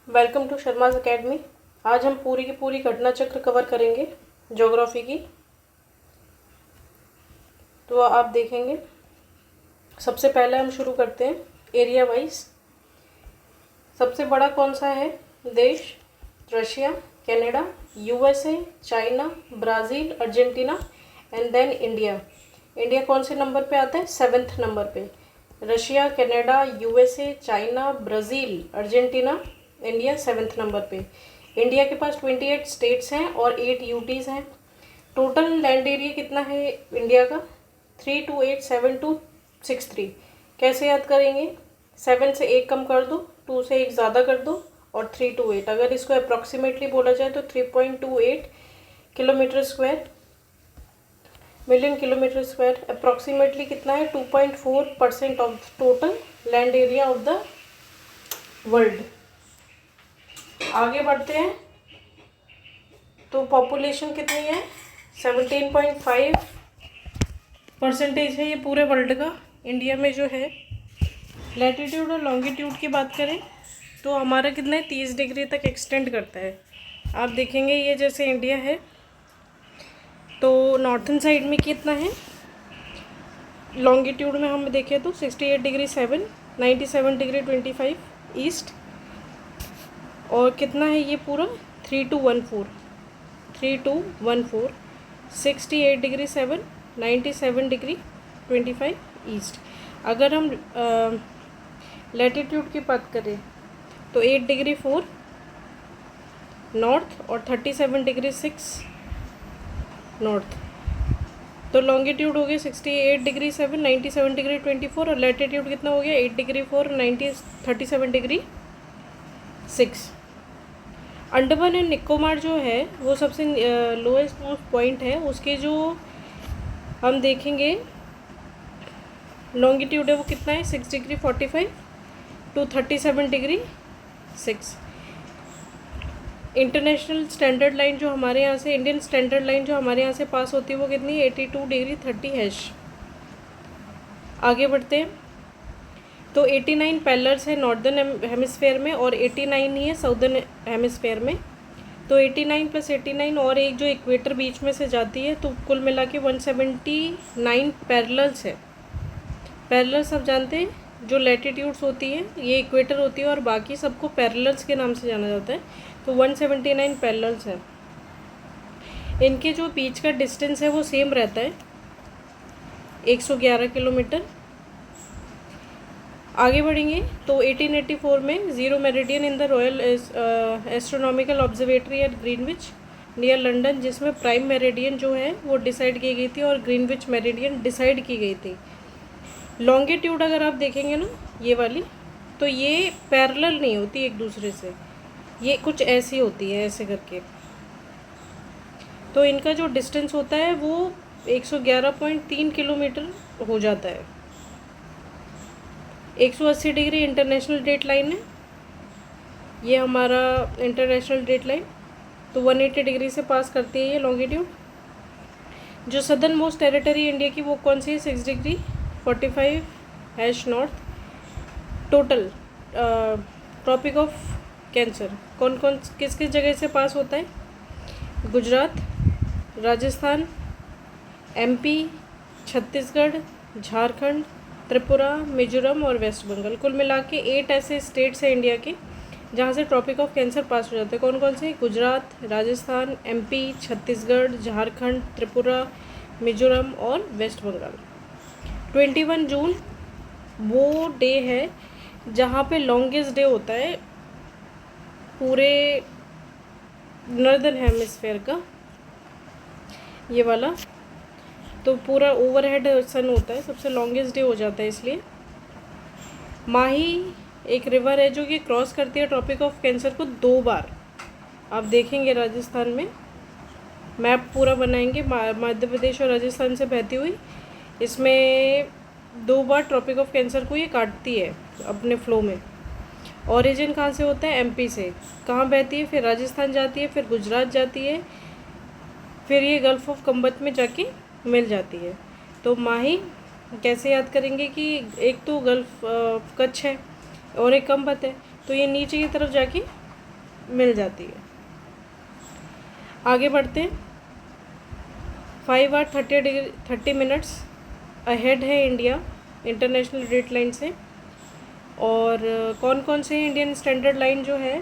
Welcome to Sharma's academy. आज हम पूरी की पूरी घटना चक्र कवर करेंगे ज्योग्राफी की। तो आप देखेंगे, सबसे पहले हम शुरू करते हैं एरिया वाइज। सबसे बड़ा कौन सा है देश? Russia, Canada, USA, China, Brazil, Argentina and then India. India कौन से नंबर पे आता है? 7th नंबर पे। Russia, Canada, USA, China, Brazil, Argentina, India 7th number पे। इंडिया के पास 28 स्टेट्स हैं और 8 यूटीज़ हैं। टोटल लैंड एरिया कितना है इंडिया का? 3287263। कैसे याद करेंगे? 7 से 1 कम कर दो, 2 से 1 ज़्यादा कर दो और 328। अगर इसको अप्रॉक्सीमेटली बोला जाए तो 3.28 kilometre square, million kilometre square. Approximately कितना है? 2.4% of total land area of the world. आगे बढ़ते हैं तो पॉपुलेशन कितनी है? 17.5% है ये पूरे वर्ल्ड का। इंडिया में जो है लैटिट्यूड और लॉन्गिट्यूड की बात करें तो हमारा कितना है? 30 डिग्री तक एक्सटेंड करता है। आप देखेंगे ये जैसे इंडिया है तो नॉर्थन साइड में कितना है? लॉन्गिट्यूड में हम देखें तो 68 डिग्री 7, 97 डिग्री 25 ईस्ट, और कितना है ये पूरा? 3214, 68 डिग्री 7, 97 डिग्री 25 ईस्ट। अगर हम लैटिट्यूड की बात करें तो 8 डिग्री 4 नॉर्थ और 37 डिग्री 6 नॉर्थ। तो लॉन्गिट्यूड हो गया 68 डिग्री 7, 97 डिग्री 24, और लैटिट्यूड कितना हो गया? 8 degree 4, 37 degree 6। Andaman and Nicobar जो है वो सबसे लोएस्ट मोस्ट पॉइंट है। उसके जो हम देखेंगे लॉन्गिट्यूड है वो कितना है? 6 degree 45 to 37 degree 6। International standard line जो हमारे यहाँ से, इंडियन स्टैंडर्ड लाइन जो हमारे यहाँ से पास होती है वो कितनी है? 82 डिग्री 30 हैश। आगे बढ़ते हैं तो 89 पैरेलल्स है नॉर्दर्न हेमिस्फेयर में और 89 ही है साउदर्न हेमिस्फेयर में। तो 89 + 89 और एक जो इक्वेटर बीच में से जाती है, तो कुल मिला के 179 पैरेलल्स है। पैरेलल्स आप जानते हैं जो लैटिट्यूड्स होती है ये इक्वेटर होती है और बाकी सबको पैरेलल्स के नाम से जाना जाता है। तो 179 पैरेलल्स है। इनके जो बीच का डिस्टेंस है वो सेम रहता है, 111 किलोमीटर। आगे बढ़ेंगे तो 1884 में zero meridian in the royal astronomical observatory at Greenwich near London, जिसमें प्राइम मेरिडियन जो है वो डिसाइड की गई थी और ग्रीनविच मेरिडियन डिसाइड की गई थी। लॉन्गिट्यूड अगर आप देखेंगे ना ये वाली, तो ये पैरेलल नहीं होती एक दूसरे से, ये कुछ ऐसी होती है ऐसे करके। तो इनका जो डिस्टेंस होता है वो 111.3 किलोमीटर हो जाता है। 180 डिग्री इंटरनेशनल डेट लाइन है ये हमारा इंटरनेशनल डेट लाइन, तो 180 डिग्री से पास करती है ये लॉन्गिट्यूड। जो सदर्न मोस्ट टेरिटरी इंडिया की वो कौन सी है? 6 degree 45 hash north. Total tropic of cancer कौन कौन किस किस जगह से पास होता है? गुजरात, राजस्थान, एमपी, छत्तीसगढ़, झारखंड, त्रिपुरा, मिजोरम और वेस्ट बंगाल। कुल मिला के 8 ऐसे स्टेट्स हैं इंडिया के जहाँ से ट्रॉपिक ऑफ कैंसर पास हो जाते हैं। कौन कौन से? गुजरात, राजस्थान, एमपी, छत्तीसगढ़, झारखंड, त्रिपुरा, मिजोरम और वेस्ट बंगाल। 21 जून वो डे है जहाँ पे लॉन्गेस्ट डे होता है पूरे नॉर्दर्न हेमिस्फेयर का, ये वाला। तो पूरा ओवरहेड सन होता है, सबसे लॉन्गेस्ट डे हो जाता है इसलिए। माही एक रिवर है जो कि क्रॉस करती है ट्रॉपिक ऑफ कैंसर को 2 बार। आप देखेंगे राजस्थान में मैप पूरा बनाएंगे, मध्य प्रदेश और राजस्थान से बहती हुई, इसमें 2 बार ट्रॉपिक ऑफ कैंसर को ये काटती है अपने फ्लो में। ओरिजिन कहाँ से होता है? एमपी से। कहाँ बहती है? फिर राजस्थान जाती है, फिर गुजरात जाती है, फिर ये गल्फ़ ऑफ कंबत में जाके मिल जाती है। तो माही कैसे याद करेंगे कि एक तो गल्फ़ कच्छ है और एक कंबत है, तो ये नीचे की तरफ जाके मिल जाती है। आगे बढ़ते हैं। 5 hours 30 minutes अहेड है इंडिया इंटरनेशनल डेट लाइन से। और कौन कौन से इंडियन स्टैंडर्ड लाइन जो है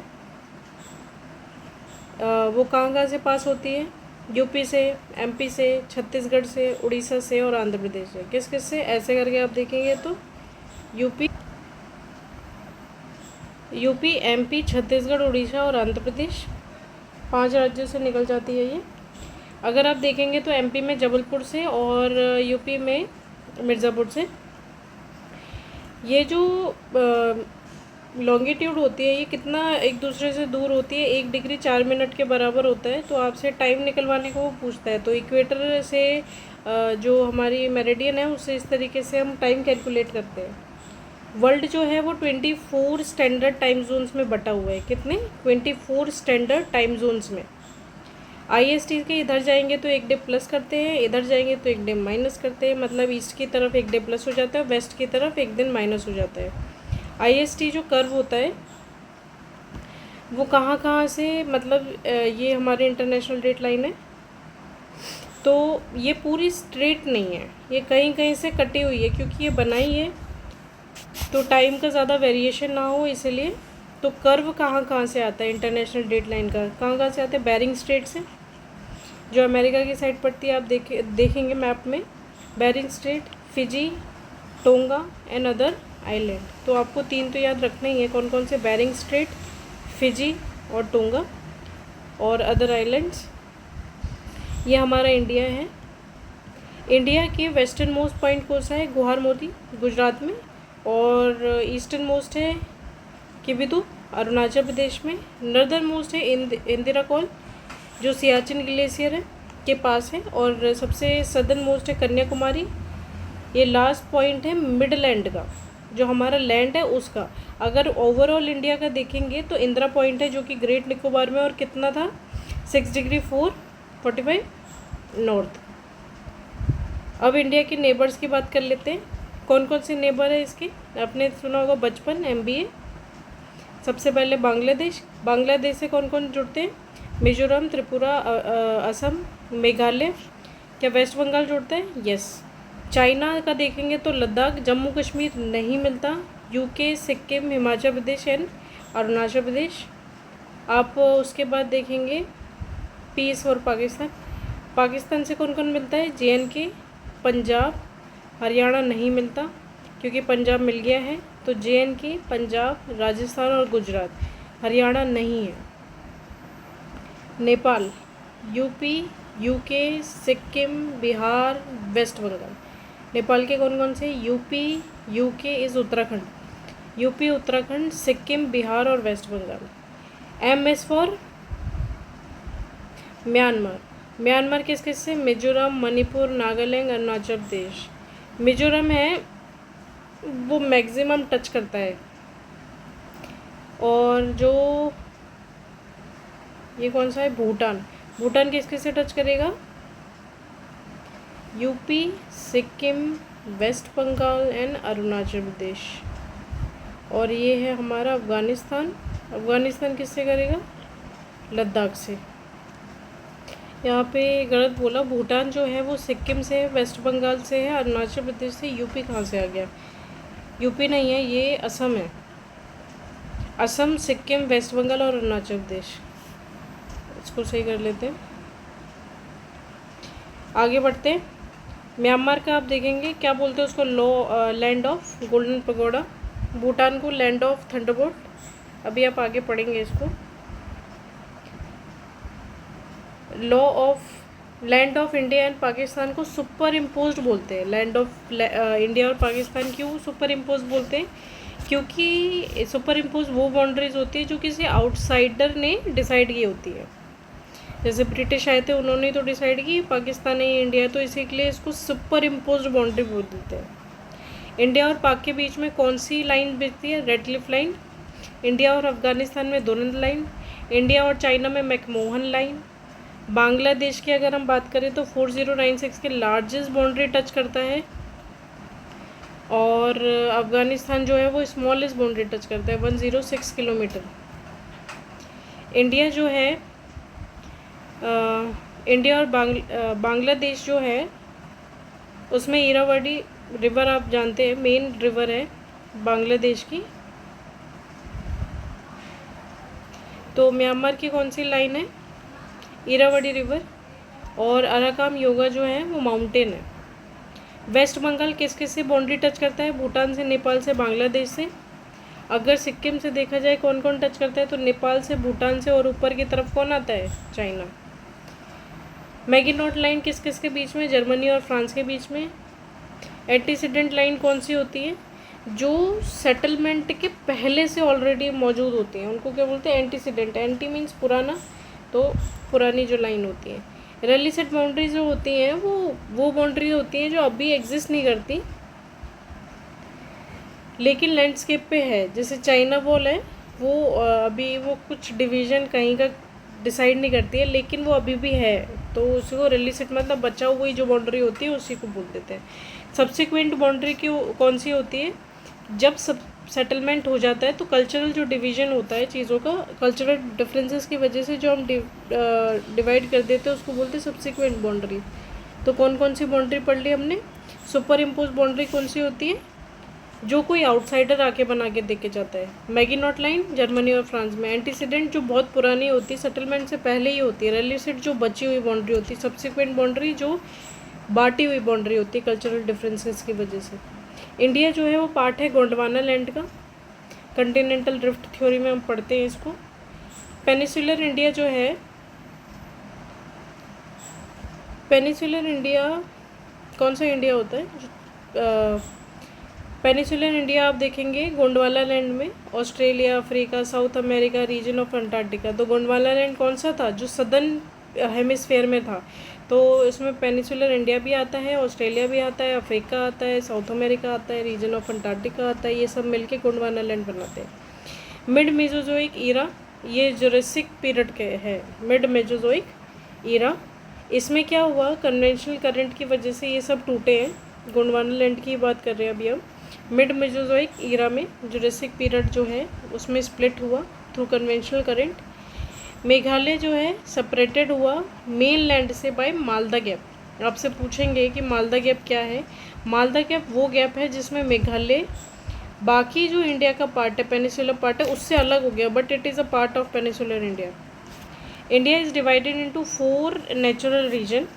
वो कहाँ से पास होती है? यूपी से, एमपी से, छत्तीसगढ़ से, उड़ीसा से और आंध्र प्रदेश से। किस किस से? ऐसे करके आप देखेंगे तो यूपी, एमपी, छत्तीसगढ़, उड़ीसा और आंध्र प्रदेश 5 राज्यों से निकल जाती है ये। अगर आप देखेंगे तो एमपी में जबलपुर से और यूपी में मिर्ज़ापुर से। ये जो लॉन्गिट्यूड होती है ये कितना एक दूसरे से दूर होती है? 1 डिग्री 4 मिनट के बराबर होता है। तो आपसे टाइम निकलवाने को वो पूछता है। तो इक्वेटर से जो हमारी मेरिडियन है उससे इस तरीके से हम टाइम कैलकुलेट करते हैं। वर्ल्ड जो है वो 24 स्टैंडर्ड टाइम जोन्स में बटा हुआ है। कितने? 24 स्टैंडर्ड टाइम जोन्स में। IST के इधर जाएंगे तो 1 डे प्लस करते हैं, इधर जाएंगे तो 1 डे माइनस करते हैं। मतलब ईस्ट की तरफ 1 डे प्लस हो जाता है, वेस्ट की तरफ 1 दिन माइनस हो जाता है। IST जो कर्व होता है वो कहाँ कहाँ से, मतलब ये हमारे इंटरनेशनल डेट लाइन है तो ये पूरी स्ट्रेट नहीं है, ये कहीं कहीं से कटी हुई है क्योंकि ये बनाई है तो टाइम का ज़्यादा वेरिएशन ना हो इसलिए। तो कर्व कहाँ कहाँ से आता है इंटरनेशनल डेट लाइन का? कहाँ कहाँ से आता है? बेरिंग स्ट्रेट से, जो अमेरिका की साइड पड़ती है। आप देखेंगे मैप में Bering Strait, Fiji, Tonga and other island. तो आपको 3 तो याद रखना ही है। कौन कौन से? बेरिंग स्ट्रेट, फिजी और टोंगा और अदर आइलैंड्स। ये हमारा इंडिया है। इंडिया के वेस्टर्न मोस्ट पॉइंट कौन सा है? गुहार मोती, गुजरात में। और ईस्टर्न मोस्ट है किबिदु, अरुणाचल प्रदेश में। नॉर्दर्न मोस्ट है इंदिरा कॉल, जो सियाचिन ग्लेशियर है के पास है। और सबसे सदर्न मोस्ट है कन्याकुमारी। ये लास्ट पॉइंट है मिडलैंड का, जो हमारा लैंड है उसका। अगर ओवरऑल इंडिया का देखेंगे तो इंदिरा पॉइंट है जो कि ग्रेट निकोबार में, और कितना था? 6 डिग्री 445 नॉर्थ। अब इंडिया के नेबर्स की बात कर लेते हैं। कौन कौन से नेबर है इसके? आपने सुना होगा बचपन, MBA। सबसे पहले बांग्लादेश। बांग्लादेश से कौन कौन जुड़ते हैं? मिजोरम, त्रिपुरा, असम, मेघालय। क्या वेस्ट बंगाल जुड़ता है? यस। चाइना का देखेंगे तो लद्दाख, जम्मू कश्मीर नहीं मिलता। UK, Sikkim, Himachal Pradesh and Arunachal Pradesh. आप उसके बाद देखेंगे पीस और पाकिस्तान। पाकिस्तान से कौन कौन मिलता है? JNK, पंजाब, हरियाणा नहीं मिलता क्योंकि पंजाब मिल गया है। तो JNK, पंजाब, राजस्थान और गुजरात। हरियाणा नहीं है। Nepal, UP, UK, Sikkim, Bihar, West Bengal. Nepal के कौन कौन से? UP, UK is Uttarakhand. UP, Uttarakhand, Sikkim, Bihar और West Bengal. MS for Myanmar. Myanmar किस किस से? मिजोरम, मणिपुर, नागालैंड, अरुणाचल प्रदेश। मिजोरम है वो मैक्सिमम टच करता है। और जो ये कौन सा है? भूटान। भूटान किस किस से टच करेगा? UP, Sikkim, West Bengal and Arunachal Pradesh. और ये है हमारा अफ़गानिस्तान। अफ़गानिस्तान किससे करेगा? लद्दाख से। यहाँ पे गलत बोला, भूटान जो है वो सिक्किम से है, वेस्ट बंगाल से है, अरुणाचल प्रदेश से। UP कहाँ से आ गया? UP नहीं है, ये असम है। असम, सिक्किम, वेस्ट बंगाल और अरुणाचल प्रदेश। इसको सही कर लेते हैं। आगे बढ़ते हैं। म्यांमार का आप देखेंगे क्या बोलते हैं उसको? Land of golden pagoda. Bhutan को लैंड ऑफ थंडरबोल्ट। अभी आप आगे पढ़ेंगे इसको। Land of India and Pakistan को सुपर इम्पोज्ड बोलते हैं। लैंड ऑफ इंडिया और पाकिस्तान क्यों सुपर इम्पोज बोलते हैं? क्योंकि सुपर इम्पोज वो बाउंड्रीज होती है जो किसी आउटसाइडर ने डिसाइड की होती है। जैसे ब्रिटिश आए थे, उन्होंने तो डिसाइड की पाकिस्तान है इंडिया, तो इसी के लिए इसको सुपर इम्पोज्ड बाउंड्री बोल देते हैं। इंडिया और पाक के बीच में कौन सी लाइन बिकती है? Red Cliff line. इंडिया और अफगानिस्तान में दोनंद लाइन। इंडिया और चाइना में मैकमोहन लाइन। बांग्लादेश की अगर हम बात करें तो 4096 के लार्जेस्ट बाउंड्री टच करता है। और अफ़गानिस्तान जो है वो स्मॉलेस्ट बाउंड्री टच करता है, 106 किलोमीटर। इंडिया जो है इंडिया और बांग्लादेश जो है उसमें इरावदी रिवर आप जानते हैं मेन रिवर है बांग्लादेश की। तो म्यांमार की कौन सी लाइन है? इरावदी रिवर। और अराकाम योगा जो है वो माउंटेन है। वेस्ट बंगाल किस किस से बाउंड्री टच करता है? भूटान से, नेपाल से, बांग्लादेश से। अगर सिक्किम से देखा जाए कौन कौन टच करता है तो नेपाल से, भूटान से, और ऊपर की तरफ कौन आता है? चाइना। मैगिनोट लाइन किस किस के बीच में? जर्मनी और फ्रांस के बीच में। एंटीसीडेंट लाइन कौन सी होती है? जो सेटलमेंट के पहले से ऑलरेडी मौजूद होती हैं उनको क्या बोलते हैं? एंटीसीडेंट। एंटी मीन्स पुराना, तो पुरानी जो लाइन होती है। रेलिसेट बाउंड्री जो होती हैं वो बाउंड्री होती हैं जो अभी एग्जिस्ट नहीं करती लेकिन लैंडस्केप पे है। जैसे चाइना वॉल है वो अभी वो कुछ डिवीज़न कहीं का डिसाइड नहीं करती है लेकिन वो अभी भी है, तो उसी को रेलिसेट मतलब बचा हुई जो बाउंड्री होती है उसी को बोल देते हैं। सब्सिक्वेंट बाउंड्री की कौन सी होती है? जब सब सेटलमेंट हो जाता है तो कल्चरल जो डिवीज़न होता है चीज़ों का, कल्चरल डिफरेंसेस की वजह से जो हम डिवाइड कर देते हैं उसको बोलते हैं सब्सिक्वेंट बाउंड्री। तो कौन कौन सी बाउंड्री पढ़ ली हमने? सुपर इम्पोज बाउंड्री कौन सी होती है? जो कोई आउटसाइडर आके बना के दे के जाता है। मैगिनोट लाइन जर्मनी और फ्रांस में। एंटीसीडेंट जो बहुत पुरानी होती है, सेटलमेंट से पहले ही होती है। रेलिसेट जो बची हुई बाउंड्री होती है। सब्सिक्वेंट बाउंड्री जो बांटी हुई बाउंड्री होती है कल्चरल डिफरेंसेस की वजह से। इंडिया जो है वो पार्ट है गोंडवाना लैंड का। कंटिनेंटल ड्रिफ्ट थ्योरी में हम पढ़ते हैं इसको। पेनिसुलर इंडिया जो है, पेनिसुलर इंडिया कौन सा इंडिया होता है? पेनिसुलर इंडिया आप देखेंगे गोंडवाना लैंड में Australia, Africa, South America, region of Antarctica. तो गोंडवाना लैंड कौन सा था? जो सदर्न हेमिस्फेयर में था। तो इसमें पेनिसुलर इंडिया भी आता है, ऑस्ट्रेलिया भी आता है, अफ्रीका आता है, साउथ अमेरिका आता है, रीजन ऑफ अंटार्कटिका आता है। ये सब मिलके गोंडवाना लैंड बनाते हैं। मिड मेसोजोइक ईरा, ये जुरासिक पीरियड के है। मिड मेसोजोइक ईरा, इसमें क्या हुआ? कन्वेंशनल करंट की वजह से ये सब टूटे हैं। गोंडवाना लैंड की बात कर रहे हैं अभी हम। मिड मेसोजोइक ईरा में जुरासिक पीरियड जो है उसमें स्प्लिट हुआ थ्रू कन्वेंशनल करंट। मेघालय जो है सेपरेटेड हुआ मेन लैंड से बाय मालदा गैप। आपसे पूछेंगे कि मालदा गैप क्या है? मालदा गैप वो गैप है जिसमें मेघालय बाकी जो इंडिया का पार्ट है, पेनिसुलर पार्ट है, उससे अलग हो गया, but it is a part of peninsular India. India is divided into 4 natural region.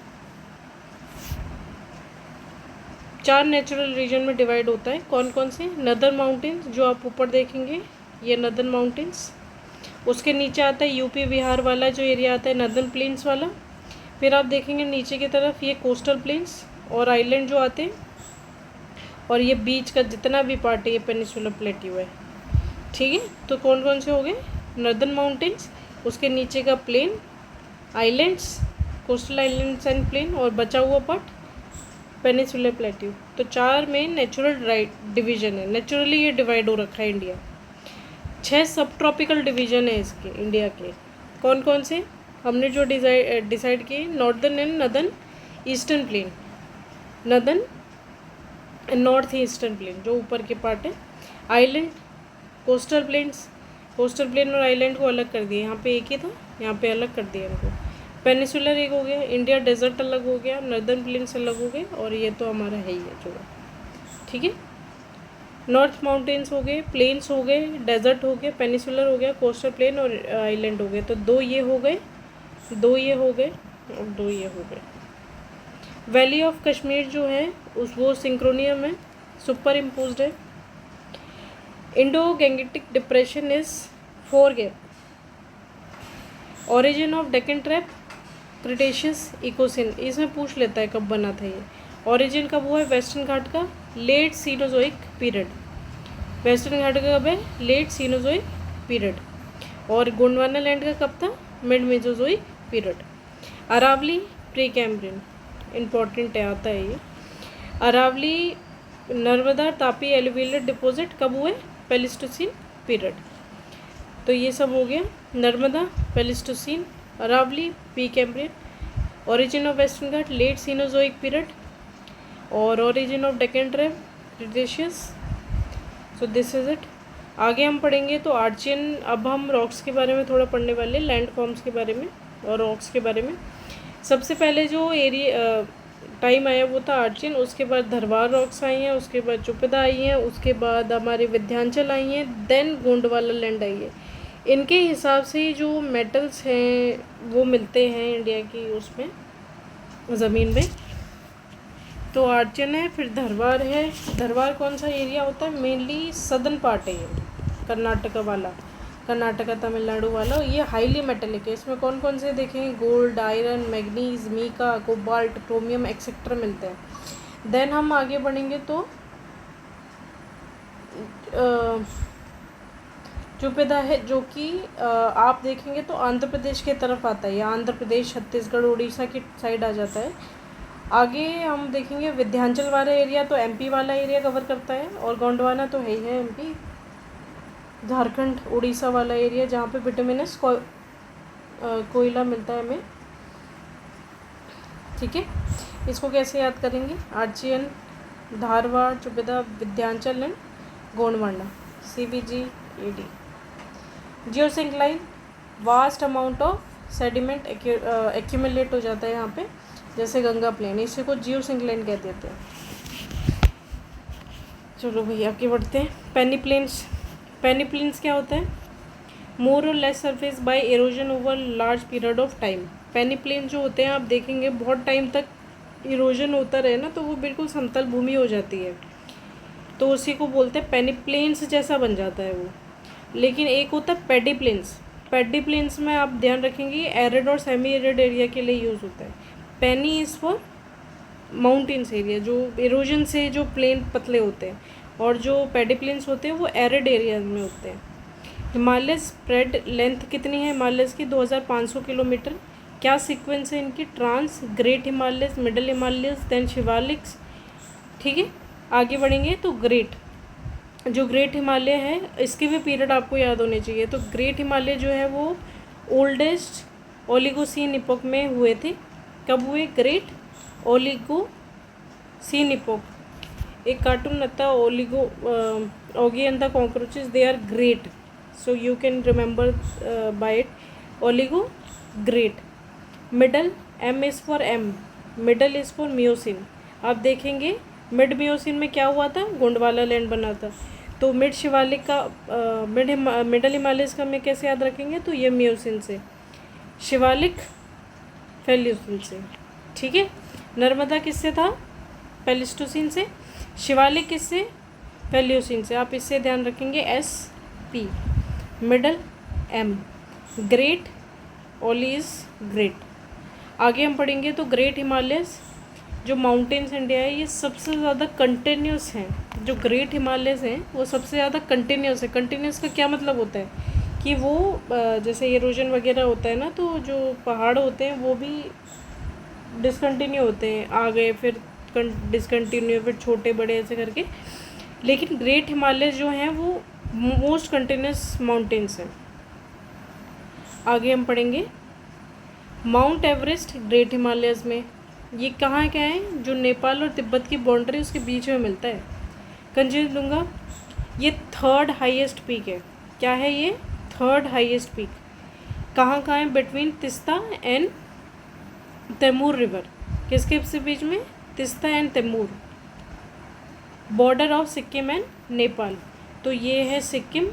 4 natural region में डिवाइड होता है। कौन कौन से? नदर्न माउंटेन्स जो आप ऊपर देखेंगे, ये नदर्न माउंटेन्स। उसके नीचे आता है यूपी बिहार वाला जो एरिया आता है, नदर्न प्लेन्स वाला। फिर आप देखेंगे नीचे की तरफ ये कोस्टल प्लेन्स और आइलैंड जो आते हैं, और ये बीच का जितना भी पार्ट है ये पेनिसुलर प्लेट्यू है। ठीक है, तो कौन कौन से हो गए? नदर्न माउंटेन्स, उसके नीचे का plain, islands, coastal islands and plain, और बचा हुआ पार्ट पेनिसुलर प्लेट्यू। तो 4 में नेचुरल डिवीजन है। नेचुरली ये डिवाइड हो रखा है इंडिया। 6 सब ट्रॉपिकल डिवीजन है इसके इंडिया के। कौन कौन से हमने जो डिसाइड किए? Northern and northern eastern plane, northern and north eastern plane जो ऊपर के पार्ट है। Island, coastal planes, coastal plain और आइलैंड को अलग कर दिए। यहाँ पे एक ही था, यहाँ पे अलग कर दिया इनको। पेनिसुलर एक हो गया, इंडिया डेजर्ट अलग हो गया, नॉर्दर्न प्लेन्स अलग हो गए, और ये तो हमारा है ही है जो। ठीक है, नॉर्थ माउंटेन्स हो गए, प्लेन्स हो गए, डेजर्ट हो गए, पेनिसुलर हो गया, कोस्टल प्लेन और आइलैंड हो गए। तो 2 ये हो गए, 2 ये हो गए और 2 ये हो गए। वैली ऑफ कश्मीर जो है वो सिंक्रोनियम है, सुपर इम्पोज्ड है। Indo Gangetic depression is 4 gap. Origin of Deccan trap, Cretaceous, Eocene. इसमें पूछ लेता है कब बना था ये। ओरिजिन कब हुआ है वेस्टर्न घाट का? Late Cenozoic period. Western Ghat का कब है? Late Cenozoic period. और गोंडवाना लैंड का कब था? Mid Mesozoic period. Aravalli pre Cambrian, important है, आता है ये। अरावली, नर्मदा, तापी एलुवियल डिपॉजिट कब हुए? Pleistocene period. तो ये सब हो गया, Narmada, Pleistocene, Aravalli, pre Cambrian. Origin of Western Ghat late Cenozoic period, और origin of Deccan Tribe, Cretaceous. So this is it. आगे हम पढ़ेंगे तो आर्चियन, अब हम रॉक्स के बारे में थोड़ा पढ़ने वाले, लैंड फॉर्म्स के बारे में और रॉक्स के बारे में। सबसे पहले जो एरिया टाइम आया वो था आर्चियन, उसके बाद धरवार रॉक्स आई हैं, उसके बाद चुपदा आई हैं, उसके बाद हमारे विंध्याचल आई हैं, देन गोंडवाना लैंड आई है। इनके हिसाब से जो मेटल्स हैं वो मिलते हैं इंडिया की उसमें ज़मीन में। तो आर्चियन है, फिर धरवार है। धरवार कौन सा एरिया होता है? मेनली सदर्न पार्ट है ये, कर्नाटका वाला, कर्नाटका तमिलनाडु वाला। ये हाईली मेटेलिक है। इसमें कौन कौन से देखेंगे? Gold, iron, manganese, mica, cobalt, chromium etcetera मिलते हैं। देन हम आगे बढ़ेंगे तो चुपेदा है, जो कि आप देखेंगे तो आंध्र प्रदेश की तरफ आता है। ये आंध्र प्रदेश, छत्तीसगढ़, उड़ीसा की साइड आ जाता है। आगे हम देखेंगे विंध्याचल वाला एरिया, तो एमपी वाला एरिया कवर करता है, और गोंडवाना तो है ही है एमपी, झारखंड, उड़ीसा वाला एरिया जहाँ पे विटामिनस कोयला मिलता है हमें। ठीक है, इसको कैसे याद करेंगे? आर्चियन, धारवाड़, चुपेदा, Vindhyachal and Gondwana, CVGAD। Geosyncline, vast amount of sediment accumulate हो जाता है यहाँ पे, जैसे गंगा प्लेन, इसी को जियोसिंक्लाइन कह देते हैं। चलो भैया आगे बढ़ते हैं। पेनीप्लेन्स, पेनीप्लेन्स क्या होता है? मोर और less surface by halogen over large period of time. Peneplain जो होते हैं आप देखेंगे बहुत टाइम तक इरोजन होता रहे ना, तो वो बिल्कुल समतल भूमि हो जाती है, तो उसी को बोलते हैं पेनीप्लेन्स जैसा बन जाता है वो। लेकिन एक होता है पेडीप्लेन्स। पेडीप्लेन्स में आप ध्यान रखेंगे एरिड और सेमी एरिड एरिया के लिए यूज़ होता है। पेनी इज़ फॉर माउंटेन्स एरिया, जो इरोजन से जो प्लेन पतले होते हैं, और जो पेडीप्लेन्स होते हैं वो एरिड एरिया में होते हैं। हिमालय स्प्रेड लेंथ कितनी है हिमालयस की? 2500 किलोमीटर। क्या सीक्वेंस है इनकी? Trans, great Himalayas, middle Himalayas, then Shivaliks. ठीक है, आगे बढ़ेंगे तो ग्रेट, जो ग्रेट हिमालय है इसके भी पीरियड आपको याद होने चाहिए। तो ग्रेट हिमालय जो है वो ओल्डेस्ट ओलिगोसीन इपोक में हुए थे। कब हुए? Great Oligocene epoch. एक कार्टून आता oligo Oggy and the cockroaches, they are great, so you can remember by it. Oligo, great. Middle, M is for M, middle is for Miocene. आप देखेंगे mid Miocene में क्या हुआ था? Gondwana land बना था। तो मिड शिवालिक का मिडल हिमालयस का में कैसे याद रखेंगे? तो ये मियोसिन से, शिवालिक पैलियोसिन से। ठीक है, नर्मदा किससे था? प्लेइस्टोसीन से। शिवालिक किससे? पैलियोसिन से। आप इससे ध्यान रखेंगे SP, middle M, great, oli is great. आगे हम पढ़ेंगे तो ग्रेट हिमालयस, जो माउंटेन्स इंडिया है ये सबसे ज़्यादा कंटिन्यूस हैं। जो ग्रेट हिमालयस हैं वो सबसे ज़्यादा कंटिन्यूस है। कंटिन्यूस का क्या मतलब होता है कि वो जैसे इरोजन वगैरह होता है ना, तो जो पहाड़ होते हैं वो भी डिसकंटिन्यू होते हैं, आ गए फिर डिसकंटिन्यू, फिर छोटे बड़े ऐसे करके। लेकिन ग्रेट हिमालयस जो हैं वो मोस्ट कंटिन्यूस माउंटेन्स हैं। आगे हम पढ़ेंगे माउंट एवरेस्ट ग्रेट हिमालयस में। ये कहाँ क्या है? जो नेपाल और तिब्बत की बाउंड्री उसके बीच में मिलता है। कंचनजंगा, ये थर्ड हाईएस्ट पीक है। क्या है ये? Third highest peak. कहाँ है? Between Teesta and Tamur river. किसके से बीच में? Teesta and Tamur. Border of Sikkim and Nepal. तो ये है सिक्किम,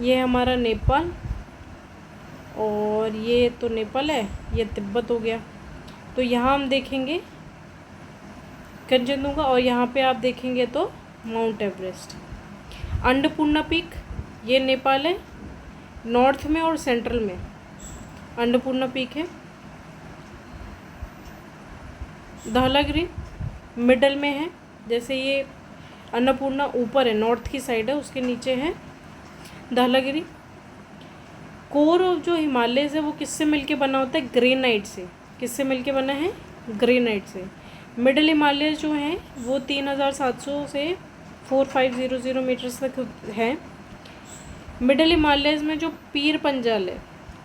ये हमारा नेपाल, और ये तो नेपाल है, ये तिब्बत हो गया। तो यहाँ हम देखेंगे कंचनजंगा, और यहाँ पे आप देखेंगे तो माउंट एवरेस्ट। अन्नपूर्णा पीक, ये नेपाल है, नॉर्थ में और सेंट्रल में अन्नपूर्णा पीक है। धौलागिरी मिडल में है, जैसे ये अन्नपूर्णा ऊपर है, नॉर्थ की साइड है, उसके नीचे है धौलागिरी। कोर ऑफ जो हिमालयस है वो किससे मिलके बना होता है? ग्रेनाइट से। किससे मिलके बना है? ग्रेनाइट से। मिडल हिमालयस जो हैं वो 3700 से 4500 मीटर्स तक है। मिडल हिमालयस में जो पीर पंजाल है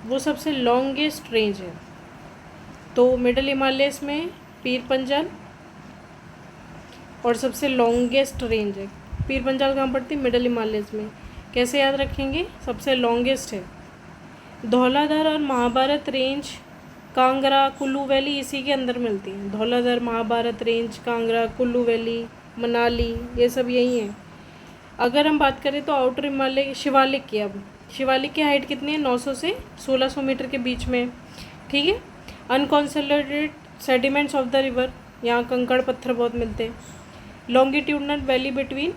वो सबसे लॉन्गेस्ट रेंज है। तो मिडल हिमालयस में पीर पंजाल और सबसे लॉन्गेस्ट रेंज है। पीर पंजाल कहाँ पड़ती है? मिडल हिमालयस में। कैसे याद रखेंगे? सबसे लॉन्गेस्ट है। धौलाधर और महाभारत रेंज, कांगड़ा, कुल्लू वैली इसी के अंदर मिलती हैं। धौलाधर, महाभारत रेंज, कांगड़ा, कुल्लू वैली, मनाली, ये सब यही है। अगर हम बात करें तो आउटर हिमालय शिवालिक की, अब शिवालिक की हाइट कितनी है? 900 से 1600 मीटर के बीच में, ठीक है। Unconsolidated sediments of the river, यहाँ कंकड़ पत्थर बहुत मिलते हैं। Longitudinal valley between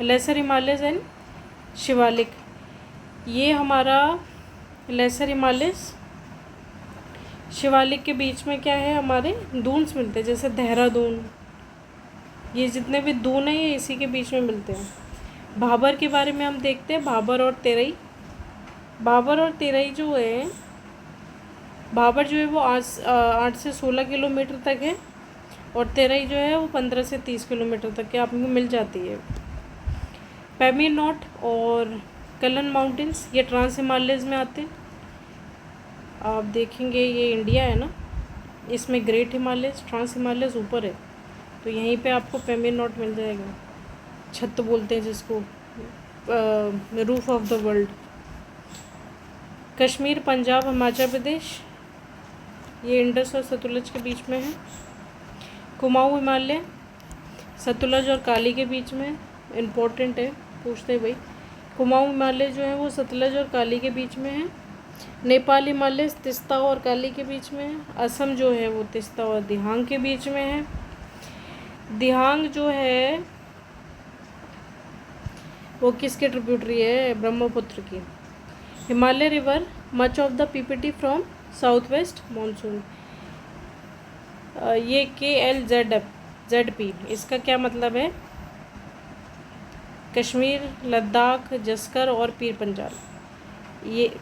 lesser Himalayas and Shivalik, ये हमारा लेसर हिमालयस शिवालिक के बीच में क्या है? हमारे दून्स मिलते हैं, जैसे देहरादून, ये जितने भी दून हैं ये इसी के बीच में मिलते हैं। भाबर के बारे में हम देखते हैं, भाबर और तेरई। भाबर और तेरई जो है, भाबर जो है वो 8 से 16 किलोमीटर तक है, और तेरई जो है वो 15 से 30 किलोमीटर तक के आपको मिल जाती है। पैमी नॉट और कलन माउंटेन्स, ये ट्रांस हिमालयस में आते हैं। आप देखेंगे ये इंडिया है ना, इसमें ग्रेट हिमालयस, ट्रांस हिमालयस ऊपर है, तो यहीं पे आपको पैमी नॉट मिल जाएगा। छत बोलते हैं जिसको, roof of the world. Kashmir, Punjab, Himachal Pradesh, ये इंडस और सतलुज के बीच में है। कुमाऊँ हिमालय सतलुज और काली के बीच में, इम्पोर्टेंट है, पूछते हैं भाई। कुमाऊँ हिमालय जो है वो सतलुज और काली के बीच में है। नेपाल हिमालय तिस्ता और काली के बीच में है। असम जो है वो तिस्ता और दिहांग के बीच में है। दिहांग जो है वो किसके ट्रिब्यूटरी है? ब्रह्मपुत्र की। Himalaya river much of the PPT from south west monsoon, ये KLZP, इसका क्या मतलब है? कश्मीर, लद्दाख, जस्कर और पीर पंजाल। ये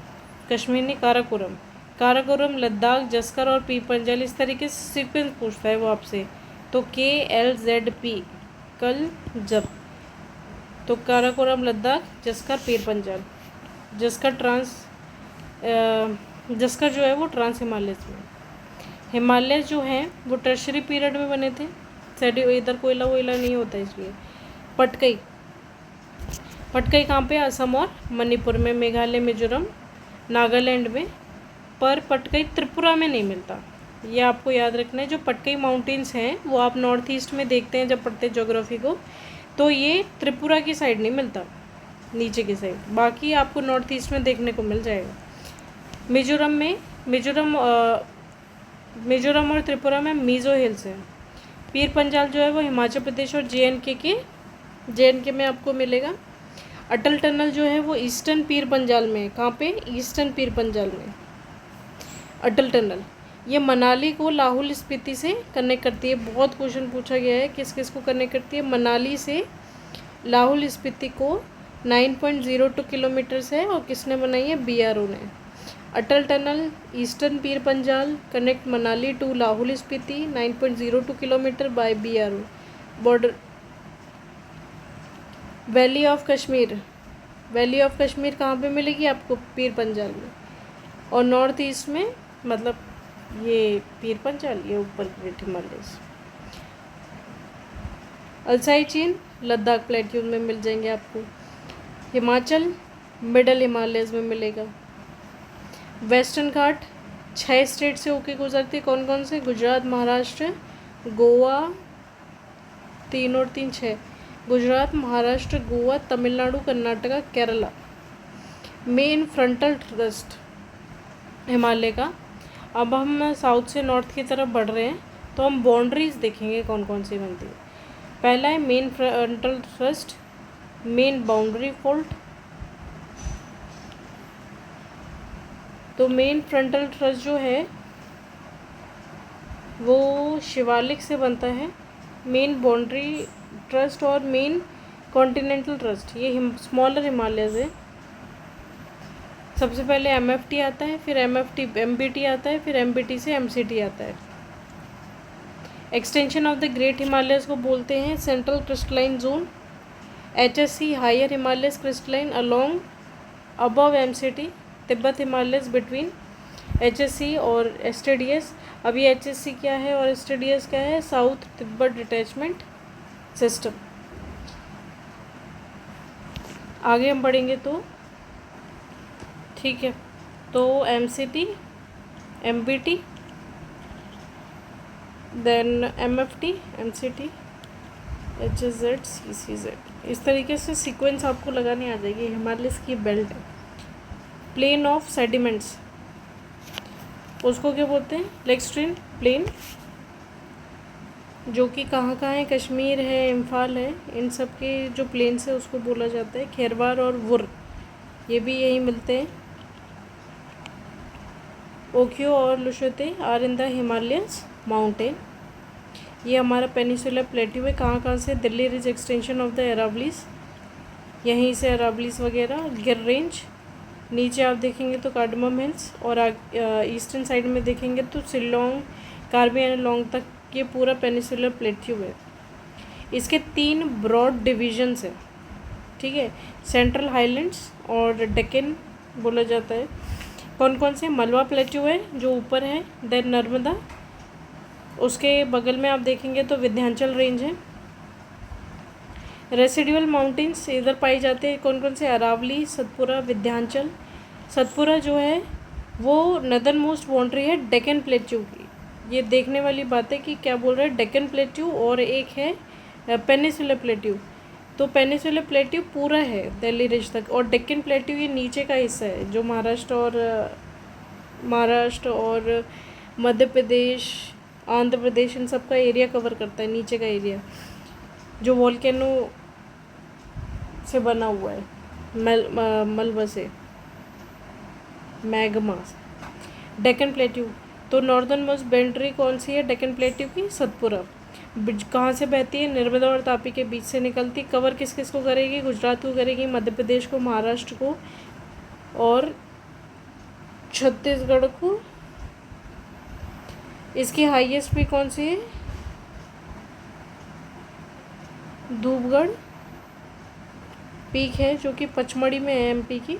कश्मीर ने काराकोरम, लद्दाख, जस्कर और पीर पंजाल, इस तरीके से सीक्वेंस पूछता है वो आपसे। तो KLZP कल जब, तो काराकोरम, लद्दाख, जस्कर, पीर पंजाल। जस्कर जो है वो ट्रांस हिमालयस में। हिमालय जो हैं वो टर्शरी पीरियड में बने थे, इधर कोयला वोयला नहीं होता इसलिए। पटकई कहाँ पे? असम और मणिपुर में, मेघालय, मिजोरम, नागालैंड में। पर पटकई त्रिपुरा में नहीं मिलता, ये आपको याद रखना है। जो पटकई माउंटेन्स हैं वो आप नॉर्थ ईस्ट में देखते हैं जब पढ़ते हैं ज्योग्राफी को, तो ये त्रिपुरा की साइड नहीं मिलता, नीचे की साइड, बाकी आपको नॉर्थ ईस्ट में देखने को मिल जाएगा। मिजोरम और त्रिपुरा में मीज़ो हिल्स है। पीर पंजाल जो है वो हिमाचल प्रदेश और JNK में आपको मिलेगा। अटल टनल जो है वो ईस्टर्न पीर पंजाल में है। कहाँ पे? ईस्टर्न पीर पंजाल में अटल टनल। ये मनाली को लाहौल स्पीति से कनेक्ट करती है। बहुत क्वेश्चन पूछा गया है किस किस को कनेक्ट करती है। मनाली से लाहौल स्पीति को 9.02 किलोमीटर है, और किसने बनाई है? BRO ने। अटल tunnel eastern Pir Panjal connect Manali to Lahaul Spiti 9.02 kilometre by BRO border. Valley of Kashmir कहाँ पे मिलेगी आपको? पीर पंजाल में। और नॉर्थ ईस्ट में, मतलब ये पीर पंजाल, ये ऊपर ग्रेट हिमालयस। अल्साई चेन लद्दाख प्लेट्यूज में मिल जाएंगे आपको। हिमाचल मिडल हिमालयस में मिलेगा। वेस्टर्न घाट 6 स्टेट से होके गुजरती है। कौन कौन से? गुजरात, महाराष्ट्र, गोवा, 3 और 3 6। Gujarat, Maharashtra, Goa, Tamil Nadu, Karnataka, Kerala. Main frontal thrust Himalaya का। अब हम साउथ से नॉर्थ की तरफ बढ़ रहे हैं, तो हम बाउंड्रीज देखेंगे कौन कौन सी बनती है। पहला है main frontal thrust, main boundary fault. तो मेन फ्रंटल थ्रस्ट जो है वो शिवालिक से बनता है। मेन बाउंड्री ट्रस्ट और मेन कॉन्टिनेंटल ट्रस्ट, ये स्मॉलर हिमालयस है। सबसे पहले MFT आता है, फिर MBT आता है, फिर MBT से MCT आता है। Extension of the great Himalayas को बोलते हैं central crystalline zone. HSC higher Himalayas crystalline along above MCT। Tibet Himalayas between HSC और STDS। अभी HSC क्या है और STDS क्या है? South Tibet detachment system. आगे हम बढ़ेंगे तो ठीक है, तो MCT, MBT, then MFT, MCT, HZ, CCZ, इस तरीके से सीक्वेंस आपको लगानी आ जाएगी। हिमालयस की बेल्ट है। प्लेन ऑफ सेडिमेंट्स, उसको क्या बोलते हैं? लेक्स्ट्रीन प्लेन, जो कि कहाँ है? कश्मीर है, इम्फाल है, इन सब के जो प्लेन्स है उसको बोला जाता है। खेरवार और वुर, ये भी यहीं मिलते हैं। ओक्यो और लुशोते are in the Himalayas mountain. ये हमारा पेनिसुलर प्लेट्यू है। कहाँ से? Delhi ridge extension of the Aravallis, यहीं से अरावलीज वगैरह। गिर रेंज, नीचे आप देखेंगे तो कार्डमम हिल्स, और ईस्टर्न साइड में देखेंगे तो शिलोंग, कार्बी एंगलोंग तक ये पूरा पेनिसुलर प्लेट्यू है। इसके 3 ब्रॉड डिविजन्स हैं, ठीक है। सेंट्रल हाईलैंड्स और डेक्कन बोला जाता है। कौन कौन से? मलवा प्लेट्यू है जो ऊपर है, देन नर्मदा, उसके बगल में आप देखेंगे तो विंध्याचल रेंज है। रेसिडुअल माउंटेन्स इधर पाए जाते हैं। कौन कौन से? अरावली, सतपुरा, विंध्याचल। सतपुरा जो है वो नदर्न मोस्ट बाउंड्री है डेक्कन प्लेट्यू की। ये देखने वाली बात है कि क्या बोल रहे हैं, डेक्कन प्लेट्यू और एक है पेनिसुलर प्लेट्यू। तो पेनिसुलर प्लेट्यू पूरा है दिल्ली रिज तक, और डेक्कन प्लेट्यू ये नीचे का हिस्सा है जो महाराष्ट्र और मध्य प्रदेश, आंध्र प्रदेश, इन सब का एरिया कवर करता है। नीचे का एरिया जो वोल्केनो से बना हुआ है, मलबा से, मैग्मा से। डेक्कन प्लेट्यू, तो नॉर्दर्न मोस्ट बाउंड्री कौन सी है डेक्कन प्लेट्यू की? सतपुरा। कहाँ से बहती है? नर्मदा और तापी के बीच से निकलती। कवर किस किस को करेगी? गुजरात को करेगी, मध्य प्रदेश को, महाराष्ट्र को और छत्तीसगढ़ को। इसकी हाईएस्ट भी कौन सी है? धूपगढ़ पीक है जो कि पचमढ़ी में है, MP की।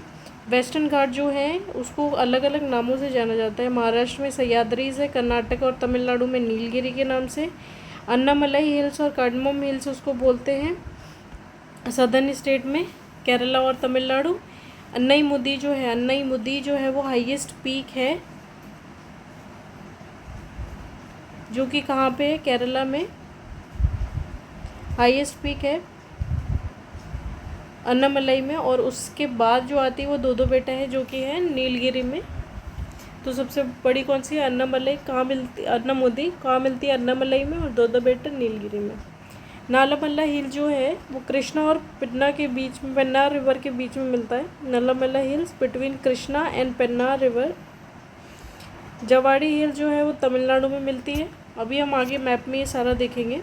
वेस्टर्न घाट जो है उसको अलग अलग नामों से जाना जाता है। महाराष्ट्र में सह्याद्रीज है, कर्नाटक और तमिलनाडु में नीलगिरी के नाम से। अन्नामलाई हिल्स और कार्डमम हिल्स उसको बोलते हैं सदर्न स्टेट में, केरला और तमिलनाडु। अन्नाईमुदी जो है वो हाईएस्ट पीक है जो कि कहाँ पे है? केरला में हाईएस्ट पीक है अन्नामलाई में। और उसके बाद जो आती है वो दो बेटा है जो कि है नीलगिरी में। तो सबसे बड़ी कौन सी है? अन्नामलाई। कहाँ मिलती? अन्नामुदी कहाँ मिलती है? अन्नामलाई में, और दो बेटा नीलगिरी में। नालामल्ला हिल जो है वो कृष्णा और पेन्ना के बीच में, पेन्ना रिवर के बीच में मिलता है। Nallamala hills between Krishna and Penna river. Javadi hill जो है वो तमिलनाडु में मिलती है। अभी हम आगे मैप में ये सारा देखेंगे।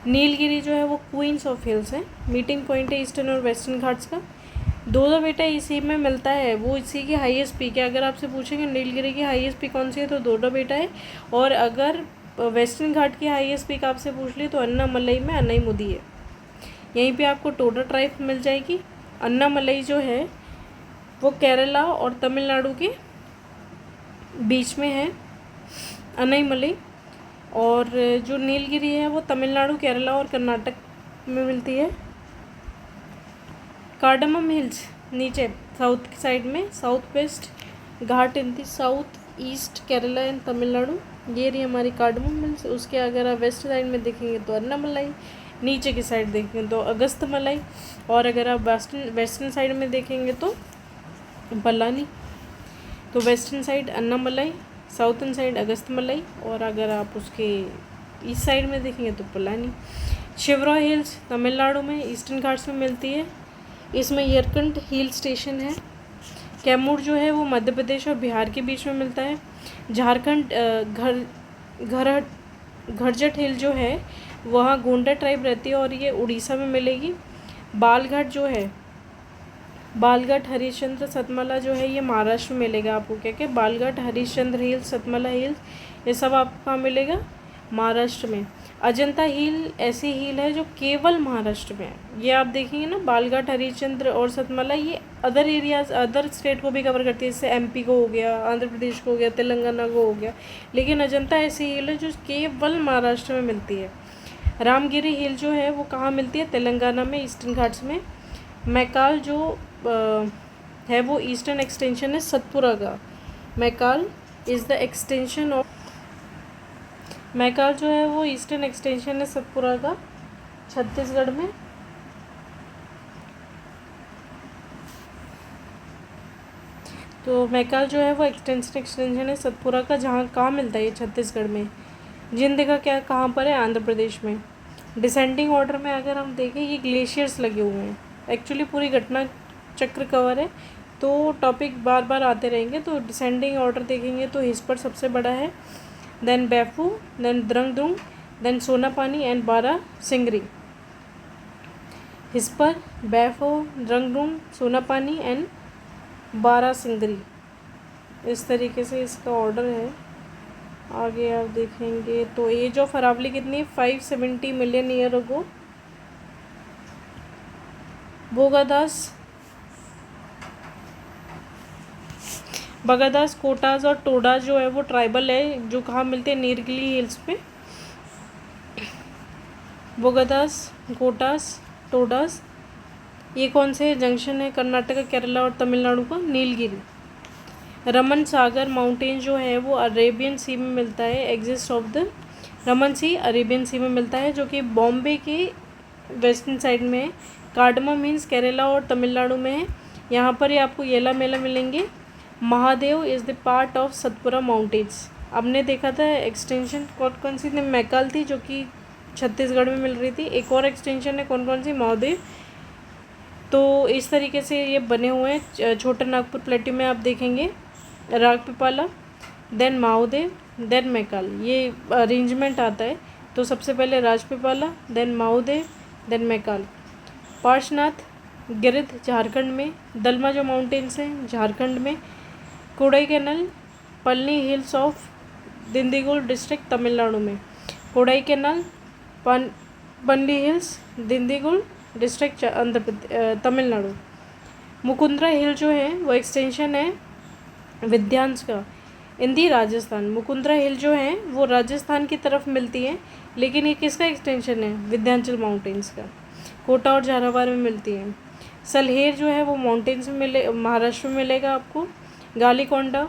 नीलगिरी जो है वो क्वींस ऑफ हिल्स है, मीटिंग पॉइंट है ईस्टर्न और वेस्टर्न घाट्स का। दो बेटा इसी में मिलता है, वो इसी की हाईएस्ट पीक है। अगर आपसे पूछेंगे नीलगिरी की हाईएस्ट पीक कौन सी है तो दो बेटा है। और अगर वेस्टर्न घाट की हाईएस्ट पीक आपसे पूछ ली तो अन्नामलाई में अन्नाईमुदी है। यहीं पे आपको टोडा ट्राइब मिल जाएगी। अन्नामलाई जो है वो केरला और तमिलनाडु के बीच में है अन्नाईमलाई। और जो नीलगिरी है वो तमिलनाडु, केरला और कर्नाटक में मिलती है। कार्डमम हिल्स नीचे साउथ की साइड में, south west Ghat in the south east Kerala and Tamil Nadu. ये रही हमारी कार्डमम हिल्स। उसके अगर आप वेस्ट साइड में देखेंगे तो अन्नामलाई, नीचे की साइड देखेंगे तो अगस्तमलाई, और अगर आप वेस्टर्न साइड में देखेंगे तो पलानी। तो western side Annamalai, southern side Agasthyamalai, और अगर आप उसके ईस्ट साइड में देखेंगे तो पलानी। शिवरा हिल्स तमिलनाडु में ईस्टर्न घाट्स में मिलती है। इसमें यरकंठ हिल स्टेशन है। कैमूर जो है वो मध्य प्रदेश और बिहार के बीच में मिलता है। झारखंड घरजट हिल जो है वहाँ गोंडा ट्राइब रहती है और ये उड़ीसा में मिलेगी। बालघाट जो है, बालघाट हरिश्चंद्र सतमला जो है ये महाराष्ट्र में मिलेगा आपको। क्या बालघाट, हरिश्चंद्र हिल्स, सतमला हिल्स, ये सब आपको कहाँ मिलेगा? महाराष्ट्र में। अजंता हिल ऐसी हिल है जो केवल महाराष्ट्र में है। ये आप देखेंगे ना, बालघाट, हरिश्चंद्र और सतमला ये अदर एरियाज, अदर स्टेट को भी कवर करती है। जैसे MP को हो गया, आंध्र प्रदेश को हो गया, तेलंगाना को हो गया। लेकिन अजंता ऐसी हिल है जो केवल महाराष्ट्र में मिलती है। रामगिरी हिल जो है वो कहाँ मिलती है? तेलंगाना में, ईस्टर्न घाट्स में। मैकाल जो है वो ईस्टर्न एक्सटेंशन है सतपुरा का। Maikal is the extension of, Maikal जो है वो ईस्टर्न एक्सटेंशन है सतपुरा का, छत्तीसगढ़ में। तो मैकाल जो है वो एक्सटेंशन है सतपुरा का, जहाँ कहाँ मिलता है ये छत्तीसगढ़ में। जिंद का क्या कहाँ पर है, आंध्र प्रदेश में। डिसेंडिंग ऑर्डर में अगर हम देखें ये ग्लेशियर्स लगे हुए हैं, एक्चुअली पूरी घटना चक्र कवर है तो टॉपिक बार बार आते रहेंगे। तो डिसेंडिंग ऑर्डर देखेंगे तो हिस्पर सबसे बड़ा है, देन बैफू, देन द्रंगद्रुंग, देन सोनापानी एंड बारा सिंगरी। हिस्पर, बैफू, द्रंगद्रुंग, सोनापानी एंड बारा सिंगरी, इस तरीके से इसका ऑर्डर है। आगे आप देखेंगे तो एज ऑफ अरावली कितनी है, 570 मिलियन ईयर अगो। बगादास, कोटास और टोडास जो है वो ट्राइबल है, जो कहाँ मिलते हैं, नीलगिरी हिल्स पे। बोगादास, कोटास, टोडास, ये कौन से जंक्शन है, कर्नाटका, केरला और तमिलनाडु का, नीलगिरी। रमन सागर माउंटेन जो है वो अरेबियन सी में मिलता है, exist of the Raman sea Arabian sea में मिलता है, जो कि बॉम्बे के वेस्टर्न साइड में है। कार्डमम मीन्स केरला और तमिलनाडु में है। यहाँ पर ही आपको येला मेला मिलेंगे। Mahadev is the part of Satpura mountains. आपने देखा था एक्सटेंशन कौन कौन सी थी, मैकाल थी जो कि छत्तीसगढ़ में मिल रही थी। एक और एक्सटेंशन है कौन कौन सी, महादेव। तो इस तरीके से ये बने हुए हैं। छोटा नागपुर प्लेट्यू में आप देखेंगे रागपिपाला, देन महादेव, देन मैकाल, ये अरेंजमेंट आता है। तो सबसे पहले राजपिपाला, देन महादेव, देन मैकाल। पार्शनाथ गिरिध झारखंड में, दलमा जो माउंटेन्स हैं झारखंड में। Kodaikanal Palani hills of Dindigul district Tamil Nadu में। Kodaikanal Palani hills Dindigul district Andhra Pradesh Tamil Nadu. मुकुंद्रा हिल जो है वो एक्सटेंशन है विध्यांश का, इंदी राजस्थान। मुकुंद्रा हिल जो है वो राजस्थान की तरफ मिलती है, लेकिन ये किसका एक्सटेंशन है, विंध्याचल माउंटेन्स का। कोटा और झालावाड़ में मिलती है। सलहेर जो है वो माउंटेन्स में मिले, महाराष्ट्र में मिलेगा आपको। गालीकोंडा,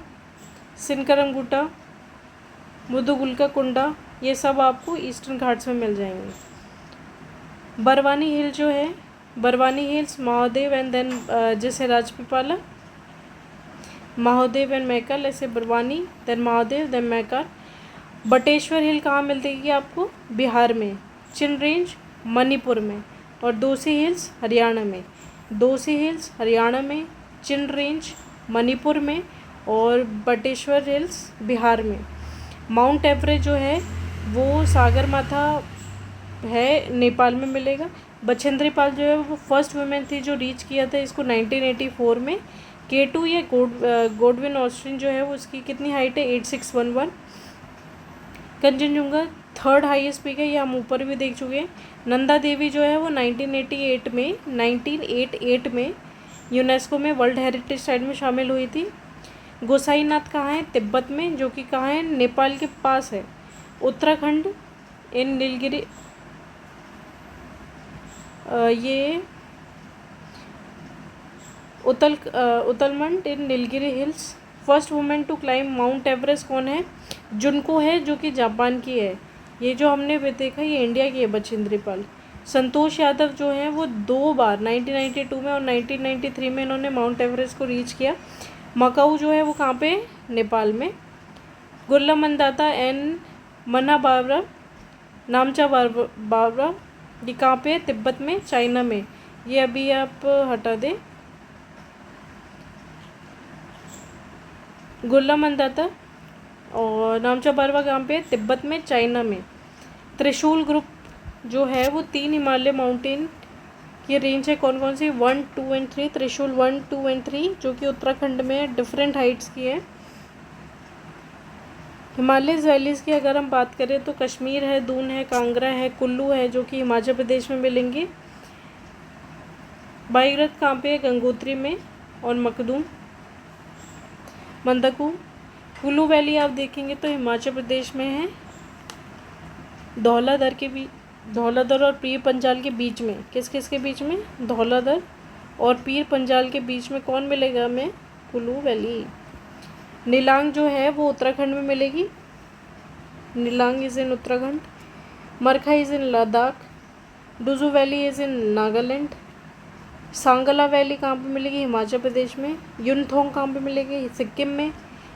सिनकरमगुट्टा, मुदुगुलका कुंडा, ये सब आपको ईस्टर्न घाट्स में मिल जाएंगे। बरवानी हिल जो है, Barwani hills, Mahadev and then जैसे राजपिपाला, महादेव एंड मैकाल, ऐसे Barwani, then Mahadev, then Maikal. Bateshwar hill कहाँ मिलती है आपको, बिहार में। चिन रेंज मणिपुर में, और दोसी हिल्स हरियाणा में। दोसी हिल्स हरियाणा में, चिन रेंज मणिपुर में, और बटेश्वर हिल्स बिहार में। माउंट एवरेस्ट जो है वो सागरमाथा है, नेपाल में मिलेगा। बछेंद्री पाल जो है वो फर्स्ट वुमेन थी जो रीच किया था इसको 1984 में। K2 या गोडविन ऑस्ट्रिन जो है वो उसकी कितनी हाइट है, 8611। कंचनजुंगा थर्ड हाईएस्ट पीक है, ये हम ऊपर भी देख चुके हैं। नंदा देवी जो है वो 1988 में यूनेस्को में वर्ल्ड हेरिटेज साइट में शामिल हुई थी। गोसाईनाथ कहाँ है, तिब्बत में, जो कि कहाँ है, नेपाल के पास है। उत्तराखंड इन नीलगिरी, ये Ootacamund in Nilgiri hills. First women to climb Mount Everest कौन है, जुनको है, जो कि जापान की है। ये जो हमने देखा ये इंडिया की है, बछेंद्री पाल। संतोष यादव जो हैं वो 2 बार 1992 में और 1993 में इन्होंने माउंट एवरेस्ट को रीच किया। मकाऊ जो है वो कहाँ पे, नेपाल में। गुरला मंदाता एंड मना बाबरा, नामचा बाबरा, ये कहाँ पे है, तिब्बत में, चाइना में। ये अभी आप हटा दें। गुरला मंदाता और नामचा बारवा कहाँ पे, तिब्बत में, चाइना में। त्रिशूल ग्रुप जो है वो 3 हिमालय माउंटेन की रेंज है, कौन कौन सी, 1, 2 एंड 3। त्रिशूल 1, 2 एंड 3 जो कि उत्तराखंड में डिफरेंट हाइट्स की है। हिमालय वैलीज़ की अगर हम बात करें तो कश्मीर है, दून है, कांगड़ा है, कुल्लू है, जो कि हिमाचल प्रदेश में मिलेंगे। बाईरथ कहाँ पे है, गंगोत्री में, और मखदूम, मंदकू। कुल्लू वैली आप देखेंगे तो हिमाचल प्रदेश में है, धौलाधर और प्रिय पंजाल के बीच में। किस किस के बीच में, धौलाधर और पीर पंजाल के बीच में कौन मिलेगा हमें? कुल्लू वैली। नीलांग जो है वो उत्तराखंड में मिलेगी। Nelang is in Uttarakhand. Markha is in Ladakh. Dzukou valley is in Nagaland. Sangla valley कहाँ पे मिलेगी? हिमाचल प्रदेश में। युनथोंग कहाँ पे मिलेगी? सिक्किम में।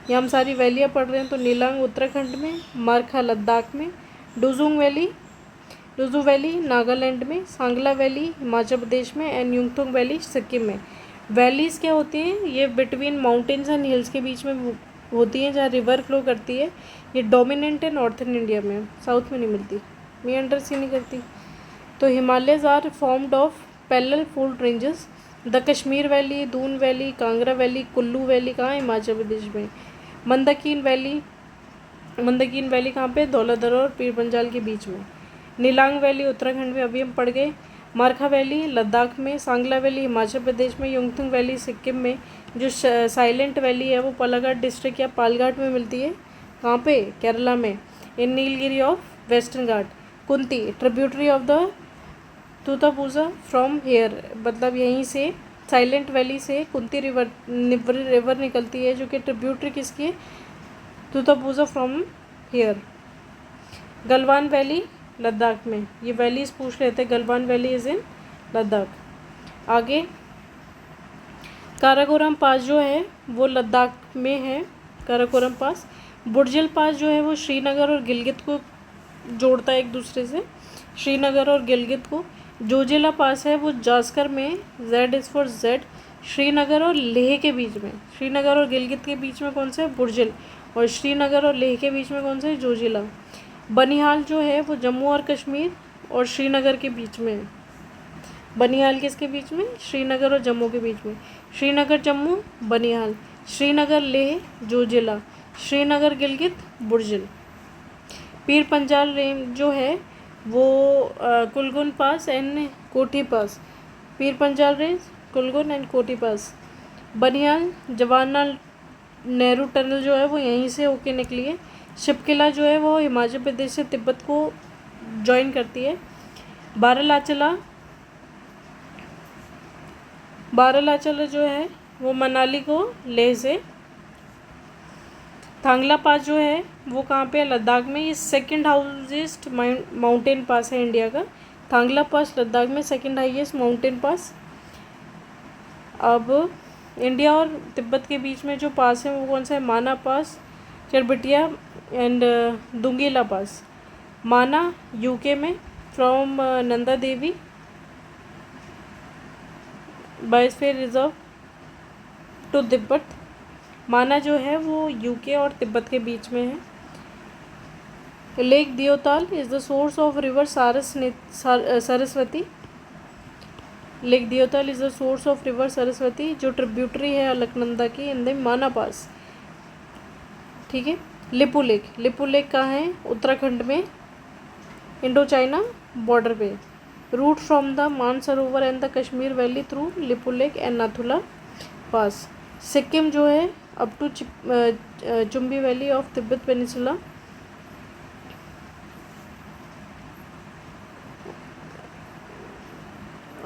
ये हम सारी वैलियाँ पढ़ रहे हैं, तो नीलांग उत्तराखंड में, मरखा लद्दाख में, डुजू वैली नागालैंड में, सांगला वैली हिमाचल प्रदेश में एंड युनथोंग वैली सिक्किम में। वैलीज़ क्या होती हैं? ये बिटवीन माउंटेन्स एंड हिल्स के बीच में होती हैं, जहाँ रिवर फ्लो करती है। ये डोमिनेंट है नॉर्थन इंडिया में, साउथ में नहीं मिलती, मीएंडर्स ही नहीं करती। तो Himalayas are formed of parallel fold ranges. The Kashmir valley, Doon valley, Kangra valley, Kullu valley कहाँ? हिमाचल प्रदेश में। मंदाकिनी वैली कहाँ पे? धौलाधर और पीर पंजाल के बीच में। नीलांग वैली उत्तराखंड में, अभी हम पढ़ गए। मरखा वैली लद्दाख में, सांगला वैली हिमाचल प्रदेश में, युनथोंग वैली सिक्किम में। जो साइलेंट वैली है वो पलाघाट डिस्ट्रिक्ट या पालघाट में मिलती है। कहाँ पे? केरला में। In Nilgiri of Western Ghat. Kunti tributary of the Thuthapuzha from here, मतलब यहीं से साइलेंट वैली से कुंती रिवर निकलती है, जो कि ट्रिब्यूटरी किसकी है? Thuthapuzha from here. Galwan valley Ladakh में, ये वैलीज पूछ रहे थे। Galwan valley is in Ladakh. आगे काराकोरम पास जो है वो लद्दाख में है, काराकोरम पास। बुर्जिल पास जो है वो श्रीनगर और गिलगित को जोड़ता है एक दूसरे से, श्रीनगर और गिलगित को। जोजिला पास है वो जास्कर में, Z is for Z, Srinagar और लेह के बीच में। श्रीनगर और गिलगित के बीच में कौन सा है? बुर्जिल। और श्रीनगर और लेह के बीच में कौन सा है? जोजिला। बनिहाल जो है वो जम्मू और कश्मीर और श्रीनगर के बीच में है। बनिहाल किसके बीच में? श्रीनगर और जम्मू के बीच में। श्रीनगर जम्मू बनिहाल, श्रीनगर लेह जोजिला, श्रीनगर गिलगित बुर्जिल। पीर पंजाल रेंज जो है वो कुलगुन पास एंड कोठी पास। पीर पंजाल रेंज, कुलगुन एंड कोठी पास। बनिहाल जवाहरलाल नेहरू टनल जो है वो यहीं से होके निकली है। शिपकिला जो है वो हिमाचल प्रदेश से तिब्बत को ज्वाइन करती है। बारालाचला जो है वो मनाली को लेह से। थांगला पास जो है वो कहाँ पे है? लद्दाख में। ये सेकंड हाईएस्ट माउंटेन पास है इंडिया का। थांगला पास लद्दाख में सेकंड हाईएस्ट माउंटेन पास। अब इंडिया और तिब्बत के बीच में जो पास है वो कौन सा है? माना पास, चरबटिया एंड दुंगीला पास। माना यूके में, from Nanda Devi biosphere reserve to Tibet. Mana जो है वो यूके और तिब्बत के बीच में है। Lake Deotal is the source of river Saraswati. Lake Deotal is the source of river Saraswati, जो ट्रिब्यूटरी है अलकनंदा की इन द माना पास। ठीक है। लिपू लेक कहाँ है? उत्तराखंड में, इंडो चाइना बॉर्डर पे। Route from the Mansarovar and the Kashmir valley through Lipu lake and Nathula pass. Sikkim जो है up to Chumbi valley of Tibet peninsula.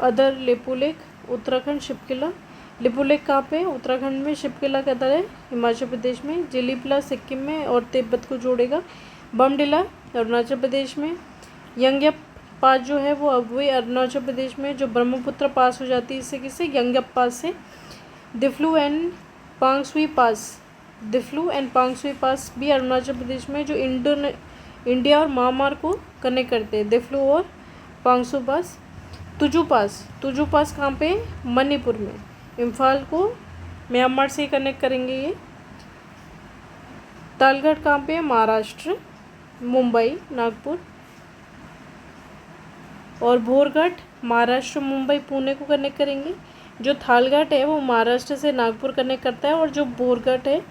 Other Lipu lake Uttarakhand Shipkila. Lipu lake कहाँ पे? उत्तराखंड में। शिपकिला किधर है? हिमाचल प्रदेश में। जिलीपला सिक्किम में और तिब्बत को जोड़ेगा। बमडिला अरुणाचल प्रदेश में। यंगयप पास जो है वो अब वही अरुणाचल प्रदेश में, जो ब्रह्मपुत्र पास हो जाती है इससे, किससे? यंगयप पास से। दिफ्लू एंड पांगसुई पास भी अरुणाचल प्रदेश में, जो इंडिया और म्यांमार को कनेक्ट करते हैं। दिफ्लू और पांगसू पास। तुजू पास कहाँ पे? मणिपुर में। इम्फाल को म्यांमार से कनेक्ट करेंगे ये। तालगढ़ कहाँ पे? महाराष्ट्र, मुंबई, नागपुर। और भोरघाट महाराष्ट्र, मुंबई, पुणे को कनेक्ट करेंगे। जो थालघाट है वो महाराष्ट्र से नागपुर कनेक्ट करता है, और जो भोरघाट है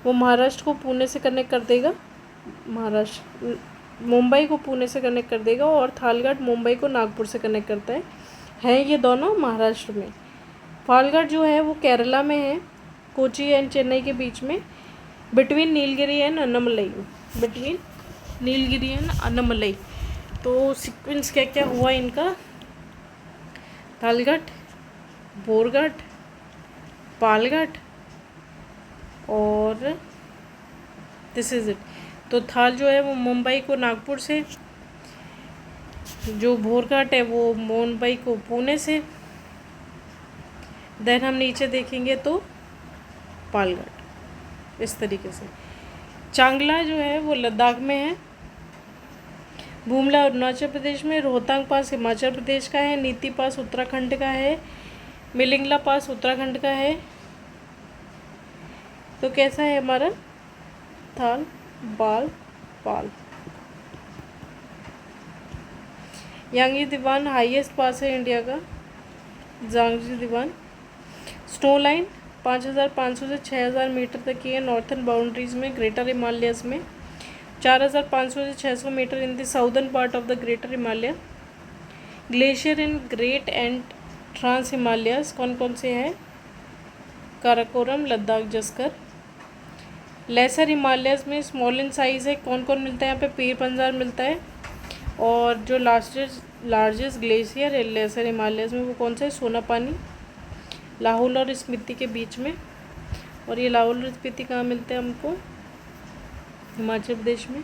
वो महाराष्ट्र को पुणे से कनेक्ट कर देगा। मुंबई को पुणे से कनेक्ट कर देगा, और थालघाट मुंबई को नागपुर से कनेक्ट करता है ये दोनों महाराष्ट्र में। फालघाट जो है वो केरला में है, कोची एंड चेन्नई के बीच में, बिटवीन नीलगिरी एंड अन्नमलई। तो सीक्वेंस क्या क्या हुआ इनका? थालघाट, बोरघाट, पालघाट और दिस इज़ इट। तो थाल जो है वो मुंबई को नागपुर से, जो बोरघाट है वो मुंबई को पुणे से, देन हम नीचे देखेंगे तो पालघाट, इस तरीके से। चांगला जो है वो लद्दाख में है, भूमला अरुणाचल प्रदेश में, रोहतांग पास हिमाचल प्रदेश का है, नीति पास उत्तराखंड का है, मिलिंगला पास उत्तराखंड का है। तो कैसा है हमारा थाल, बाल, पाल। यांगी दीवान हाईएस्ट पास है इंडिया का, जांगजी दीवान। स्नो लाइन 5500 से 6000 मीटर तक की है नॉर्थन बाउंड्रीज में, ग्रेटर हिमालयस में। 4500 से 600 metre in the southern part of the greater Himalaya. Glacier in great and trans Himalayas कौन कौन से हैं? काराकोरम, लद्दाख, जस्कर। लेसर हिमालयस में स्मॉल इन साइज़ है, कौन कौन मिलता है यहाँ पे? पीर पंजार मिलता है। और जो लार्जेस्ट ग्लेशियर है लेसर हिमालयस में वो कौन सा है? सोनापानी, लाहौल और स्पीति के बीच में। और ये लाहौल और स्पीति कहाँ मिलते हैं हमको? हिमाचल प्रदेश में।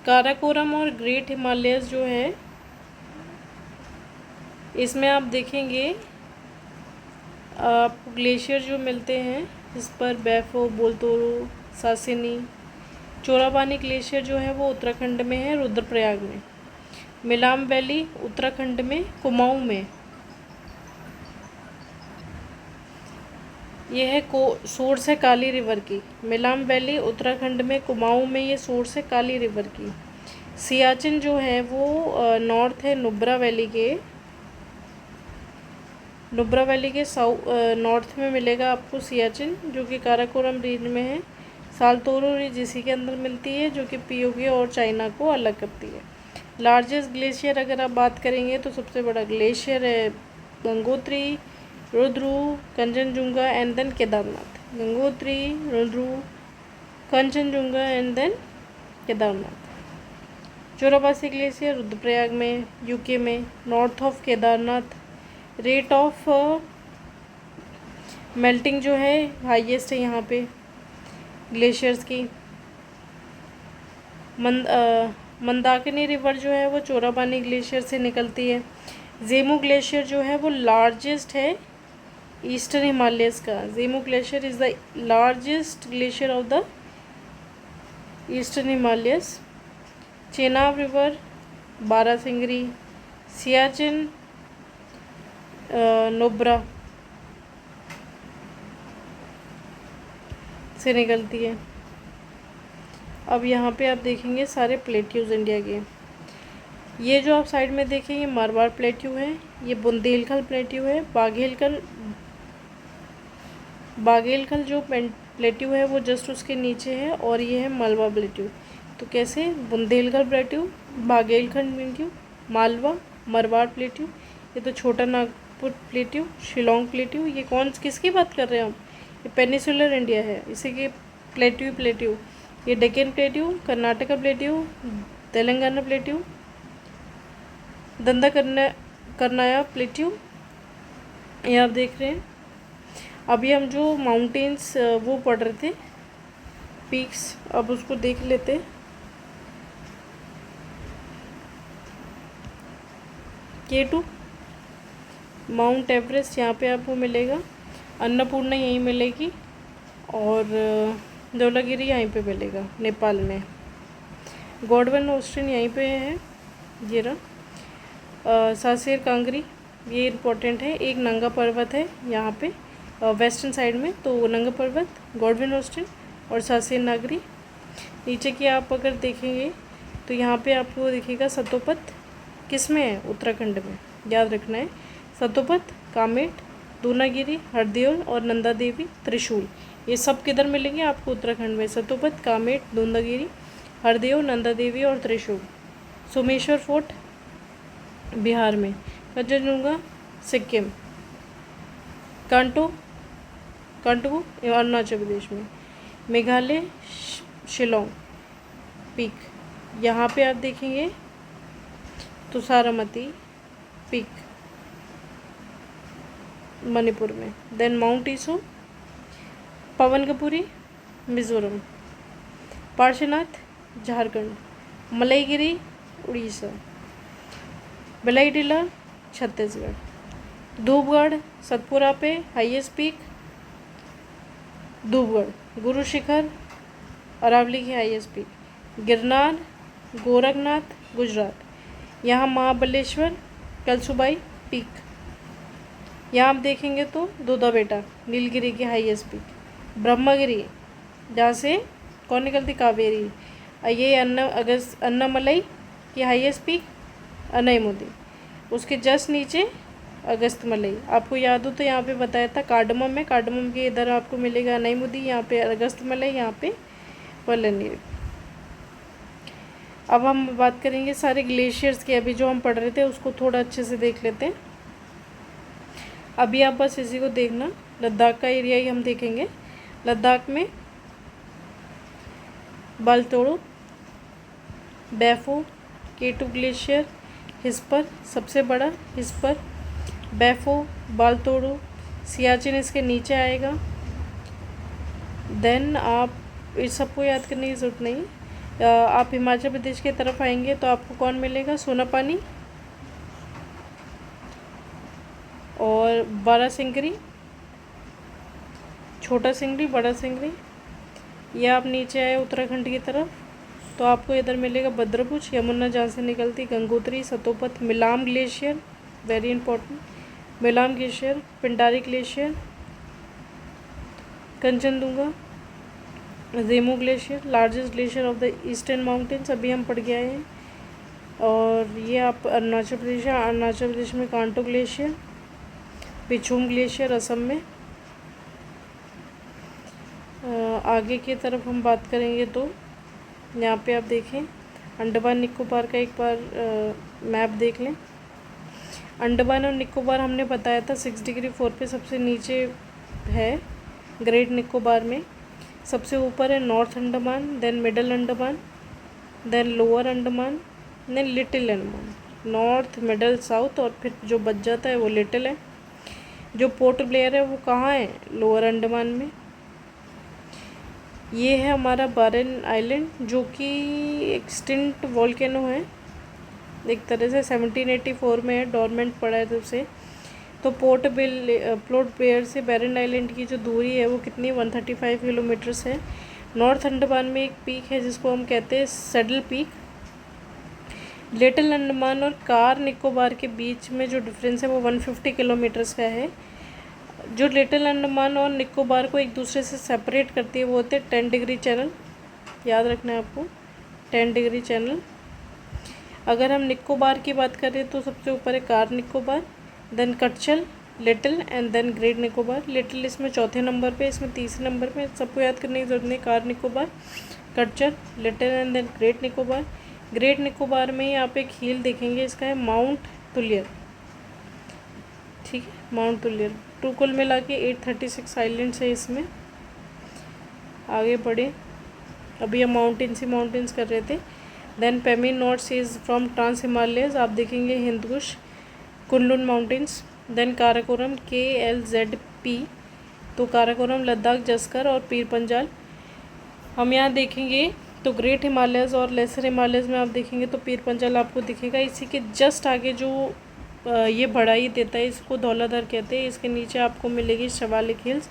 काराकोरम और ग्रेट हिमालयस जो है इसमें आप देखेंगे आपको ग्लेशियर जो मिलते हैं इस पर बैफो, बोलतोरो, सासिनी। चोराबानी ग्लेशियर जो है वो उत्तराखंड में है, रुद्रप्रयाग में। मिलाम वैली उत्तराखंड में, कुमाऊं में। यह है सोर्स है काली रिवर की। मिलाम वैली उत्तराखंड में, कुमाऊं में, ये सोर्स है काली रिवर की। सियाचिन जो है वो नॉर्थ है नुब्रा वैली के, नॉर्थ में मिलेगा आपको सियाचिन, जो कि काराकोरम रीजन में है। सालतोरो रीज इसी के अंदर मिलती है, जो कि पीओके और चाइना को अलग करती है। लार्जेस्ट ग्लेशियर अगर आप बात करेंगे तो सबसे बड़ा ग्लेशियर है गंगोत्री, रुद्रु, कंचनजुंगा एंड देन केदारनाथ। गंगोत्री, रुद्रु, Kanchenjunga and then Kedarnath. Chorabari glacier Rudraprayag में, यूके में, north of Kedarnath. Rate of melting जो है हाईएस्ट है यहाँ पे ग्लेशियर्स की। मंदाकिनी रिवर जो है वो चोराबानी ग्लेशियर से निकलती है। जेमू ग्लेशियर जो है वो लार्जेस्ट है ईस्टर्न हिमालयस का। Zemu glacier is the largest glacier of the eastern Himalayas. Chenab river, बारासिंगरी, सियाचिन, नुब्रा से निकलती है। अब यहाँ पे आप देखेंगे सारे प्लेट्यूज इंडिया के। ये जो आप साइड में देखेंगे मारवाड़ प्लेट्यू है, ये बुंदेलखंड प्लेट्यू है। बागेलखंड जो प्लेट्यू है वो जस्ट उसके नीचे है, और ये है मालवा प्लेट्यू। तो कैसे? Bundelkhand plateau, Baghelkhand plateau, Malwa, Marwar plateau. ये तो छोटा नागपुर प्लेट्यू, शिलोंग प्लेट्यू। ये किसकी बात कर रहे हैं हम? ये पेनिसुलर इंडिया है, इसी के प्लेट्यू। ये Deccan plateau, Karnataka plateau, Telangana plateau, करनाया प्लेट्यू, ये आप देख रहे हैं। अभी हम जो माउंटेन्स वो पढ़ रहे थे, पीक्स, अब उसको देख लेते। K2 माउंट एवरेस्ट यहाँ पे आपको मिलेगा, अन्नपूर्णा यहीं मिलेगी, और धौलागिरी यहीं पे मिलेगा नेपाल में। गॉडवन ऑस्टिन यहीं पे है, ये रहा। सासेर कांगरी, ये इम्पोर्टेंट है। एक नंगा पर्वत है यहाँ पे वेस्टर्न साइड में, तो नंगा पर्वत, गॉडवन ऑस्टिन और सासेर नागरी। नीचे की आप अगर देखेंगे तो यहाँ पे आपको दिखेगा सतोपत, किस में है? उत्तराखंड में, याद रखना है। सतोपत, कामेट, दूनागिरी, हरदौल और नंदा देवी, त्रिशूल, ये सब किधर मिलेंगे आपको? उत्तराखंड में। सतोपत, कामेट, दूनागिरी, हरदौल, नंदा देवी और त्रिशूल। सोमेश्वर फोर्ट बिहार में, कंचनजुंगा सिक्किम, कांटो अरुणाचल प्रदेश में, मेघालय शिलोंग पीक, यहाँ पे आप देखेंगे तुषारामती पीक, मणिपुर में। देन माउंट ईसो, पवनगपुरी मिज़ोरम, पार्श्वनाथ झारखंड, मलईगिरी उड़ीसा, बेलाईटीला छत्तीसगढ़, धूपगढ़ सतपुरा पे हाईएस्ट पीक धूपगढ़, गुरु शिखर अरावली की हाईएस्ट पीक, गिरनार गोरखनाथ गुजरात, यहाँ महाबलेश्वर कलसुबाई पीक, यहाँ आप देखेंगे तो दूधा बेटा नीलगिरी की हाईएस्ट पीक, ब्रह्मगिरी जहाँ से कौन निकलती कावेरी, ये अन्नामलई की हाईएस्ट पीक अनईमुदी, उसके जस्ट नीचे अगस्तमलई। आपको याद हो तो यहाँ पे बताया था कार्डमम है, कार्डमम के इधर आपको मिलेगा अनईमुदी, यहाँ पे अगस्तमलई, यहाँ पे वल्लनीर। अब हम बात करेंगे सारे ग्लेशियर्स की। अभी जो हम पढ़ रहे थे उसको थोड़ा अच्छे से देख लेते हैं। अभी आप बस इसी को देखना, लद्दाख का एरिया ही हम देखेंगे। लद्दाख में बालतोड़ो, बैफो, केटू ग्लेशियर, हिस्पर सबसे बड़ा, हिस्पर, बैफो, बालतोड़ो, सियाचिन इसके नीचे आएगा। देन आप इस सबको याद करने की ज़रूरत नहीं। आप हिमाचल प्रदेश की तरफ आएंगे तो आपको कौन मिलेगा, सोनापानी और बड़ा सिंगरी, छोटा सिंगरी, बड़ा सिंगरी। ये आप नीचे आए उत्तराखंड की तरफ तो आपको इधर मिलेगा भद्रपुछ, यमुना जहाँ से निकलती, Gangotri, Satopanth, Milam glacier very important, Milam glacier, Pindari glacier, Kanchenjunga, Zemu glacier largest glacier of the eastern mountains, अभी हम पढ़ के आए हैं। और ये आप अरुणाचल प्रदेश है, अरुणाचल प्रदेश में कांटो ग्लेशियर, पिछोम ग्लेशियर असम में। आगे की तरफ हम बात करेंगे तो यहाँ पे आप देखें अंडमान निकोबार का एक बार मैप देख लें। अंडमान और निकोबार हमने बताया था 6 डिग्री 4 पे सबसे नीचे है। ग्रेट निकोबार में सबसे ऊपर है north Andaman, then middle Andaman, then lower Andaman, then little Andaman. North, middle, south और फिर जो बच जाता है वो लिटिल है। जो पोर्ट ब्लेयर है वो कहाँ है, लोअर अंडमान में। ये है हमारा बारेन आइलैंड जो कि एक्सटिंक्ट वॉल्केनो है, एक तरह से 1784 में है, डोरमेंट पड़ा है तब से। तो पोर्ट ब्लेयर से बैरन आइलैंड की जो दूरी है वो कितनी 135 किलोमीटर्स है। नॉर्थ अंडमान में एक पीक है जिसको हम कहते हैं सैडल पीक। लिटिल अंडमान और कार निकोबार के बीच में जो डिफरेंस है वो 150 किलोमीटर्स का है। जो लिटिल अंडमान और निकोबार को एक दूसरे से सेपरेट करती है वो होते हैं 10 डिग्री चैनल, याद रखना है आपको 10 डिग्री चैनल। अगर हम निकोबार की बात करें तो सबसे ऊपर है Car Nicobar, then Katchal, little and then great Nicobar. Little इसमें चौथे नंबर पे, इसमें तीसरे नंबर पे, सबको याद करने की जरूरत नहीं। Car Nicobar, Katchal, little and then great Nicobar. Great Nicobar में ही आप एक हील देखेंगे, इसका है माउंट तुलियर, ठीक है, माउंट तुलियर। टू कुल मिला के 836 आइलैंड्स है इसमें। आगे बढ़े, अभी हम माउंटेन्स कर रहे थे। Then Pamir north seas from trans Himalayas, आप देखेंगे Hindu Kush, Kunlun mountains. Then Karakoram KLZP, तो काराकोरम लद्दाख, जस्कर और पीर पंजाल। हम यहाँ देखेंगे तो ग्रेट हिमालयस और लेसर हिमालयस में आप देखेंगे तो पीर पंजाल आपको दिखेगा। इसी के जस्ट आगे जो ये बढ़ाई देता है इसको धौलाधार कहते हैं। इसके नीचे आपको मिलेगी शिवालिक हिल्स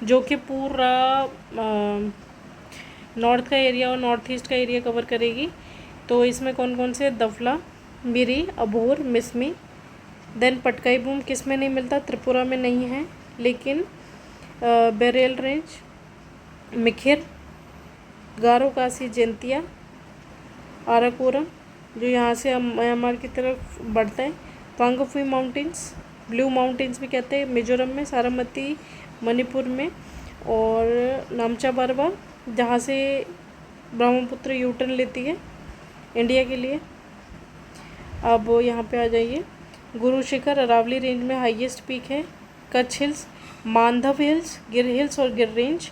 जो कि पूरा नॉर्थ का एरिया और नॉर्थ ईस्ट का एरिया कवर करेगी। तो इसमें कौन कौन से, दफला, मिरी, अबोर, मिसमी। देन पटकाई बूम किस में नहीं मिलता, त्रिपुरा में नहीं है, लेकिन बेरेल रेंज, मिखिर, गारो कासी, जैंतिया, आराकोरम जो यहाँ से म्यांमार की तरफ बढ़ता है, पांगोफुई माउंटेन्स, ब्लू माउंटेन्स भी कहते हैं मिजोरम में, सारामती मणिपुर में, और नामचा बारवा जहाँ से ब्रह्मपुत्र यूटर्न लेती है इंडिया के लिए। अब यहाँ पे आ जाइए, गुरु शिखर अरावली रेंज में हाईएस्ट पीक है, कच्छ हिल्स, मानधव हिल्स, गिर हिल्स और गिर रेंज।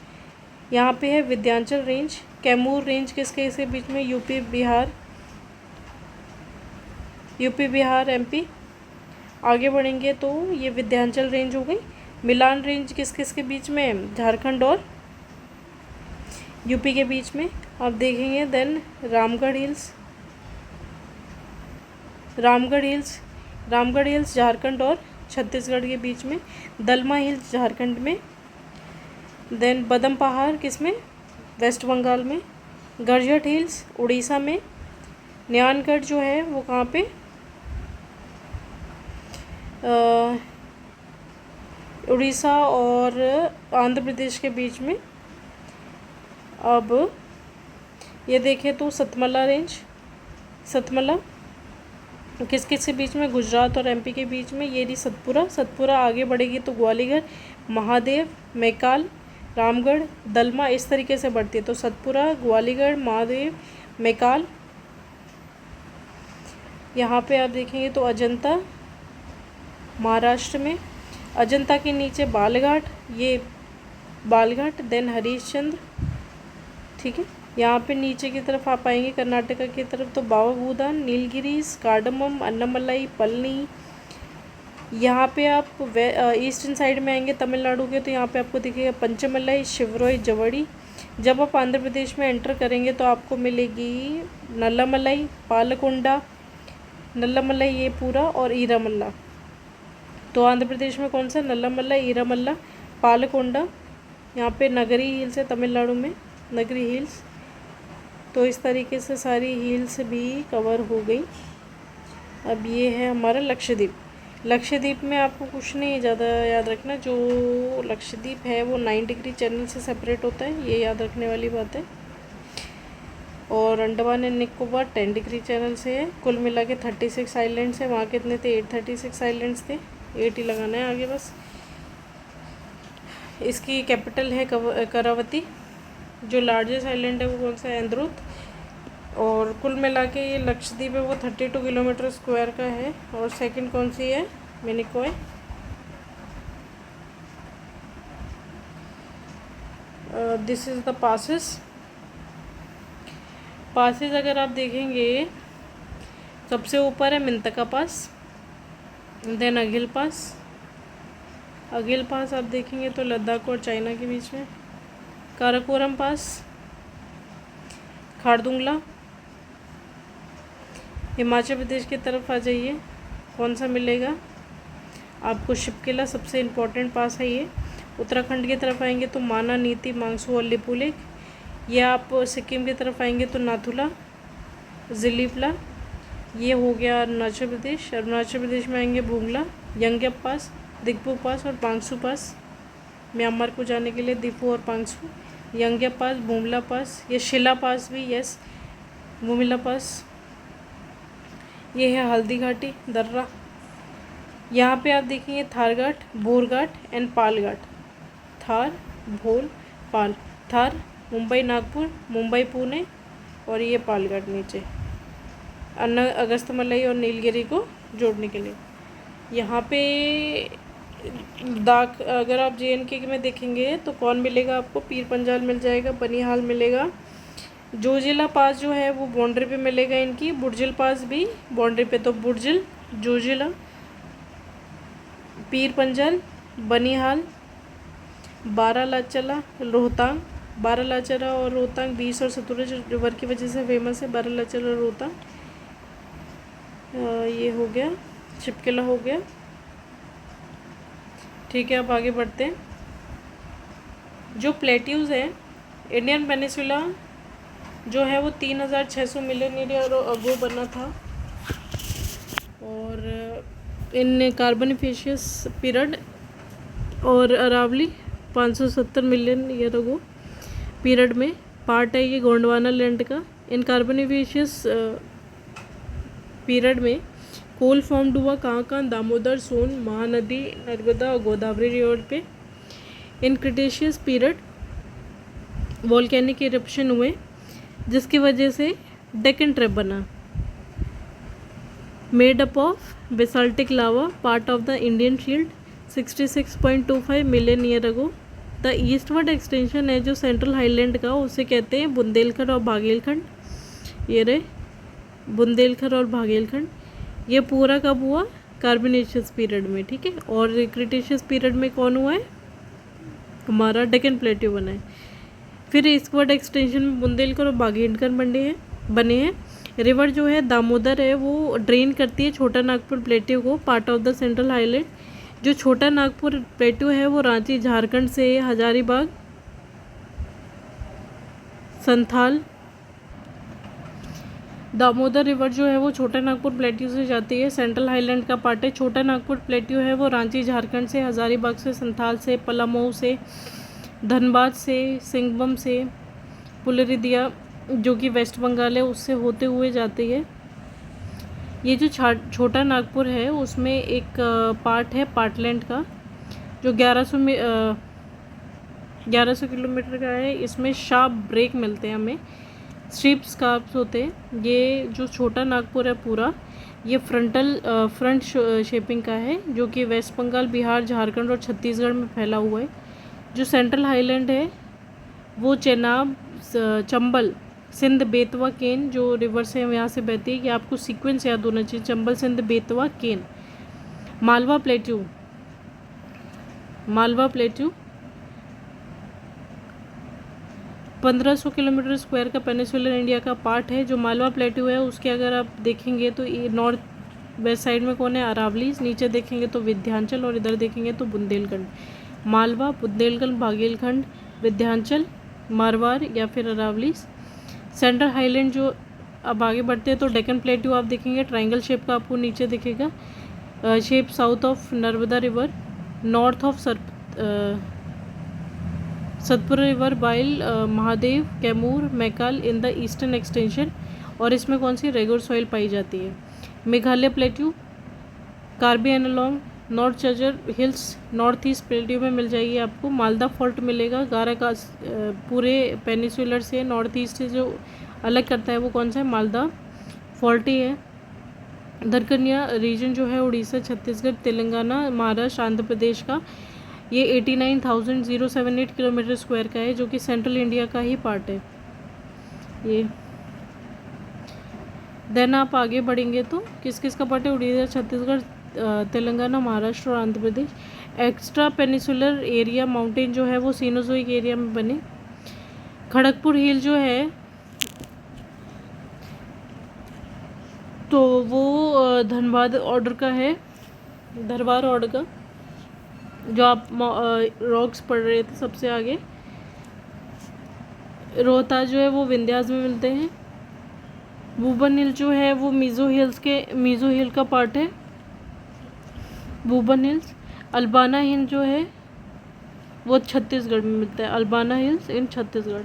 यहाँ पे है विंध्याचल रेंज, कैमूर रेंज किसके इसके बीच में, यूपी बिहार MP। आगे बढ़ेंगे तो ये विंध्याचल रेंज हो गई। मिलान रेंज किस किस के बीच में है? झारखंड और यूपी के बीच में आप देखेंगे। Then Ramgarh hills, Ramgarh hills Jharkhand और छत्तीसगढ़ के बीच में। दलमा हिल्स झारखंड में। देन बदम पहाड़ किस में? वेस्ट बंगाल में। गरजट हिल्स उड़ीसा में। न्यानगढ़ जो है वो कहाँ पे? उड़ीसा और आंध्र प्रदेश के बीच में। अब ये देखें तो सतमला रेंज, सतमला किस किस के बीच में? गुजरात और एमपी के बीच में। ये रही सतपुरा आगे बढ़ेगी तो ग्वालियर, महादेव, मैकाल, रामगढ़, दलमा इस तरीके से बढ़ती है। तो सतपुरा, ग्वालियर, महादेव, मैकाल। यहाँ पे आप देखेंगे तो अजंता महाराष्ट्र में। अजंता के नीचे बालघाट, ये बालघाट। देन हरिश्चंद्र, ठीक है। यहाँ पे नीचे की तरफ आप आएंगे कर्नाटका की तरफ तो बाबा बूदान, नीलगिरीस, कार्डमम, अन्नामलाई, पलनी। यहाँ पे आप ईस्टर्न साइड में आएंगे तमिलनाडु के तो यहाँ पे आपको दिखेगा पंचमलाई, शिवरोई, जवड़ी। जब आप आंध्र प्रदेश में एंटर करेंगे तो आपको मिलेगी नल्लामलाई, पालकोंडा, नल्लामलाई ये पूरा, और ईरामल्ला। तो आंध्र प्रदेश में कौन सा? नल्लामल्ला, ईरामल्ला, पालकोंडा। यहाँ पे नगरी हिल्स है तमिलनाडु में, नगरी हिल्स। तो इस तरीके से सारी हिल्स भी कवर हो गई। अब ये है हमारा लक्षद्वीप। लक्षद्वीप में आपको कुछ नहीं ज़्यादा याद रखना, जो लक्षद्वीप है वो 9 डिग्री चैनल से सेपरेट होता है, ये याद रखने वाली बात है। और Andaman and Nicobar 10 degree channel से है। कुल मिला के 36 आइलैंड्स है। वहाँ कितने थे? 836 आइलैंड्स थे। 8 ही लगाना है आगे बस। इसकी कैपिटल है करावती। जो लार्जेस्ट आइलैंड है वो कौन सा है? एंद्रुत। और कुल मिला के ये लक्षद्वीप है वो 32 किलोमीटर स्क्वायर का है। और सेकंड कौन सी है? Minicoy. This is the passes अगर आप देखेंगे सबसे ऊपर है मिंतका पास, देन अगिल पास आप देखेंगे तो लद्दाख और चाइना के बीच में। काराकोरम पास, खारदुंगला। हिमाचल प्रदेश की तरफ आ जाइए, कौन सा मिलेगा आपको? शिपकिला सबसे इम्पोर्टेंट पास है ये। उत्तराखंड की तरफ आएंगे तो माना, नीति, मांगसू और लिपुलेख। ये आप सिक्किम की तरफ आएंगे तो नाथुला, जिलीपला। ये हो गया अरुणाचल प्रदेश। अरुणाचल प्रदेश में आएंगे भूंगला, यंगेप पास, दिगपू पास और पांगसू पास। म्यांमार को जाने के लिए दिगपू और पांगसू, यंगेप पास, बुमला पास, ये शिला पास भी, यस, बुमिला पास। ये है हल्दी घाटी, दर्रा। यहाँ पे आप देखेंगे थारघाट, बोरघाट एंड पालघाट। थार, भोल, पाल। थार मुंबई नागपुर, मुंबई पुणे, और ये पालघाट नीचे अगस्तमलाई और नीलगिरी को जोड़ने के लिए। यहाँ पे अगर आप JNK में देखेंगे तो कौन मिलेगा आपको? पीर पंजाल मिल जाएगा, बनिहाल मिलेगा। जोजिला पास जो है वो बाउंड्री पे मिलेगा इनकी। बुर्जिल पास भी बाउंड्री पे, तो बुर्जिल, जोजिला, पीर पंजाल, बनिहाल, बारालाचला, रोहतांग। बारालाचला और रोहतांग 20 और सतलुज रिवर की वजह से फेमस है, बारालाचला और रोहतांग। ये हो गया, शिपकिला हो गया, ठीक है। अब आगे बढ़ते हैं। जो प्लेट्यूज़ है, इंडियन पेनिसुला जो है वो 3600 मिलियन ईयर अगो बना था। और इन कार्बोनिफेशियस पीरियड और Aravalli 570 million year ago period में पार्ट है ये गोंडवाना लैंड का। इन कार्बोनिफेशियस पीरियड में कोल फॉर्म्ड हुआ कहाँ? दामोदर, सोन, महानदी, नर्मदा और गोदावरी रिवर पे। इन क्रिटेशियस पीरियड वॉल्केनिक इरप्शन हुए जिसकी वजह से डेक्कन ट्रैप बना। Made up of basaltic lava, part of the Indian shield, 66.25 million year ago. The eastward extension है जो सेंट्रल हाईलैंड का, उसे कहते हैं बुंदेलखंड और भागेलखंड। ये रहे बुंदेलखंड और भागेलखंड। ये पूरा कब हुआ? कार्बोनेशियस पीरियड में, ठीक है। और क्रिटेशियस पीरियड में कौन हुआ है, हमारा डेक्कन प्लेट्यू बना है। फिर ईस्टवर्ड एक्सटेंशन में बुंदेलखंड और बाघेलखंड बने हैं। रिवर जो है दामोदर है वो ड्रेन करती है छोटा नागपुर प्लेट्यू को, part of the central highland. जो छोटा नागपुर प्लेट्यू है वो रांची झारखंड से, हजारीबाग, संथाल। दामोदर रिवर जो है वो छोटा नागपुर प्लेट्यू से जाती है, सेंट्रल हाईलैंड का पार्ट है। छोटा नागपुर प्लेट्यू है वो रांची झारखंड से, हजारीबाग से, संथाल से, पलामऊ से, धनबाद से, सिंगबम से, पुलरिदिया जो कि वेस्ट बंगाल है उससे होते हुए जाती है। ये जो छोटा नागपुर है उसमें एक पार्ट है पार्टलैंड का जो 1100 किलोमीटर का है। इसमें शार्प ब्रेक मिलते हैं हमें, स्ट्रीप स्कार्प्स होते हैं। ये जो छोटा नागपुर है पूरा ये फ्रंट शेपिंग का है जो कि वेस्ट बंगाल, बिहार, झारखंड और छत्तीसगढ़ में फैला हुआ है। जो सेंट्रल हाईलैंड है वो चेनाब, चंबल, सिंध, बेतवा, केन जो रिवर से यहाँ से बहती है, कि आपको सीक्वेंस याद होना चाहिए, चंबल, सिंध, बेतवा, केन। मालवा प्लेट्यू 1500 किलोमीटर स्क्वायर का पेनिसुलर इंडिया का पार्ट है। जो मालवा प्लेट्यू है उसके अगर आप देखेंगे तो ये नॉर्थ वेस्ट साइड में कौन है, अरावली, नीचे देखेंगे तो विंध्याचल और इधर देखेंगे तो बुंदेलखंड। मालवा, बुंदेलखंड, बाघेलखंड, विंध्याचल, मारवाड़ या फिर अरावली। सेंट्रल हाईलैंड जो अब आगे बढ़ते हैं तो डेक्कन प्लेट्यू आप देखेंगे ट्रायंगल शेप का आपको नीचे दिखेगा, shape south of Narmada river, north of Satpura river, बाइल, Mahadev, Kaimur, Maikal in the eastern extension. और इसमें कौन सी रेगुलर सॉइल पाई जाती है। Meghalaya plateau, Karbi Anglong, north Cachar hills north east plateau में मिल जाएगी आपको। मालदा फॉल्ट मिलेगा, गारा का पूरे पेनिसुलर से नॉर्थ ईस्ट से जो अलग करता है वो कौन सा है, मालदा फॉल्ट ही है। दरकनिया रीजन जो है उड़ीसा, छत्तीसगढ़, तेलंगाना, महाराष्ट्र, आंध्र प्रदेश का, ये 89,078 किलोमीटर स्क्वायर का है जो कि सेंट्रल इंडिया का ही पार्ट है ये। देन आप आगे बढ़ेंगे तो किस किस का पार्ट है, उड़ीसा, छत्तीसगढ़, तेलंगाना, महाराष्ट्र और Andhra Pradesh. Extra peninsular area mountain जो है वो सीनोजोइक एरिया में बने। खड़गपुर हिल जो है तो वो धनबाद ऑर्डर का है, धरवार ऑर्डर का, जो आप रॉक्स पढ़ रहे थे सबसे आगे। रोहतास जो है वो विंध्यास में मिलते हैं। वुबन हिल जो है वो मीज़ो हिल का पार्ट है, वुबन हिल्स। अल्बाना हिल जो है वो छत्तीसगढ़ में मिलता है, अल्बाना hills in Chhattisgarh.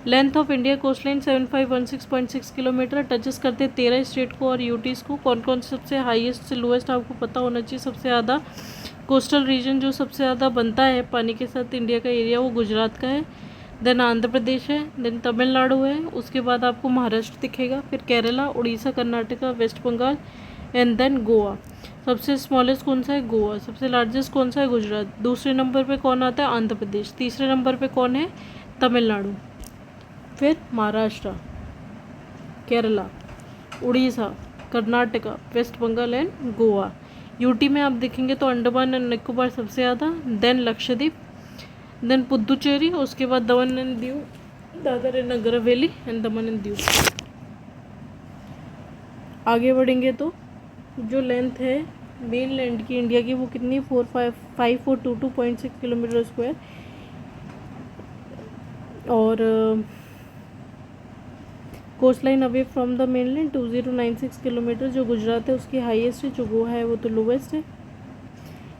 Length of India coast line 7516.6 किलोमीटर, टचेस करते हैं 13 स्टेट को और यूटीज़ को। कौन कौन से सबसे हाईएस्ट से लोएस्ट आपको पता होना चाहिए। सबसे ज़्यादा कोस्टल रीजन जो सबसे ज़्यादा बनता है पानी के साथ इंडिया का एरिया वो गुजरात का है, देन आंध्र प्रदेश है, देन तमिलनाडु है, उसके बाद आपको महाराष्ट्र दिखेगा, फिर Kerala, Orissa, Karnataka, West Bengal and then Goa. सबसे स्मॉलेस्ट कौन सा है, गोवा। सबसे लार्जेस्ट कौन सा है, गुजरात। दूसरे नंबर पे कौन आता है, आंध्र प्रदेश। तीसरे नंबर पे कौन है, तमिलनाडु। फिर Maharashtra, Kerala, Orissa, Karnataka, West Bengal and Goa. UT में आप देखेंगे तो अंडमान एंड निकोबार सबसे ज़्यादा, देन लक्षद्वीप, देन पुदुचेरी, उसके बाद दमन and Diu, Dadar and Nagar Haveli and Daman and Diu. आगे बढ़ेंगे तो जो लेंथ है मेन लैंड की इंडिया की वो कितनी, 5422.6 किलोमीटर स्क्वायर। और coast line away from the mainland 2096 kilometre. जो गुजरात है उसकी हाईएस्ट है, जो गोवा है वो तो लोवेस्ट है।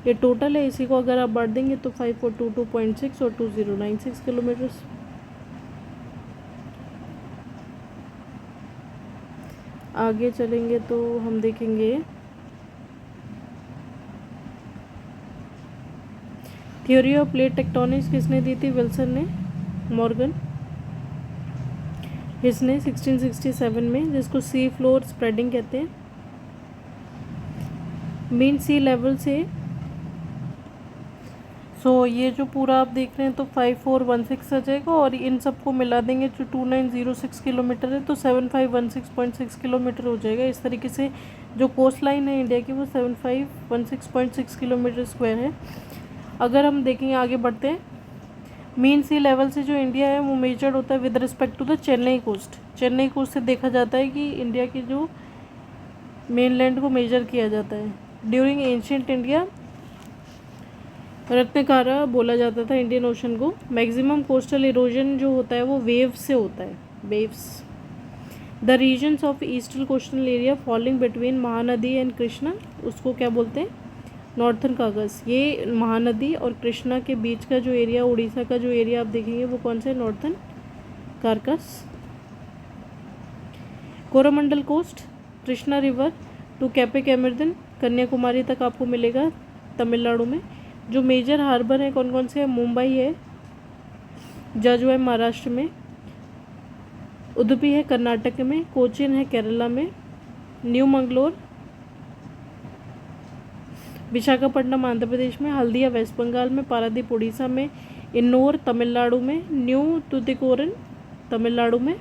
ये टोटल है, इसी को अगर आप बांट देंगे तो 5422.6 और 2096 किलोमीटर्स। आगे चलेंगे तो हम देखेंगे थ्योरी ऑफ प्लेट टेक्टोनिक्स किसने दी थी, विल्सन ने, मॉर्गन इसने 1667 में, जिसको सी फ्लोर स्प्रेडिंग कहते हैं। मीन सी लेवल से ये जो पूरा आप देख रहे हैं तो 5416 आ जाएगा और इन सबको मिला देंगे जो 2906 किलोमीटर है तो 7516.6 किलोमीटर हो जाएगा। इस तरीके से जो कोस्ट लाइन है इंडिया की वो 7516.6 किलोमीटर स्क्वायर है। अगर हम देखेंगे आगे बढ़ते हैं, मीन सी लेवल से जो इंडिया है वो मेजर्ड होता है with respect to the Chennai coast. Chennai coast से देखा जाता है कि इंडिया की जो मेनलैंड को मेजर किया जाता है। ड्यूरिंग एंशियंट इंडिया रत्नकारा बोला जाता था इंडियन ओशन को। मैक्सिमम कोस्टल इरोजन जो होता है वो वेव्स से होता है, waves. The regions of eastern coastal area falling between Mahanadi and Krishna, उसको क्या बोलते हैं, नॉर्थर्न कागज। ये महानदी और कृष्णा के बीच का जो एरिया, उड़ीसा का जो एरिया आप देखेंगे वो कौन सा है, northern Circars. Coromandel coast, Krishna river to Cape Comorin, Kanyakumari तक आपको मिलेगा तमिलनाडु में। जो मेजर हार्बर है कौन कौन से है, मुंबई है, जाजुआ है महाराष्ट्र में, उडुपी है कर्नाटक में, कोचीन है केरला में, न्यू मंगलोर, विशाखापट्टनम आंध्र प्रदेश में, हल्दिया वेस्ट बंगाल में, पारादीप उड़ीसा में, इन्नौर तमिलनाडु में, न्यू तुतिकोरिन तमिलनाडु में,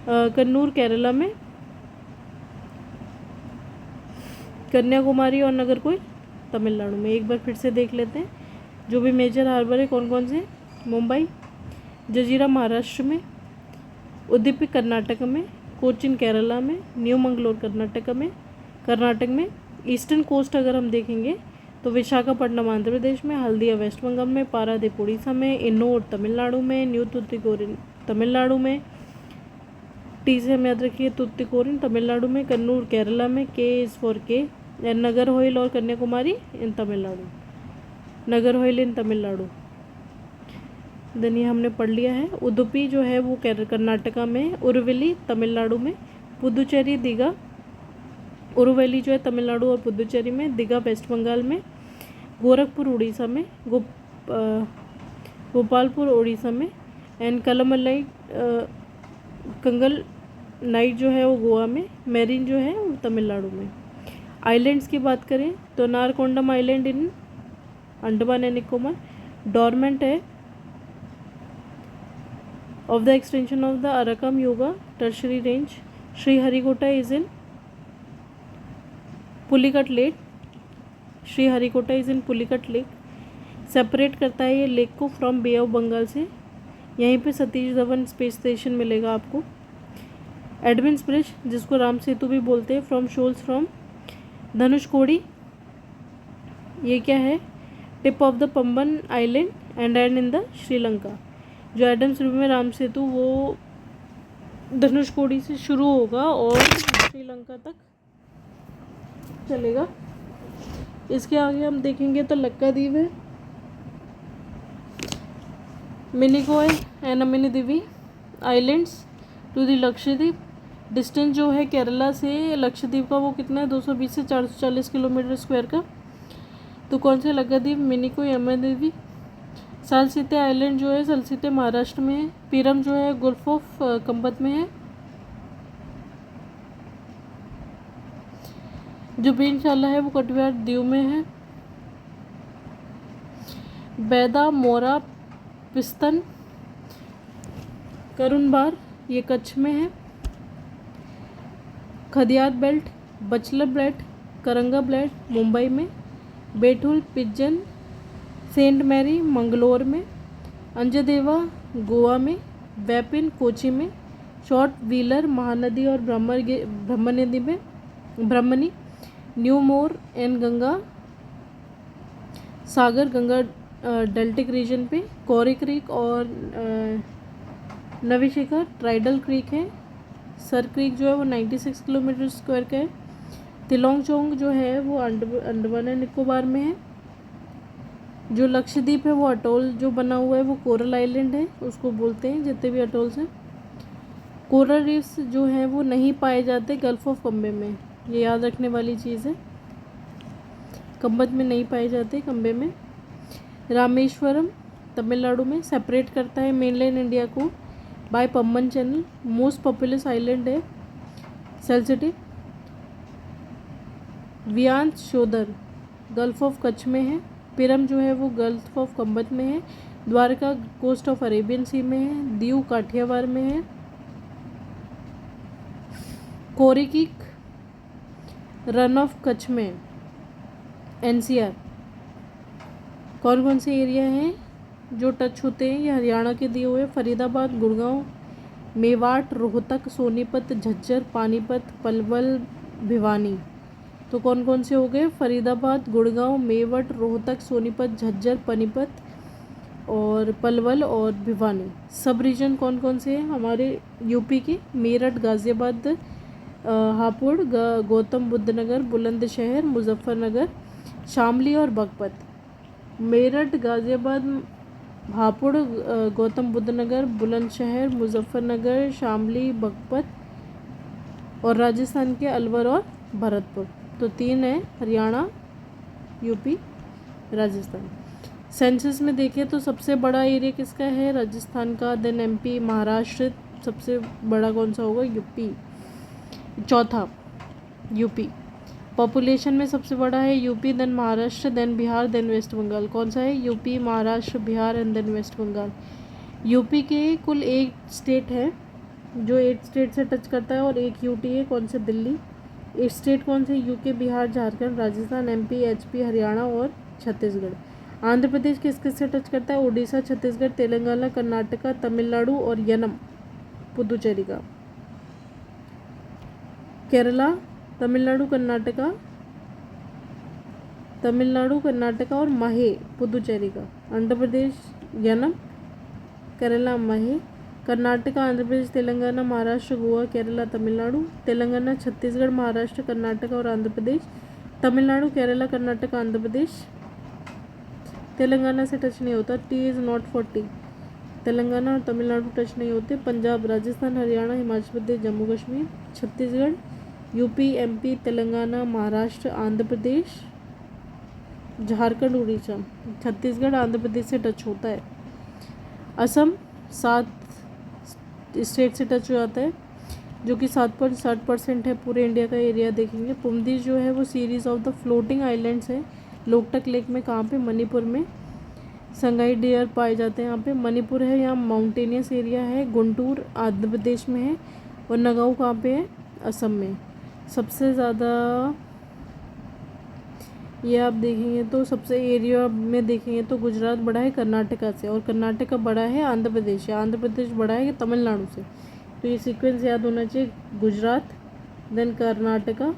कन्नूर केरला में, कन्याकुमारी और नागरकोइल तमिलनाडु में। एक बार फिर से देख लेते हैं जो भी मेजर हार्बर है कौन कौन से, मुंबई, जजीरा महाराष्ट्र में, उडुपी कर्नाटक में, कोचीन केरला में, न्यू मंगलोर कर्नाटक में। ईस्टर्न कोस्ट अगर हम देखेंगे तो विशाखापट्टनम आंध्र प्रदेश में, हल्दिया वेस्ट बंगाल में, पारादीप उड़ीसा में, इन्नौर तमिलनाडु में, न्यू तुतिकोरिन तमिलनाडु में, टी से हम याद रखिए तुतिकोरिन तमिलनाडु में, कन्नूर केरला में, के इज़ फॉर के, नागरकोइल और कन्याकुमारी इन तमिलनाडु, नागरकोइल इन तमिलनाडु। देन ये हमने पढ़ लिया है। उडुपी जो है वो कर्नाटका में, उरुवेली तमिलनाडु में, पुदुचेरी दीघा, उरुवेली जो है तमिलनाडु और पुदुचेरी में, दीघा वेस्ट बंगाल में, गोरखपुर उड़ीसा में, गोपालपुर उड़ीसा में, एंड कलमलाई कंगल नाइट जो है वो गोवा में, मेरिन जो है वो तमिलनाडु में। आइलैंड्स की बात करें तो Narcondam island in Andaman and Nicobar dormant है of the extension of the Arakam Yoga tertiary range. Sriharikota is in Pulicat lake, Sriharikota is in Pulicat lake. Separate करता है ये लेक को फ्रॉम बे ऑफ बंगाल से। यहीं पे सतीश धवन स्पेस स्टेशन मिलेगा आपको। एडमिन्स ब्रिज जिसको राम सेतु भी बोलते हैं, फ्रॉम शोल्स फ्रॉम धनुषकोडी, ये क्या है, tip of the Pamban island and in the Sri Lanka. जो एडम्स रिवर में राम सेतु वो धनुषकोडी से शुरू होगा और श्रीलंका तक चलेगा। इसके आगे हम देखेंगे तो लक्काद्वीप है, Minicoy and Amindivi islands to the Lakshadweep. Distance जो है केरला से लक्षद्वीप का वो कितना है, 220 से 440 किलोमीटर स्क्वायर का। तो कौन से लक्षद्वीप, मिनिकॉय, अमरदीवी। सालसीते आइलैंड जो है सालसीते महाराष्ट्र में है। पीरम जो है गुल्फ ऑफ कंबत में है। जो बीनशाला है वो कटिहार दीव में है। बैदा, मोरा, पिस्तन, करुणबार ये कच्छ में है। खदियार बेल्ट, बचलर बेल्ट, करंगा बेल्ट मुंबई में। बेटुल, पिजन, सेंट मैरी मंगलोर में। अंजदेवा गोवा में। वैपिन कोची में। शॉर्ट व्हीलर महानदी और ब्रह्मनदी में, Brahmani. New Moore and Ganga Sagar Ganga deltaic region पे। कौरी क्रीक और नवीशिखर ट्राइडल क्रीक है। सर क्रीक जो है वो 96 किलोमीटर स्क्वायर का है। तिलोंग चोंग जो है वो अंडमान एंड निकोबार में है। जो लक्षद्वीप है वो अटोल जो बना हुआ है वो कोरल आइलैंड है, उसको बोलते हैं जितने भी अटोल्स हैं। कोरल रीफ्स जो हैं वो नहीं पाए जाते गल्फ ऑफ कंबे में, ये याद रखने वाली चीज़ है। कंबत में नहीं पाए जाते, कंबे में। रामेश्वरम तमिलनाडु में सेपरेट करता है मेनलैंड इंडिया को by Pamban channel. Most populous island है सेल्सिटी। वियांत शोदर गल्फ ऑफ कच्छ में है। पिरम जो है वो गल्फ ऑफ कंबत में है। Dwarka coast of Arabian sea में है। दीव काठियावाड़ में है। कोरिकीक रन ऑफ कच्छ में एनसीआर कौन कौन से एरिया हैं जो टच होते हैं? ये हरियाणा के दिए हुए फरीदाबाद, गुड़गांव, मेवाट, रोहतक, सोनीपत, झज्जर, पानीपत, पलवल, भिवानी। तो कौन कौन से हो गए? फरीदाबाद, गुड़गांव, मेवट, रोहतक, सोनीपत, झज्जर, पानीपत और पलवल और भिवानी। सब रीजन कौन कौन से हैं हमारे यूपी के? मेरठ, गाज़ियाबाद, हापुड़, गौतम बुद्ध नगर, बुलंदशहर, मुजफ्फरनगर, शामली और बागपत। मेरठ, गाज़ियाबाद, हापुड़, गौतम बुद्ध नगर, बुलंदशहर, मुजफ्फरनगर, शामली, बागपत और राजस्थान के अलवर और भरतपुर। तो 3 है हरियाणा, यूपी, राजस्थान। सेंसस में देखें तो सबसे बड़ा एरिया किसका है? राजस्थान का, देन एमपी, महाराष्ट्र, सबसे बड़ा कौन सा होगा? यूपी, चौथा यूपी। पॉपुलेशन में सबसे बड़ा है UP, then Maharashtra, then Bihar, then West Bengal. कौन सा है? UP, Maharashtra, Bihar and then West Bengal. UP के कुल 8 स्टेट है जो 8 स्टेट से टच करता है और एक यूटी है। कौन से? दिल्ली। 8 स्टेट कौन से? UK, Bihar, Jharkhand, Rajasthan, MP, HP, Haryana और छत्तीसगढ़। आंध्र प्रदेश किस किस से टच करता है? उड़ीसा, छत्तीसगढ़, तेलंगाना, कर्नाटका, तमिलनाडु और यनम, पुदुचेरी का। केरला, तमिलनाडु, कर्नाटका और माहे, पुदुचेरी का। आंध्र प्रदेश यनम, केरला माहे, कर्नाटका, आंध्र प्रदेश, तेलंगाना, महाराष्ट्र, गोवा, केरला, तमिलनाडु। तेलंगाना, छत्तीसगढ़, महाराष्ट्र, कर्नाटका और आंध्र प्रदेश। तमिलनाडु, केरला, कर्नाटका, आंध्र प्रदेश। तेलंगाना से टच नहीं होता, T is not for T. Telangana और तमिलनाडु टच नहीं होते। पंजाब, राजस्थान, हरियाणा, हिमाचल प्रदेश, जम्मू कश्मीर। Chhattisgarh, UP, MP, Telangana, Maharashtra, Andhra Pradesh, Jharkhand, Orissa. छत्तीसगढ़ आंध्र प्रदेश से टच होता है। असम 7 स्टेट से टच हो जाता है जो कि 7.60% है पूरे इंडिया का एरिया देखेंगे। पुमदीश जो है वो series of the floating islands है। लोकटक लेक में कहाँ पे? मणिपुर में। संगाई डियर पाए जाते हैं यहाँ पे। मणिपुर है, यहाँ माउंटेनियस एरिया है। गुंटूर आंध्र प्रदेश में है और नगाँव कहाँ पे है? असम में। सबसे ज़्यादा ये आप देखेंगे तो सबसे एरिया में देखेंगे तो गुजरात बड़ा है कर्नाटका से और कर्नाटका बड़ा है आंध्र प्रदेश से। आंध्र प्रदेश बड़ा है तमिलनाडु से। तो ये सीक्वेंस याद होना चाहिए, Gujarat, then Karnataka,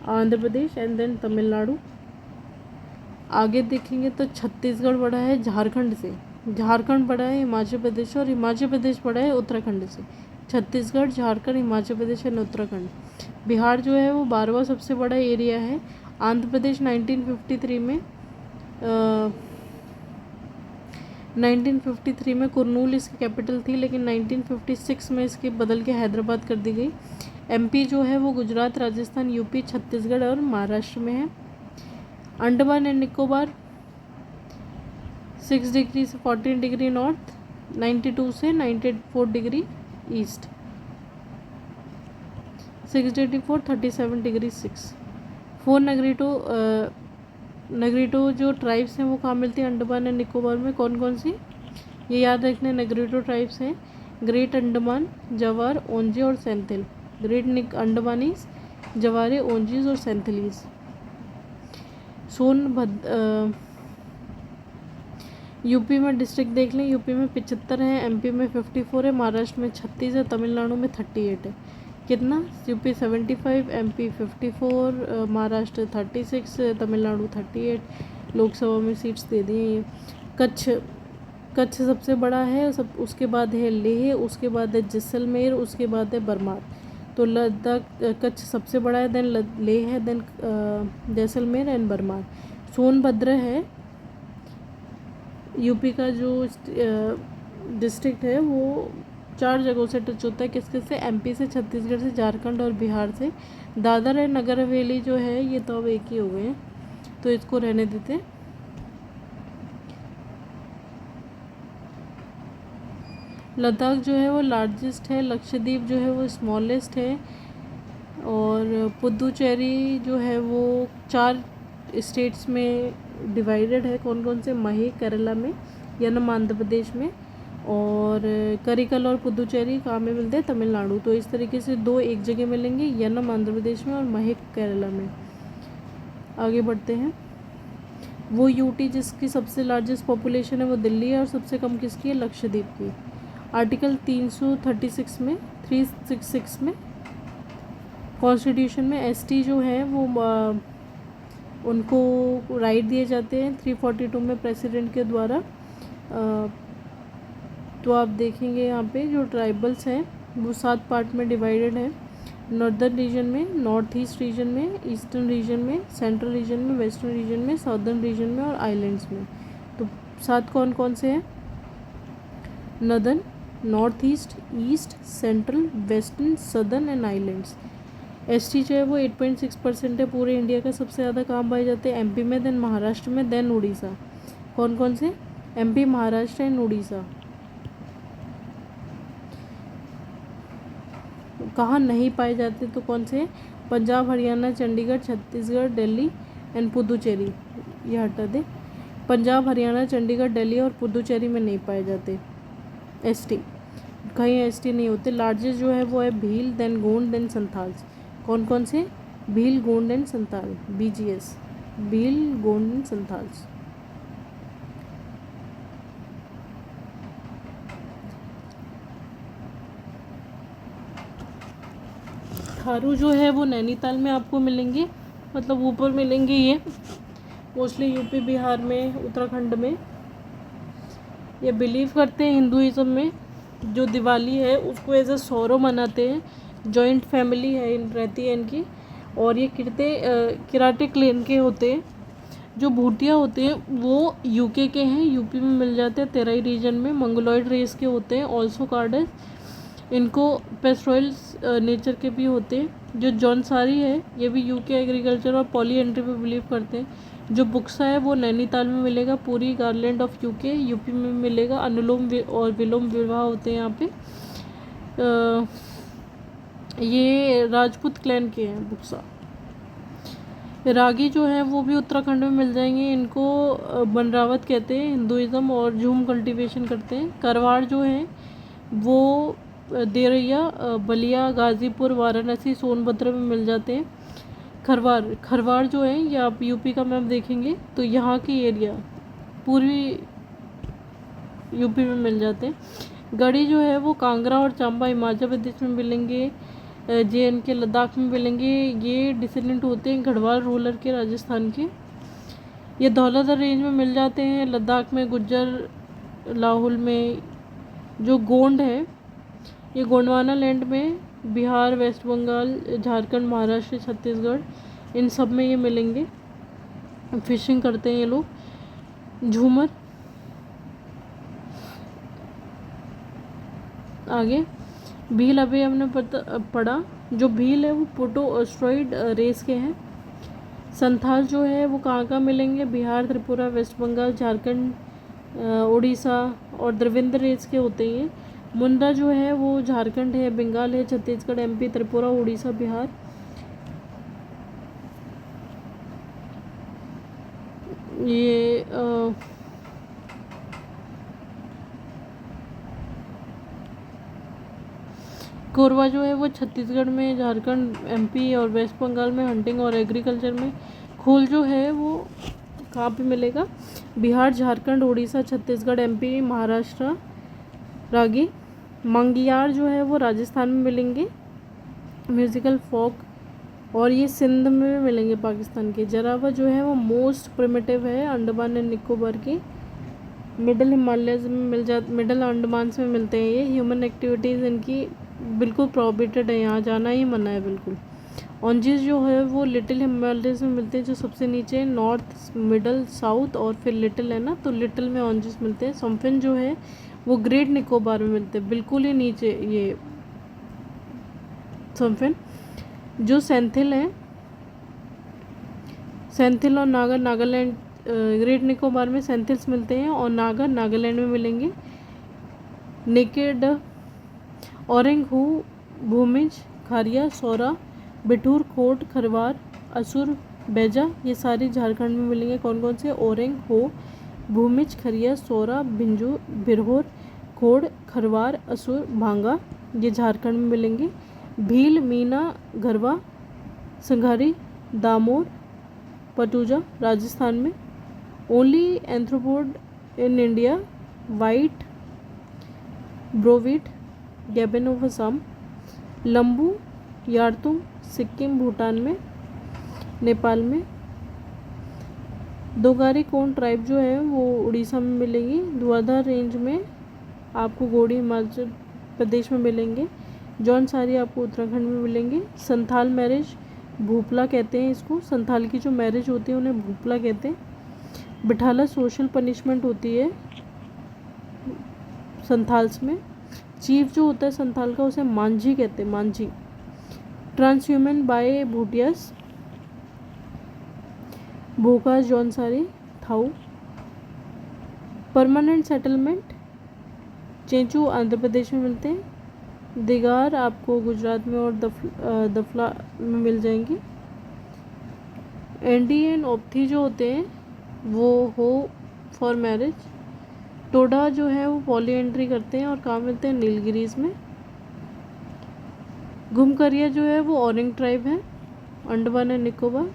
Andhra Pradesh and then Tamil Nadu. आगे देखेंगे तो छत्तीसगढ़ बड़ा है झारखंड से। झारखंड बड़ा है हिमाचल प्रदेश से और हिमाचल प्रदेश बड़ा है उत्तराखंड से। छत्तीसगढ़, झारखंड, हिमाचल प्रदेश एंड उत्तराखंड। बिहार जो है वो 12वां सबसे बड़ा एरिया है। आंध्र प्रदेश 1953 में कुरनूल इसकी कैपिटल थी, लेकिन 1956 में इसकी बदल के हैदराबाद कर दी गई। एमपी जो है वो गुजरात, राजस्थान, यूपी, छत्तीसगढ़ और महाराष्ट्र में है। अंडमान एंड निकोबार 6 डिग्री से 14 डिग्री नॉर्थ, 92 से 94 डिग्री ईस्ट, 684 37 डिग्री 6। 4 नगरीटो जो ट्राइब्स हैं वो कहाँ मिलती है? अंडमान एंड निकोबार में। कौन कौन सी? ये याद रखने, नगरीटो ट्राइब्स हैं ग्रेट अंडमान, जवार, ओंजे और सेंथिल। ग्रेट अंडमानीज, जवारे, ओंजीज और सेंथिलीज। यूपी में डिस्ट्रिक्ट देख लें। यूपी में 75 है, एमपी में 54 है, महाराष्ट्र में 36 है, तमिलनाडु में 38 है। कितना? UP 75, MP 54, Maharashtra 36, Tamil Nadu 38। लोकसभा में सीट्स दे दिए ये। कच्छ सबसे बड़ा है, उसके बाद है लेह, उसके बाद है जैसलमेर, उसके बाद है बरमार। तो लद्दाख, कच्छ सबसे बड़ा है, देन लेह है, देन जैसलमेर एंड बरमार। सोनभद्र है यूपी का जो डिस्ट्रिक्ट है वो 4 जगहों से टच होता है। किसके से? एमपी से, छत्तीसगढ़ से, झारखंड और बिहार से। दादर एंड नगर हवेली जो है ये तो अब एक ही हो गए हैं, तो इसको रहने देते। लद्दाख जो है वो लार्जेस्ट है, लक्षद्वीप जो है वो स्मॉलेस्ट है और पुदुचेरी जो है वो 4 स्टेट्स में डिवाइडेड है। कौन कौन से? महे केरला में, यनम आंध्र प्रदेश में और करिकल और पुदुचेरी कहाँ में मिलते हैं? तमिलनाडु। तो इस तरीके से 2 एक जगह मिलेंगे, यनम आंध्र प्रदेश में और महे केरला में। आगे बढ़ते हैं। वो यूटी जिसकी सबसे लार्जेस्ट पॉपुलेशन है वो दिल्ली है और सबसे कम किसकी है, लक्षद्वीप की। आर्टिकल 366 में कॉन्स्टिट्यूशन में एसटी जो है वो उनको राइट दिए जाते हैं 342 में प्रेसिडेंट के द्वारा। तो आप देखेंगे यहाँ पे जो ट्राइबल्स हैं वो 7 पार्ट में डिवाइडेड है। नॉर्दर्न रीजन में, नॉर्थ ईस्ट रीजन में, ईस्टर्न रीजन में, सेंट्रल रीजन में, वेस्टर्न रीजन में, साउदर्न रीजन में और आइलैंड्स में। तो 7 कौन कौन से हैं, northern, north east, east, central, western, southern and islands. ST जो है वो 8.6% है पूरे इंडिया का। सबसे ज़्यादा काम पाए जाते हैं एमपी में, देन महाराष्ट्र में, देन उड़ीसा। कौन कौन से, एमपी, महाराष्ट्र एंड उड़ीसा। कहाँ नहीं पाए जाते तो कौन से, पंजाब, हरियाणा, चंडीगढ़, छत्तीसगढ़, दिल्ली एंड पुदुचेरी। ये हटा दे, पंजाब, हरियाणा, चंडीगढ़, दिल्ली और पुदुचेरी में नहीं पाए जाते एसटी। कहीं एसटी नहीं होते। लार्जेस्ट जो है वो है भील, देन गोंड, देन संथाल्स। कौन कौन से, Bhil, Gond and Santhal, BGS, Bhil, Gond and Santhals. Tharu जो है वो नैनीताल में आपको मिलेंगे, मतलब ऊपर मिलेंगे ये, मोस्टली यूपी, बिहार में, उत्तराखंड में। ये बिलीव करते हैं हिंदुज़म में जो दिवाली है उसको एज अ सौरो मनाते हैं। जॉइंट फैमिली है रहती है इनकी। और ये किराटे क्लेन के होते हैं। जो भूटिया होते हैं वो यूके के हैं, यूपी में मिल जाते हैं, तेराई रीजन में। मंगोलॉयड रेस के होते हैं, ऑल्सो कार्डस। इनको पेस्ट्रोइल नेचर के भी होते हैं। जो जौनसारी है ये भी यूके एग्रीकल्चर और पॉली एंट्री पे बिलीव करते हैं। जो बुक्सा है वो नैनीताल में मिलेगा, पूरी गार्लैंड ऑफ यूके यूपी में मिलेगा। अनुलोम और विलोम विवाह होते हैं यहाँ पे। ये राजपूत क्लैन के हैं बुक्सा। रागी जो है वो भी उत्तराखंड में मिल जाएंगे। इनको बनरावत कहते हैं हिंदुज़म, और झूम कल्टीवेशन करते हैं। करवाड़ जो है वो देरैया, बलिया, गाज़ीपुर, वाराणसी, सोनभद्र में मिल जाते हैं। खरवाड़ जो है ये आप यूपी का मैप देखेंगे तो यहाँ की एरिया पूरी यूपी में मिल जाते हैं। गढ़ी जो है वो कांगड़ा और चंबा हिमाचल प्रदेश में मिलेंगे। JNK लद्दाख में मिलेंगे। ये डिसेंडेंट होते हैं गढ़वाल रूलर के, राजस्थान के। ये धौलाधर रेंज में मिल जाते हैं, लद्दाख में, गुज्जर लाहौल में। जो गोंड है ये गोंडवाना लैंड में, बिहार, वेस्ट बंगाल, झारखंड, महाराष्ट्र, छत्तीसगढ़, इन सब में ये मिलेंगे। फिशिंग करते हैं ये लोग। झूमर, आगे भील अभी हमने पढ़ा। जो भील है वो पोटो-ऑस्ट्रॉइड रेस के हैं। संथाल जो है वो कहाँ कहाँ मिलेंगे, बिहार, त्रिपुरा, वेस्ट बंगाल, झारखंड, उड़ीसा और द्रविड़ रेस के होते हैं। मुंडा जो है वो झारखंड है, बंगाल है, छत्तीसगढ़, MP, त्रिपुरा, उड़ीसा, बिहार। ये कोरवा जो है वो छत्तीसगढ़ में, झारखंड, MP और वेस्ट बंगाल में हंटिंग और एग्रीकल्चर में। खोल जो है वो कहाँ पे मिलेगा, बिहार, झारखंड, उड़ीसा, छत्तीसगढ़, MP, महाराष्ट्र। रागी मंगियार जो है वो राजस्थान में मिलेंगे, म्यूज़िकल फोक, और ये सिंध में मिलेंगे, पाकिस्तान के। जरावा जो है वो मोस्ट प्रिमिटिव है, अंडमान एंड निकोबार की। मिडल हिमालयज में मिडल अंडमान में मिलते हैं ये। ह्यूमन एक्टिविटीज़ इनकी बिल्कुल प्रोहिबिटेड है, यहाँ जाना ही मना है बिल्कुल। ऑन्जिस जो है वो लिटिल हिमालयज में मिलते हैं, जो सबसे नीचे है, नॉर्थ, मिडल, साउथ और फिर लिटिल है ना, तो लिटिल में ऑन्जिस मिलते हैं। सम्फिन जो है वो ग्रेट निकोबार में मिलते हैं, बिल्कुल ही नीचे ये सम्फिन। जो सेंथिल है, सेंथिल और नागर नागालैंड, ग्रेट निकोबार में सेंथिल्स मिलते हैं, और नागर नागालैंड में मिलेंगे। नेकेड औरंग हू, भूमिज, खारिया, सौरा, बिठूर, कोट, खरवार, असुर, बैजा, ये सारी झारखंड में मिलेंगे। कौन कौन से, औरंग हो, भूमिज, खरिया, सौरा, भिंजू, बिरहोर, खोड़, खरवार, असुर, भांगा, ये झारखंड में मिलेंगे। भील, मीना, गरवा, संघारी, दामोर, पटूजा राजस्थान में। Only anthropoid in India, white browed gibbon of Assam. लंबू यारतुंग सिक्किम भूटान में, नेपाल में। दोगारी कोन ट्राइब जो है वो उड़ीसा में मिलेगी। धुआधार रेंज में आपको गोड़ी हिमाचल प्रदेश में मिलेंगे। जौनसारी आपको उत्तराखंड में मिलेंगे। संथाल मैरिज भूपला कहते हैं इसको, संथाल की जो मैरिज होती है उन्हें भूपला कहते हैं। बिठाला सोशल पनिशमेंट होती है संथाल्स में। चीफ जो होता है संथाल का उसे मांझी कहते हैं, मांझी। ट्रांसह्यूमन बाय भूटियास, भोका जौनसारी थाऊ। परमानेंट सेटलमेंट चेंचू आंध्र प्रदेश में मिलते हैं। दिगार आपको गुजरात में और दफला में मिल जाएंगी। एंडी एंड ओप्थी जो होते हैं वो हो फॉर मैरिज। टोडा जो है वो पॉलीएंड्री करते हैं और कहाँ मिलते हैं, नीलगिरीज में। घुमकरिया जो है वो ओरेंग ट्राइब है, अंडमान एंड निकोबार।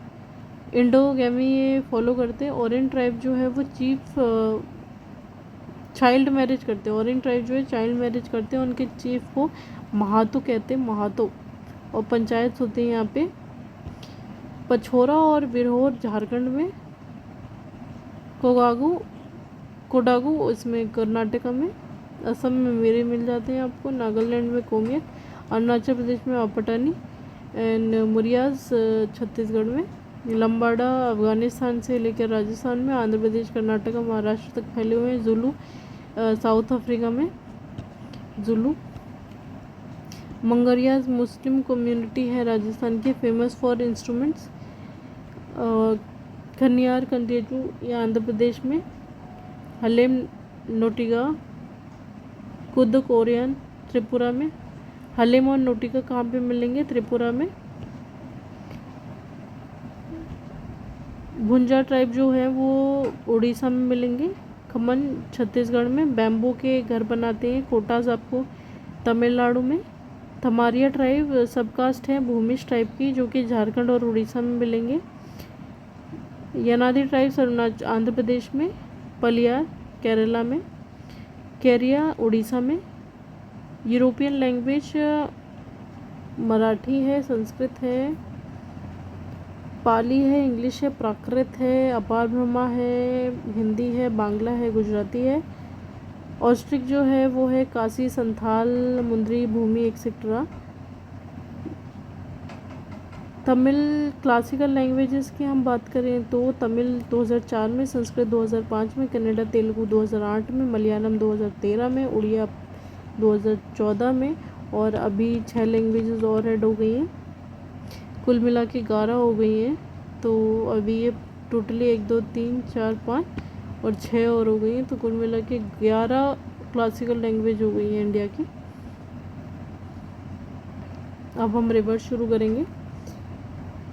इंडोगैमी ये फॉलो करते हैं। ओरेंग ट्राइब जो है वो चीफ चाइल्ड मैरिज करते हैं। ओरेंग ट्राइब जो है चाइल्ड मैरिज करते हैं। उनके चीफ को महातो कहते हैं, महातो। और पंचायत होती है यहाँ पे। पछोरा और बिरहोर झारखंड में। कोडागू इसमें कर्नाटका में। असम में मेरे मिल जाते हैं आपको। नागालैंड में कोमियत। अरुणाचल प्रदेश में आपटानी एंड मुरियाज छत्तीसगढ़ में। लंबाड़ा अफगानिस्तान से लेकर राजस्थान में। आंध्र प्रदेश कर्नाटका महाराष्ट्र तक फैले हुए हैं। जुलू साउथ अफ्रीका में, जुलू। मंगरियाज मुस्लिम कम्युनिटी है राजस्थान की, फेमस फॉर इंस्ट्रूमेंट्स। खनियार कंटेचू ये आंध्र प्रदेश में। हलेम नोटिगा कुद कोरियन त्रिपुरा में। हलेम और नोटिका कहाँ पे मिलेंगे, त्रिपुरा में। भुंजा ट्राइब जो है वो उड़ीसा में मिलेंगे। खमन छत्तीसगढ़ में। बैम्बू के घर बनाते हैं, कोटास आपको तमिलनाडु में। थमारिया ट्राइब सबकास्ट है भूमिज ट्राइब की, जो कि झारखंड और उड़ीसा में मिलेंगे। यनादी ट्राइब्स आंध्र प्रदेश में। पलियार केरला में। केरिया उड़ीसा में। यूरोपियन लैंग्वेज मराठी है, संस्कृत है, पाली है, इंग्लिश है, प्राकृत है, अपार ब्रह्मा है, हिंदी है, बांग्ला है, गुजराती है। ऑस्ट्रिक जो है वो है काशी, संथाल, मुंद्री, भूमि एक्सेट्रा। तमिल क्लासिकल लैंग्वेजेस की हम बात करें तो तमिल 2004 में, संस्कृत 2005 में, कन्नड़ा तेलुगु 2008 में, मलयालम 2013 में, उड़िया 2014 में, और अभी 6 लैंग्वेजेस और ऐड हो गई हैं। कुल मिला के 11 हो गई हैं। तो अभी ये टोटली 1 2 3 4 5 और 6 और हो गई हैं। तो कुल मिला के 11 क्लासिकल लैंग्वेज हो गई हैं इंडिया की। अब हम रिवर्स शुरू करेंगे।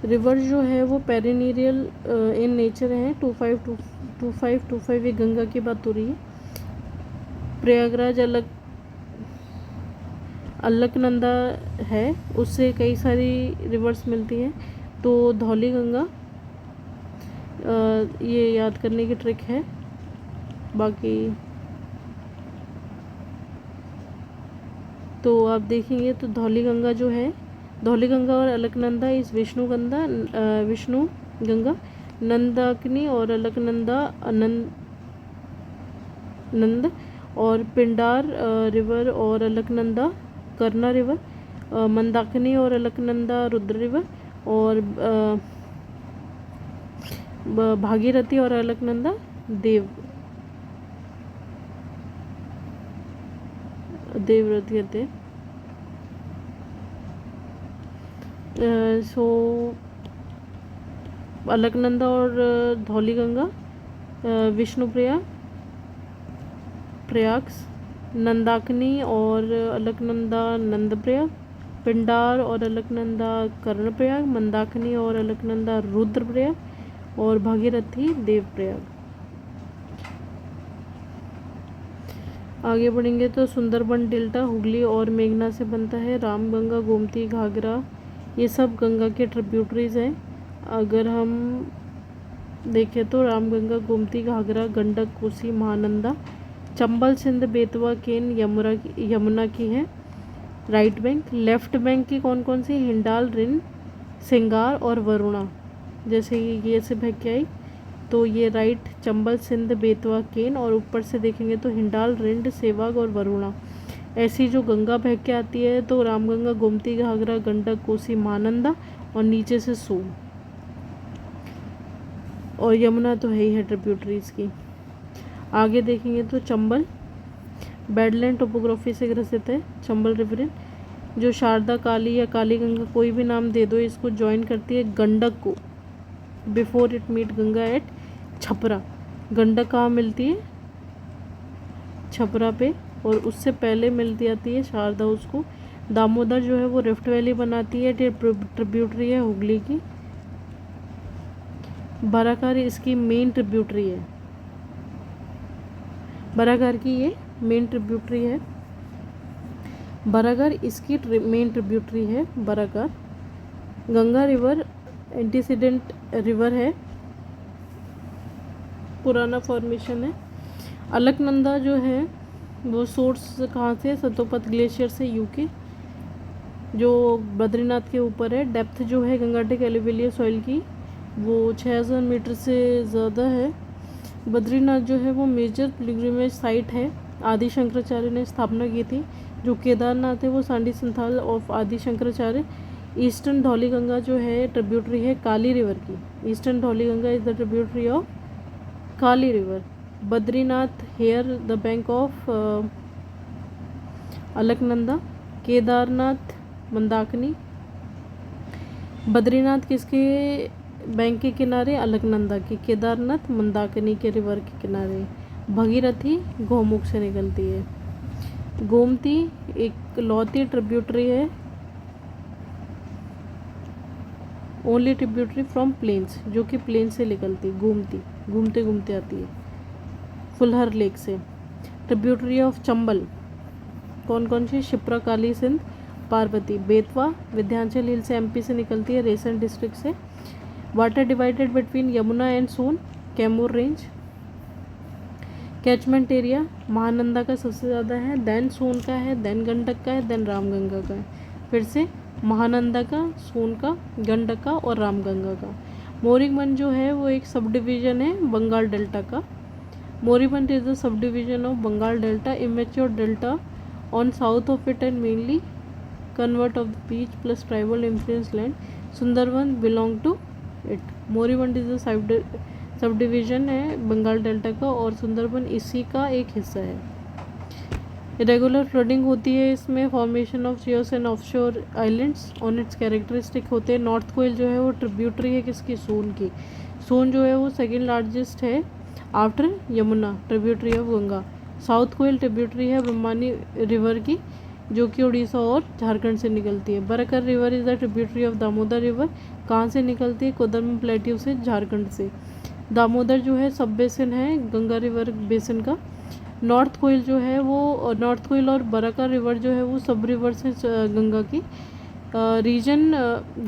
रिवर्स जो है वो पेरिनीरियल इन नेचर है। 2525 ये गंगा की बात हो रही है। प्रयागराज अलकनंदा है, उससे कई सारी रिवर्स मिलती हैं। तो धौली गंगा ये याद करने की ट्रिक है। बाकी तो आप देखेंगे तो धौली गंगा जो है, धौली गंगा और अलकनंदा इस विष्णु गंगा, नंदाकिनी और अलकनंदा नंद, और पिंडार रिवर और अलकनंदा करना रिवर, मंदाकिनी और अलकनंदा रुद्र रिवर, और भागीरथी और अलकनंदा देवव्रत कहते हैं। सो अलकनंदा और धौली गंगा विष्णुप्रिया प्रयाग, नंदाकिनी और अलकनंदा नंदप्रयाग, पिंडार और अलकनंदा कर्णप्रयाग, मंदाकिनी और अलकनंदा रुद्रप्रयाग, और भागीरथी देवप्रयाग। आगे बढ़ेंगे तो सुंदरबन डेल्टा हुगली और मेघना से बनता है। रामगंगा, गोमती, घाघरा ये सब गंगा के ट्रिब्यूटरीज हैं। अगर हम देखें तो रामगंगा, गोमती, घाघरा, गंडक, कोसी, महानंदा, चंबल, सिंध, बेतवा, केन, यमुना की है राइट बैंक। लेफ्ट बैंक की कौन कौन सी? हिंडाल, रिन, सिंगार और वरुणा। जैसे ये से बह के आई तो ये राइट चंबल, सिंध, बेतवा, केन, और ऊपर से देखेंगे तो हिंडाल, रिंड, सेवाग और वरुणा। ऐसी जो गंगा बह के आती है तो रामगंगा, गोमती, घाघरा, गंडक, कोसी, महानंदा और नीचे से सोन, और यमुना तो है ही है ट्रिब्यूटरीज की। आगे देखेंगे तो चंबल बैडलैंड टोपोग्राफी से ग्रसित है। चंबल रिवरिन जो शारदा, काली या काली गंगा कोई भी नाम दे दो, इसको ज्वाइन करती है गंडक को before it meet Ganga at Chhapra. Gandak कहाँ मिलती है? छपरा पे, और उससे पहले मिलती आती है शारदा उसको। दामोदर जो है वो रिफ्ट वैली बनाती है, ट्रिब्यूटरी है हुगली की। बराकर इसकी मेन ट्रिब्यूटरी है, बराकर की ये मेन ट्रिब्यूटरी है। बराकर इसकी मेन ट्रिब्यूटरी है Barakar. Ganga river antecedent river है, पुराना फॉर्मेशन है। अलकनंदा जो है वो सोर्स कहाँ से? सतोपत ग्लेशियर से, यूके, जो बद्रीनाथ के ऊपर है। डेप्थ जो है गंगाटिक एलुवियल सॉइल की वो 6000 मीटर से ज़्यादा है। बद्रीनाथ जो है वो मेजर पिलग्रिमेज साइट है, आदि शंकराचार्य ने स्थापना की थी। जो केदारनाथ है वो सांडी संथाल ऑफ आदि शंकराचार्य। ईस्टर्न धौली गंगा जो है ट्रिब्यूटरी है काली रिवर की। Eastern Dhauli Ganga is the tributary of Kali river. Badrinath here the bank of Alaknanda. Kedarnath Mandakini. Badrinath किसके बैंक के किनारे? अलकनंदा के। केदारनाथ मंदाकिनी के रिवर के किनारे। भगीरथी गौमुख से निकलती है। गोमती एक लौती ट्रिब्यूटरी है, ओनली ट्रिब्यूटरी फ्रॉम प्लेन्स, जो कि प्लेन से निकलती। गोमती घूमते घूमते आती है फुलहर लेक से। ट्रिब्यूटरी ऑफ चंबल कौन कौन सी? शिप्रा, काली, सिंध, पार्वती। बेतवा विंध्याचल हिल से एमपी से निकलती है, रेसन डिस्ट्रिक्ट से। Water divided between Yamuna and Son, Kaimur range. Catchment area Mahananda का सबसे ज़्यादा है, देन सोन का है, देन गंडक का है, देन रामगंगा का है। फिर से महानंदा का, सोन का, गंडक का और रामगंगा का। मोरीबंद जो है वो एक सब डिवीज़न है बंगाल डेल्टा का। Moribund is the subdivision of Bengal delta, immature delta on south of it and mainly convert of the beach plus tribal influence land. Sundarban belong to it. Moribund is the subdivision है Bengal delta का और सुंदरबन इसी का एक हिस्सा है। Regular flooding होती है इसमें, formation of Zeus and offshore islands on it's characteristic होते हैं। नॉर्थ कोयल जो है वो ट्रिब्यूटरी है किसकी? सोन की। सोन जो है वो सेकेंड लार्जेस्ट है after Yamuna, tributary of Ganga. South Koel tributary है ब्रह्मणी रिवर की, जो कि उड़ीसा और झारखंड से निकलती है। Barakar river is the tributary of Damodar river, कहाँ से निकलती है? कोदरम प्लेट्यू से, झारखंड से। दामोदर जो है सब बेसिन है गंगा रिवर बेसिन का। नॉर्थ कोयल जो है वो, नॉर्थ कोयल और बराकर रिवर जो है वो सब रिवर से गंगा की। रीजन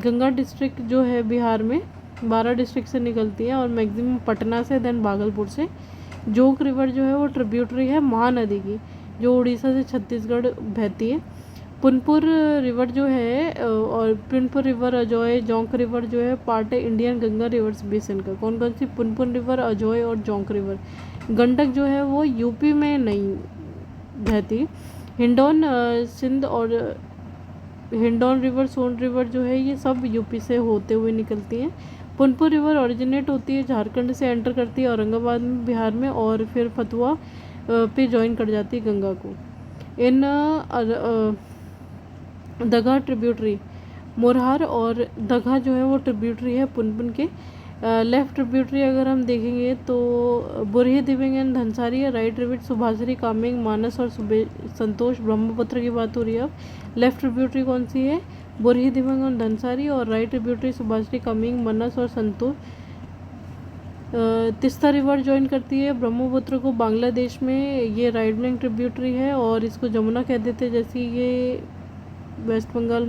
गंगा डिस्ट्रिक्ट जो है बिहार में 12 डिस्ट्रिक्ट से निकलती है और मैक्सिमम पटना से, देन भागलपुर से। जोग रिवर जो है वो ट्रिब्यूटरी है महानदी की, जो उड़ीसा से छत्तीसगढ़ बहती है। पुनपुर रिवर जो है और पुनपुर रिवर, अजोय, जोंक रिवर जो है पार्ट है इंडियन गंगा रिवर्स बेसिन का। कौन कौन सी? पुनपुर रिवर, अजोय और जोंक रिवर। गंडक जो है वो यूपी में नहीं बहती। हिंडौन सिंध और हिंडौन रिवर, सोन रिवर जो है ये सब यूपी से होते हुए निकलती हैं। पुनपुर रिवर ओरिजिनेट होती है झारखंड से, एंटर करती है औरंगाबाद में बिहार में और फिर फतुआ पे ज्वाइन कर जाती है गंगा को। इन दघा ट्रिब्यूटरी, मोरहार और दघा जो है वो ट्रिब्यूटरी है पुनपुन के। लेफ्ट ट्रिब्यूटरी अगर हम देखेंगे तो बुरही, दिव्यांग एंड धनसारी है। राइट ट्रिब्यूट सुभाश्री, कामेंग, मानस और संतोष, ब्रह्मपुत्र की बात हो रही है अब। लेफ्ट ट्रिब्यूटरी कौन सी है? बुरही, दिव्यांग और धनसारी, और राइट ट्रिब्यूटरी सुभाश्री, कामेंग, मानस और संतोष। तिस्ता रिवर ज्वाइन करती है ब्रह्मपुत्र को बांग्लादेश में, ये राइट बैंक ट्रिब्यूटरी है और इसको जमुना कह देते हैं, जैसे ये वेस्ट बंगाल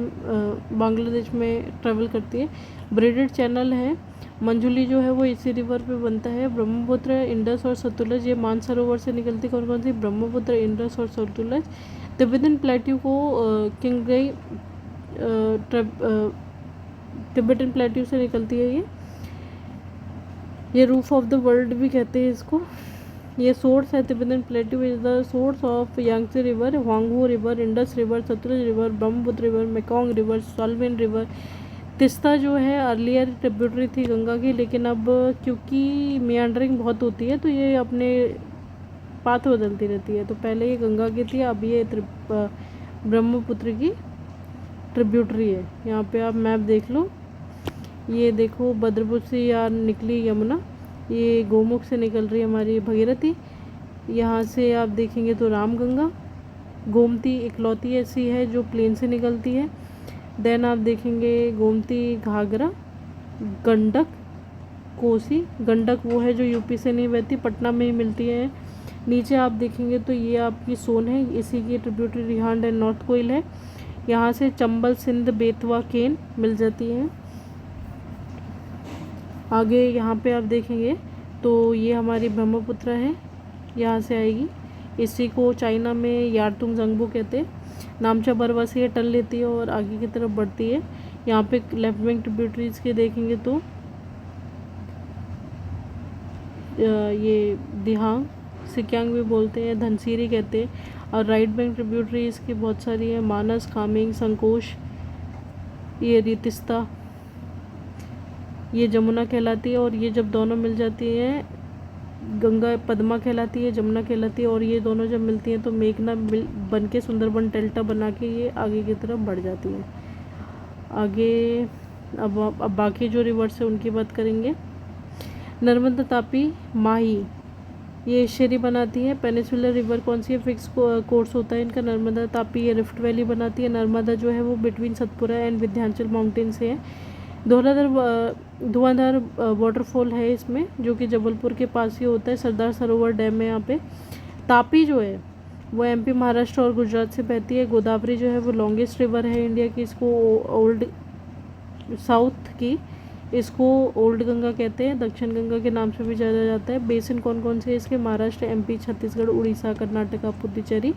बांग्लादेश में ट्रेवल करती है। ब्रेडेड चैनल है मंजुली जो है वो इसी रिवर पे बनता है। ब्रह्मपुत्र, इंडस और सतलज ये मानसरोवर से निकलती कौन कौन सी? ब्रह्मपुत्र, इंडस और सतलज। तिब्बतन प्लेट्यू को किंगई तिब्बतन प्लेट्यू से निकलती है ये रूफ ऑफ द वर्ल्ड भी कहते हैं इसको। ये सोर्स है Tibetan plateau is the source of Yangtze river, Huang He river, Indus river, Sutlej river, Brahmaputra river, Mekong river, Salween river. Teesta जो है अर्लियर ट्रिब्यूटरी थी गंगा की, लेकिन अब क्योंकि मियांडरिंग बहुत होती है तो ये अपने पाथ बदलती रहती है। तो पहले ये गंगा की थी, अब ये ब्रह्मपुत्र की ट्रिब्यूटरी है। यहाँ पे आप मैप देख लो, ये देखो भद्रपुर से यार निकली यमुना, ये गोमुख से निकल रही है हमारी भगीरथी। यहाँ से आप देखेंगे तो रामगंगा, गोमती इकलौती ऐसी है जो प्लेन से निकलती है। देन आप देखेंगे गोमती, घाघरा, गंडक, कोसी। गंडक वो है जो यूपी से नहीं बहती, पटना में ही मिलती है। नीचे आप देखेंगे तो ये आपकी सोन है, इसी की tributary Rihand and north coil है। यहाँ से चंबल, सिंध, बेतवा, केन मिल जाती हैं। आगे यहाँ पे आप देखेंगे तो ये हमारी ब्रह्मपुत्र है, यहाँ से आएगी। इसी को चाइना में यारतुंग जंगबो कहते हैं। नामचा बरवा से ये टल लेती है और आगे की तरफ बढ़ती है। यहाँ पे लेफ्ट बैंक ट्रिब्यूटरीज के देखेंगे तो ये दिहांग, सिक्यांग भी बोलते हैं, धनसिरी कहते हैं। और राइट बैंक ट्रिब्यूटरीज की बहुत सारी है, मानस, कामेंग, संकोश, ये रितिस्ता, ये जमुना कहलाती है। और ये जब दोनों मिल जाती हैं, गंगा पद्मा कहलाती है, जमुना कहलाती है। और ये दोनों जब मिलती हैं तो मेघना बन के सुंदरबन डेल्टा बना के ये आगे की तरफ बढ़ जाती हैं। आगे अब बाकी जो रिवर्स है उनकी बात करेंगे। नर्मदा, तापी, माही ये एस्चुरी बनाती है। पेनिसुलर रिवर कौन सी है? फिक्स कोर्स होता है इनका। नर्मदा, तापी ये रिफ्ट वैली बनाती है। नर्मदा जो है वो between Satpura and Vindhyachal mountain से है। धुआंधार वाटरफॉल है इसमें, जो कि जबलपुर के पास ही होता है। सरदार सरोवर डैम है यहाँ पे। तापी जो है वो एमपी, महाराष्ट्र और गुजरात से बहती है। गोदावरी जो है वो लॉन्गेस्ट रिवर है इंडिया की, इसको ओल्ड साउथ की इसको ओल्ड गंगा कहते हैं, दक्षिण गंगा के नाम से भी जाना जाता है। बेसिन कौन कौन से है इसके? महाराष्ट्र, एमपी, छत्तीसगढ़, उड़ीसा, कर्नाटका, पुडुचेरी।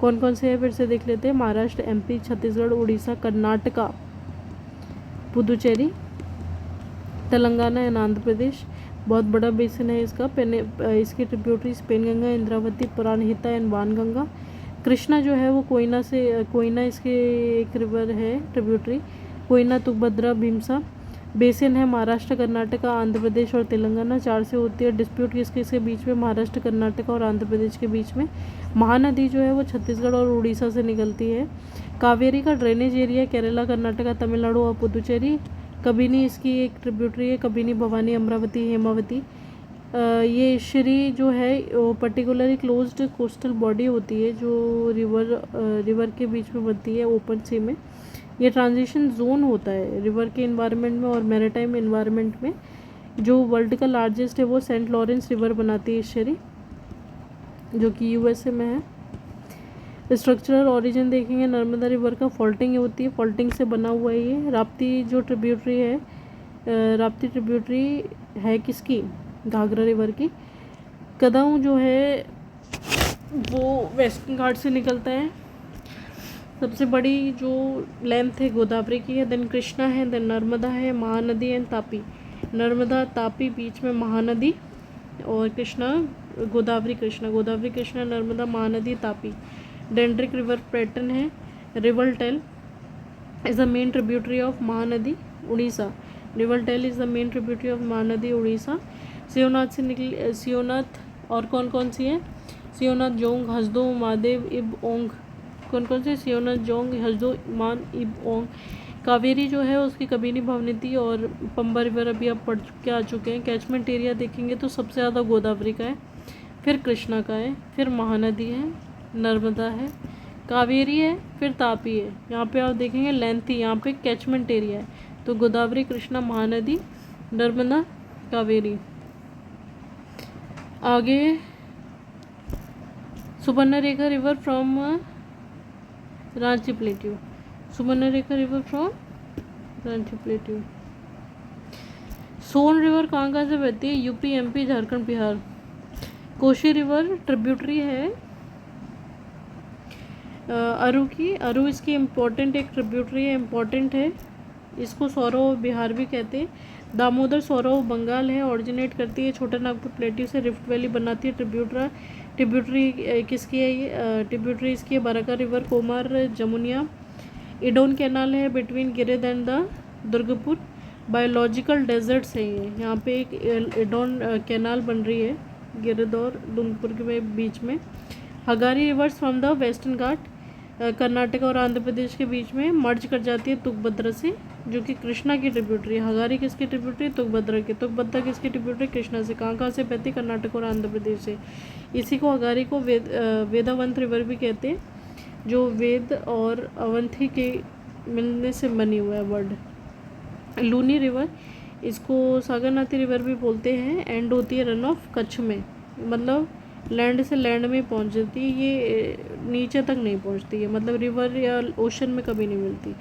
कौन कौन से है फिर से देख लेते हैं। Maharashtra, MP, Chhattisgarh, Orissa, Karnataka, Puducherry, Telangana and Andhra Pradesh. बहुत बड़ा बेसिन है इसका। इसकी ट्रिब्यूटरीज पेनगंगा, इंद्रावती, प्राणहिता एंड वानगंगा। कृष्णा जो है वो कोयना इसके एक रिवर है ट्रिब्यूटरी, कोयना, तुंगभद्रा, भीमसा। बेसिन है महाराष्ट्र, कर्नाटका, आंध्र प्रदेश और तेलंगाना, 4 से होती है। डिस्प्यूट किसके बीच में? महाराष्ट्र, कर्नाटका और आंध्र प्रदेश के बीच में। महानदी जो है वो छत्तीसगढ़ और उड़ीसा से निकलती है। कावेरी का ड्रेनेज एरिया केरला, कर्नाटका, तमिलनाडु और पुदुचेरी। कबिनी इसकी एक ट्रिब्यूटरी है, कबिनी, भवानी, अमरावती, हेमावती। ये श्री जो है वो पर्टिकुलरली क्लोज्ड कोस्टल बॉडी होती है जो रिवर के बीच में बनती है ओपन सी में। ये ट्रांजिशन जोन होता है रिवर के इन्वायरमेंट में और मैरीटाइम इन्वायरमेंट में। जो वर्ल्ड का लार्जेस्ट है वो सेंट लॉरेंस रिवर बनाती है इश्शरी, जो कि यूएसए में है। स्ट्रक्चरल ओरिजिन देखेंगे नर्मदा रिवर का, फॉल्टिंग होती है, फॉल्टिंग से बना हुआ है ये। राप्ती जो ट्रिब्यूटरी है, राप्ती ट्रिब्यूटरी है किसकी? घाघरा रिवर की। कदाऊं जो है वो वेस्टर्न घाट से निकलता है। सबसे बड़ी जो लेंथ है गोदावरी की है, देन कृष्णा है, देन नर्मदा है, महानदी एंड तापी। नर्मदा, तापी, बीच में महानदी और Krishna, Godavari, Krishna, Narmada, Mahanadi, Tapi. Dendritic river pattern है। River tail is the main tributary of Mahanadi, Orissa. River tail is the main tributary of Mahanadi, Orissa. Seonath से निकली, सियोनाथ और कौन कौन सी है? सियोनाथ, जोंग, हसदो, मादेव, इब, ओंग। कौन कौन से? सियोनाथ, जोंग, हसदो, मान, इब, ओंग। कावेरी जो है उसकी कबिनी, भवनीति और पंबा रिवर अभी आप पढ़ के आ चुके हैं। कैचमेंट एरिया देखेंगे तो सबसे ज़्यादा गोदावरी का है, फिर कृष्णा का है, फिर महानदी है, नर्मदा है, कावेरी है, फिर तापी है। यहाँ पे आप देखेंगे लेंथी, यहाँ पे कैचमेंट एरिया है तो गोदावरी, कृष्णा, महानदी, नर्मदा, कावेरी। आगे Subarnarekha river from Ranchi plateau, Subarnarekha river from Ranchi plateau. Son river कहाँ कहाँ से बहती है? UP, MP, Jharkhand, Bihar. Koshi river tributary है अरु की। अरु इसकी इम्पोर्टेंट एक ट्रिब्यूटरी है, इम्पोर्टेंट है। इसको सौरव बिहार भी कहते हैं। दामोदर सौरव बंगाल है, ऑरिजिनेट करती है छोटा नागपुर प्लेट्यू से, रिफ्ट वैली बनाती है। ट्रिब्यूटरी किसकी है ये? ट्रिब्यूटरी इसकी है Barka river, Konar, Jamunia. Eden canal है between Giridih and the Durgapur. Biological deserts है ये, यहाँ पे एक इडोन कैनाल बन रही है गिरिध और दुर्गपुर के बीच में। Hagari reverse from the western घाट, कर्नाटक और आंध्र प्रदेश के बीच में मर्ज कर जाती है तुंगभद्रा से, जो कि कृष्णा की ट्रिब्यूटरी है। हगारी किसकी ट्रिब्यूटरी? तुंगभद्रा की। तुंगभद्रा किसकी ट्रिब्यूटरी? कृष्णा से। कहाँ से बहती है? कर्नाटक और आंध्र प्रदेश से। इसी को हगारी को वेदावंत रिवर भी कहते हैं, जो वेद और अवंथी के मिलने से बनी हुआ है वर्ड। लूनी रिवर, इसको सागरनाथी रिवर भी बोलते हैं, एंड होती है रन ऑफ कच्छ में, मतलब लैंड से लैंड में पहुंच जाती है, ये नीचे तक नहीं पहुंचती है, मतलब रिवर या ओशन में कभी नहीं मिलती।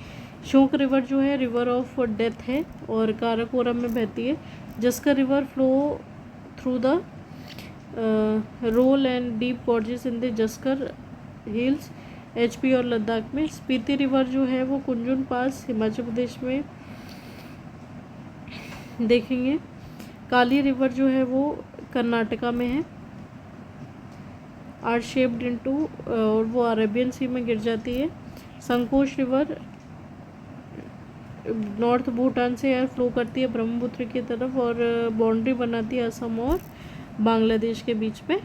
शोक रिवर जो है रिवर ऑफ डेथ है और काराकोरम में बहती है। Zanskar river flow through the role and deep gorges in the Zanskar hills, HP और लद्दाख में। स्पीति रिवर जो है वो कुंजुन पास हिमाचल प्रदेश में देखेंगे। काली रिवर जो है वो कर्नाटका में है, आर शेप्ड इनटू, और वो अरेबियन सी में गिर जाती है। संकोश रिवर नॉर्थ भूटान से एयर फ्लो करती है ब्रह्मपुत्र की तरफ और बाउंड्री बनाती है असम और बांग्लादेश के बीच में।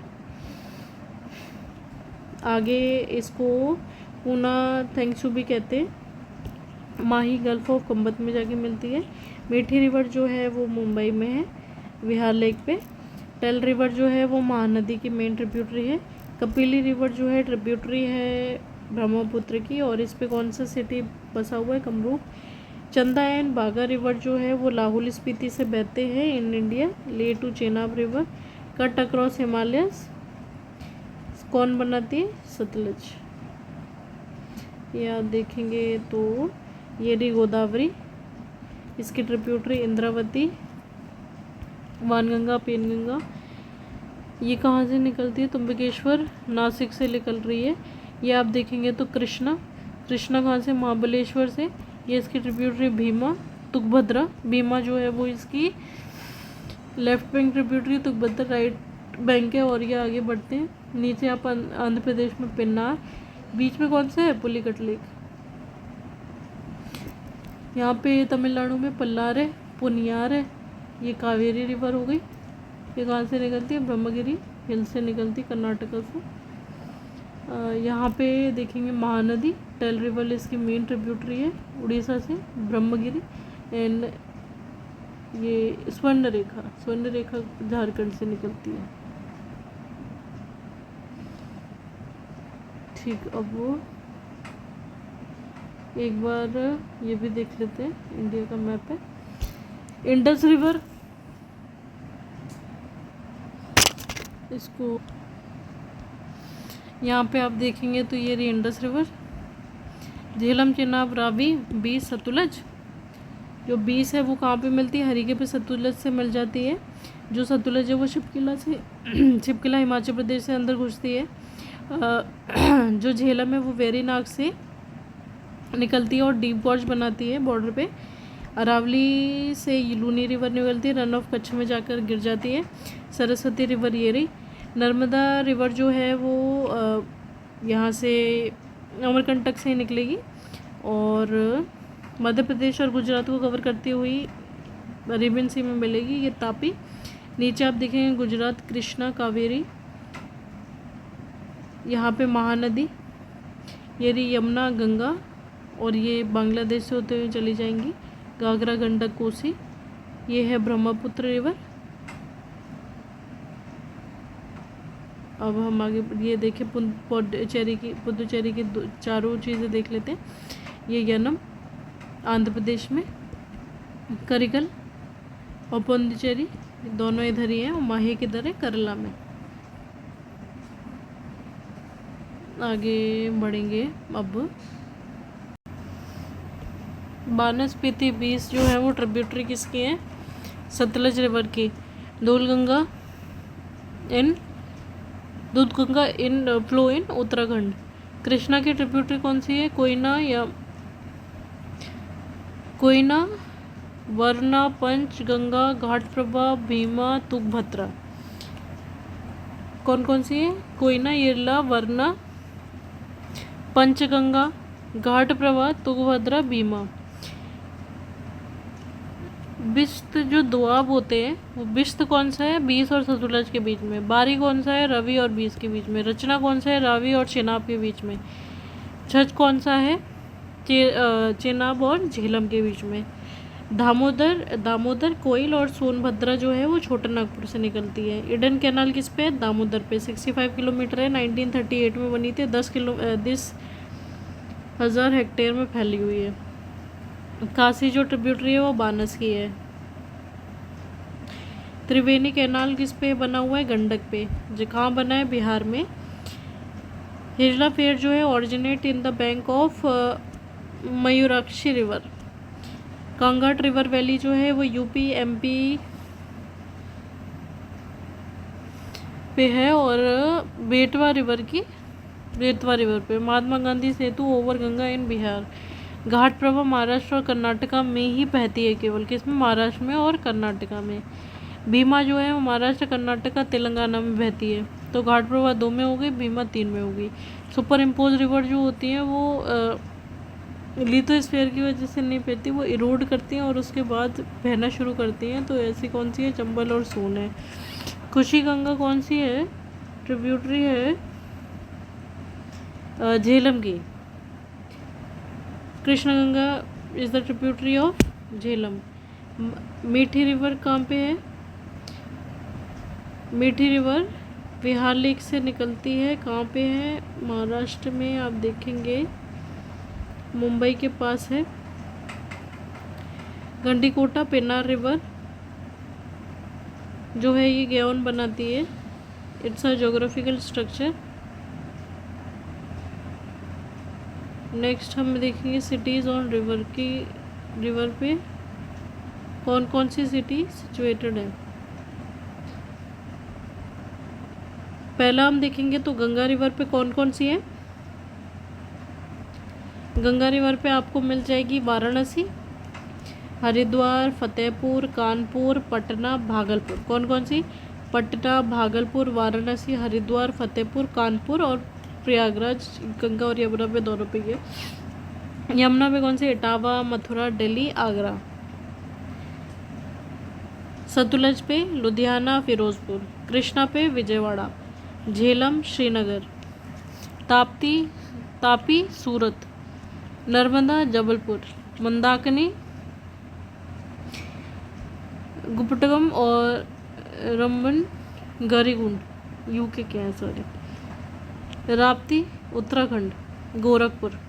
आगे इसको पूना थैंक्सू भी कहते हैं। माही गल्फ ऑफ कंबत में जाके मिलती है। मीठी रिवर जो है वो मुंबई में है, विहार लेक पे। टेल रिवर जो है वो महानदी की मेन ट्रिब्यूटरी है। कपिली रिवर जो है ट्रिब्यूटरी है ब्रह्मपुत्र की, और इस पे कौन सा सिटी बसा हुआ है? कमरूप। चंदा एंड बागा रिवर जो है वो लाहौल स्पीति से बहते हैं in India. Leh to Chenab river cut across Himalayas, कौन बनाती है? सतलज। या देखेंगे तो ये रही गोदावरी, इसकी ट्रिब्यूटरी इंद्रावती, वानगंगा, पेनगंगा। ये कहाँ से निकलती है? तुम्बकेश्वर, नासिक से निकल रही है। ये आप देखेंगे तो कृष्णा कहाँ से? महाबलेश्वर से। ये इसकी ट्रिब्यूटरी भीमा, तुंगभद्रा। भीमा जो है वो इसकी left bank tributary, Tungabhadra right bank है, और ये आगे बढ़ते हैं नीचे आप आंध्र प्रदेश में पेन्नार, बीच में कौन सा है? पुलिकट लेक। यहाँ पे तमिलनाडु में पल्लार है, पुनियार है। ये कावेरी रिवर हो गई। ये कहाँ से निकलती है? ब्रह्मगिरी हिल से निकलती, कर्नाटका से। यहाँ पे देखेंगे महानदी, टेल रिवर इसकी मेन ट्रिब्यूटरी है उड़ीसा से, ब्रह्मगिरी। एंड ये स्वर्ण रेखा झारखंड से निकलती है। ठीक, अब वो एक बार ये भी देख लेते हैं, इंडिया का मैप है। इंडस रिवर, इसको यहाँ पे आप देखेंगे तो ये रही इंडस रिवर। झेलम, चेनाब, रावी, बीस, सतलज। जो बीस है वो कहाँ पे मिलती है? हरीके पे सतलज से मिल जाती है। जो सतलज है वो शिपकिला हिमाचल प्रदेश से अंदर घुसती है। जो झेलम है वो वेरीनाग से निकलती है और डीप गॉर्ज बनाती है बॉर्डर पे। अरावली से लूनी रिवर निकलती है, रन ऑफ कच्छ में जाकर गिर जाती है। सरस्वती रिवर ये रही। नर्मदा रिवर जो है वो यहाँ से अमरकंटक से ही निकलेगी और मध्य प्रदेश और गुजरात को कवर करती हुई अरेबियन सी में मिलेगी। ये तापी। नीचे आप देखेंगे गुजरात, कृष्णा, कावेरी, यहाँ पे महानदी, ये रही यमुना, गंगा, और ये बांग्लादेश से होते हुए चली जाएंगी, घाघरा, गंडक, कोसी। ये है ब्रह्मपुत्र रिवर। अब हम आगे ये देखें पुडुचेरी की चारों चीज़ें देख लेते हैं। ये यनम आंध्र प्रदेश में, करिकल और पुडुचेरी दोनों इधर ही हैं, और माहे किधर है? केरला में। आगे बढ़ेंगे अब। बानस्पति 20 जो है वो ट्रिब्यूटरी किसकी है? सतलज रिवर की। दूधगंगा इन फ्लो इन उत्तराखंड। कृष्णा की ट्रिब्यूटरी कौन सी है? कोयना, वरना, पंचगंगा, घाटप्रभा, भीमा, तुंगभद्रा। कौन कौन सी है? कोयना, येरला, वरना, पंचगंगा, घाटप्रभा, तुंगभद्रा, भीमा। बिस्त जो दोआब होते हैं वो बिस्त कौन सा है? बीस और सतलज के बीच में। बारी कौन सा है? रवि और बीस के बीच में। रचना कौन सा है? रावी और चेनाब के बीच में। छज कौन सा है? चेनाब और झेलम के बीच में। दामोदर, कोयल और सोनभद्रा जो है वो छोटा नागपुर से निकलती है। ईडन कैनाल किस पे है? दामोदर पे। 65 किलोमीटर है, 1938 में बनी थी। 10,000 हेक्टेयर में फैली हुई है। काशी जो ट्रिब्यूटरी है वो बानस की है। त्रिवेणी कैनाल किस पे बना हुआ है? गंडक पे। जो कहाँ बना है? बिहार में। हिजला फेयर जो है originate in the bank of Mayurakshi river. Kangar river valley जो है वो यूपी एमपी पे है और बेतवा रिवर पे। महात्मा गांधी सेतु ओवर गंगा इन बिहार। घाट प्रभा महाराष्ट्र और कर्नाटका में ही बहती है केवल। किसमें? महाराष्ट्र में और कर्नाटका में। भीमा जो है वो महाराष्ट्र, कर्नाटका, तेलंगाना में बहती है। तो घाट प्रभा 2 में हो गई, भीमा 3 में होगी। सुपर इम्पोज रिवर जो होती हैं वो लिथोस्फीयर की वजह से नहीं बहती, वो इरोड करती हैं और उसके बाद बहना शुरू करती हैं। तो ऐसी कौन सी है? चंबल और सोन है। खुशी गंगा कौन सी है? ट्रिब्यूटरी है झेलम की। Krishna Ganga is the tributary of Jhelum. मीठी रिवर कहाँ पे है? मीठी रिवर बिहार लेक से निकलती है। कहाँ पे है? महाराष्ट्र में। आप देखेंगे मुंबई के पास है। गंडीकोटा पेन्नार रिवर जो है ये गेवन बनाती है। It's a geographical structure. Next हम देखेंगे सिटीज़ ऑन रिवर पे कौन कौन सी सिटी सिचुएटेड है। पहला हम देखेंगे तो गंगा रिवर पे कौन कौन सी है। गंगा रिवर पे आपको मिल जाएगी वाराणसी, हरिद्वार, फतेहपुर, कानपुर, पटना, भागलपुर। कौन कौन सी? पटना, भागलपुर, वाराणसी, हरिद्वार, फतेहपुर, कानपुर और प्रयागराज। गंगा और यमुना पे दोनों पे है। यमुना पे कौन सी? इटावा, मथुरा, दिल्ली, आगरा। सतलज पे लुधियाना, फिरोजपुर। कृष्णा पे विजयवाड़ा, झेलम, श्रीनगर। तापी, सूरत। नर्मदा, जबलपुर। मंदाकिनी, गुप्तगम और रंबन गरीगुंड यूके के हैं, सॉरी। राप्ती, उत्तराखंड, गोरखपुर।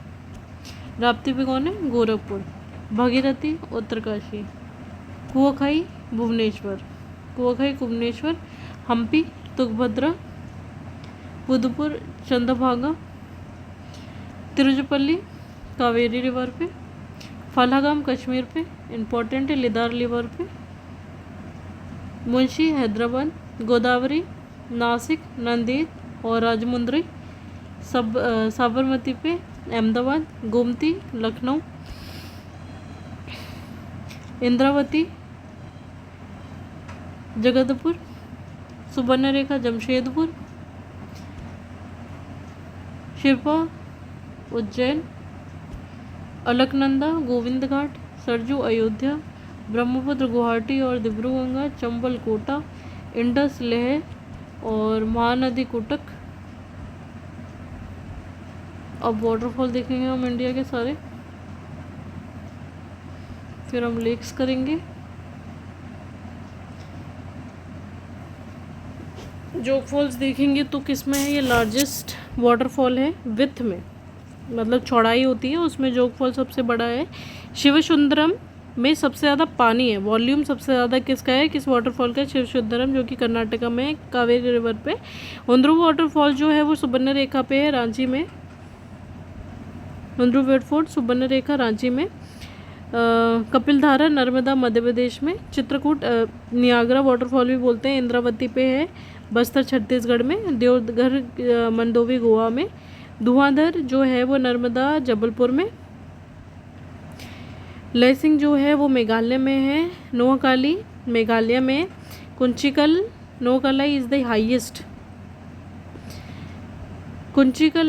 राप्ती पे कौन है? गोरखपुर। भागीरथी, उत्तरकाशी। कुआखाई, भुवनेश्वर। हम्पी, तुंगभद्रा, पुदुपुर, चंद्रभागा। तिरुचिरापल्ली, कावेरी रिवर पे। फलागाम, कश्मीर पे इम्पोर्टेंट है, लिदार रिवर पे। मुंशी, हैदराबाद। गोदावरी, नासिक, नांदेड़ और राजमुंद्री। साबरमती पे अहमदाबाद। गोमती, लखनऊ। इंद्रावती, जगदपुर। सुवर्णरेखा, जमशेदपुर। शिल्पा, उज्जैन। अलकनंदा, गोविंद घाट। सरजू, अयोध्या। ब्रह्मपुत्र, गुवाहाटी और डिब्रूगंगा। चंबल, कोटा। इंडस, लेह और महानदी, कुटक। अब वाटरफॉल देखेंगे हम इंडिया के सारे, फिर हम लेक्स करेंगे। जोग फॉल्स देखेंगे तो किस में है? ये लार्जेस्ट वाटरफॉल है विथ में, मतलब चौड़ाई होती है उसमें जोग फॉल सबसे बड़ा है। शिवसुंदरम में सबसे ज़्यादा पानी है, वॉल्यूम सबसे ज़्यादा किसका है? किस वाटरफॉल का? शिवसुंदरम, जो कि कर्नाटका में कावेरी रिवर पे। हुंद्रू वाटरफॉल जो है वो सुवर्णरेखा पे है, रांची में। हुंद्रू वाटरफॉल सुवर्णरेखा, रांची में। कपिलधारा नर्मदा मध्य प्रदेश में, चित्रकूट नियाग्रा वाटरफॉल भी बोलते हैं, इंद्रावती पे है, बस्तर छत्तीसगढ़ में, देवघर मंडोवी गोवा में, धुआंधर जो है वो नर्मदा जबलपुर में, लैसिंग जो है वो मेघालय में है, नोआखाली मेघालय में, Kunchikal Noakhali is the highest, Kunchikal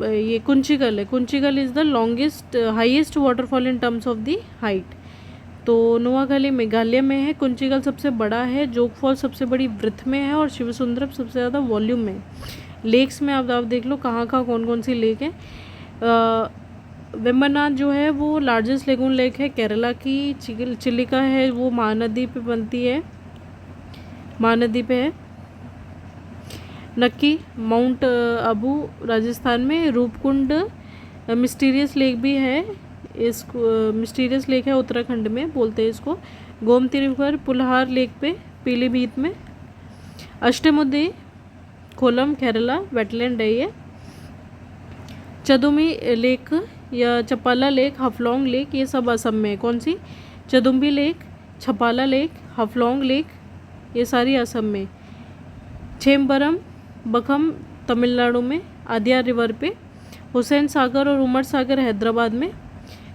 ये कुंचिकल है, Kunchikal is the longest highest waterfall in terms of the height. तो नोआखाली मेघालय में है, कुंचिकल सबसे बड़ा है, जोग फॉल सबसे बड़ी वृत्त में है और शिवसुंदरम सबसे ज़्यादा वॉल्यूम में है। लेक्स में आप देख लो कहाँ कौन कौन सी लेक है। वेम्बनाथ जो है वो लार्जेस्ट लेगून लेक है केरला की, चिलिका है वो महानदी पे बनती है, महानदी पे है। नक्की माउंट अबू राजस्थान में, रूपकुंड मिस्टीरियस लेक भी है, इसको मिस्टीरियस लेक है उत्तराखंड में बोलते हैं इसको, गोमती रिवर पुलहार लेक पे पीलीभीत में, अष्टमुदी कोलम केरला वेटलैंड है ये, चदुमी लेक या चपाला लेक, हफलॉन्ग लेक ये सब असम में है। कौन सी? चदुम्बी लेक, छपाला लेक, हफलॉन्ग लेक ये सारी असम में। छेम्बरम बखम तमिलनाडु में, आद्यार रिवर पे, हुसैन सागर और उमर सागर हैदराबाद में,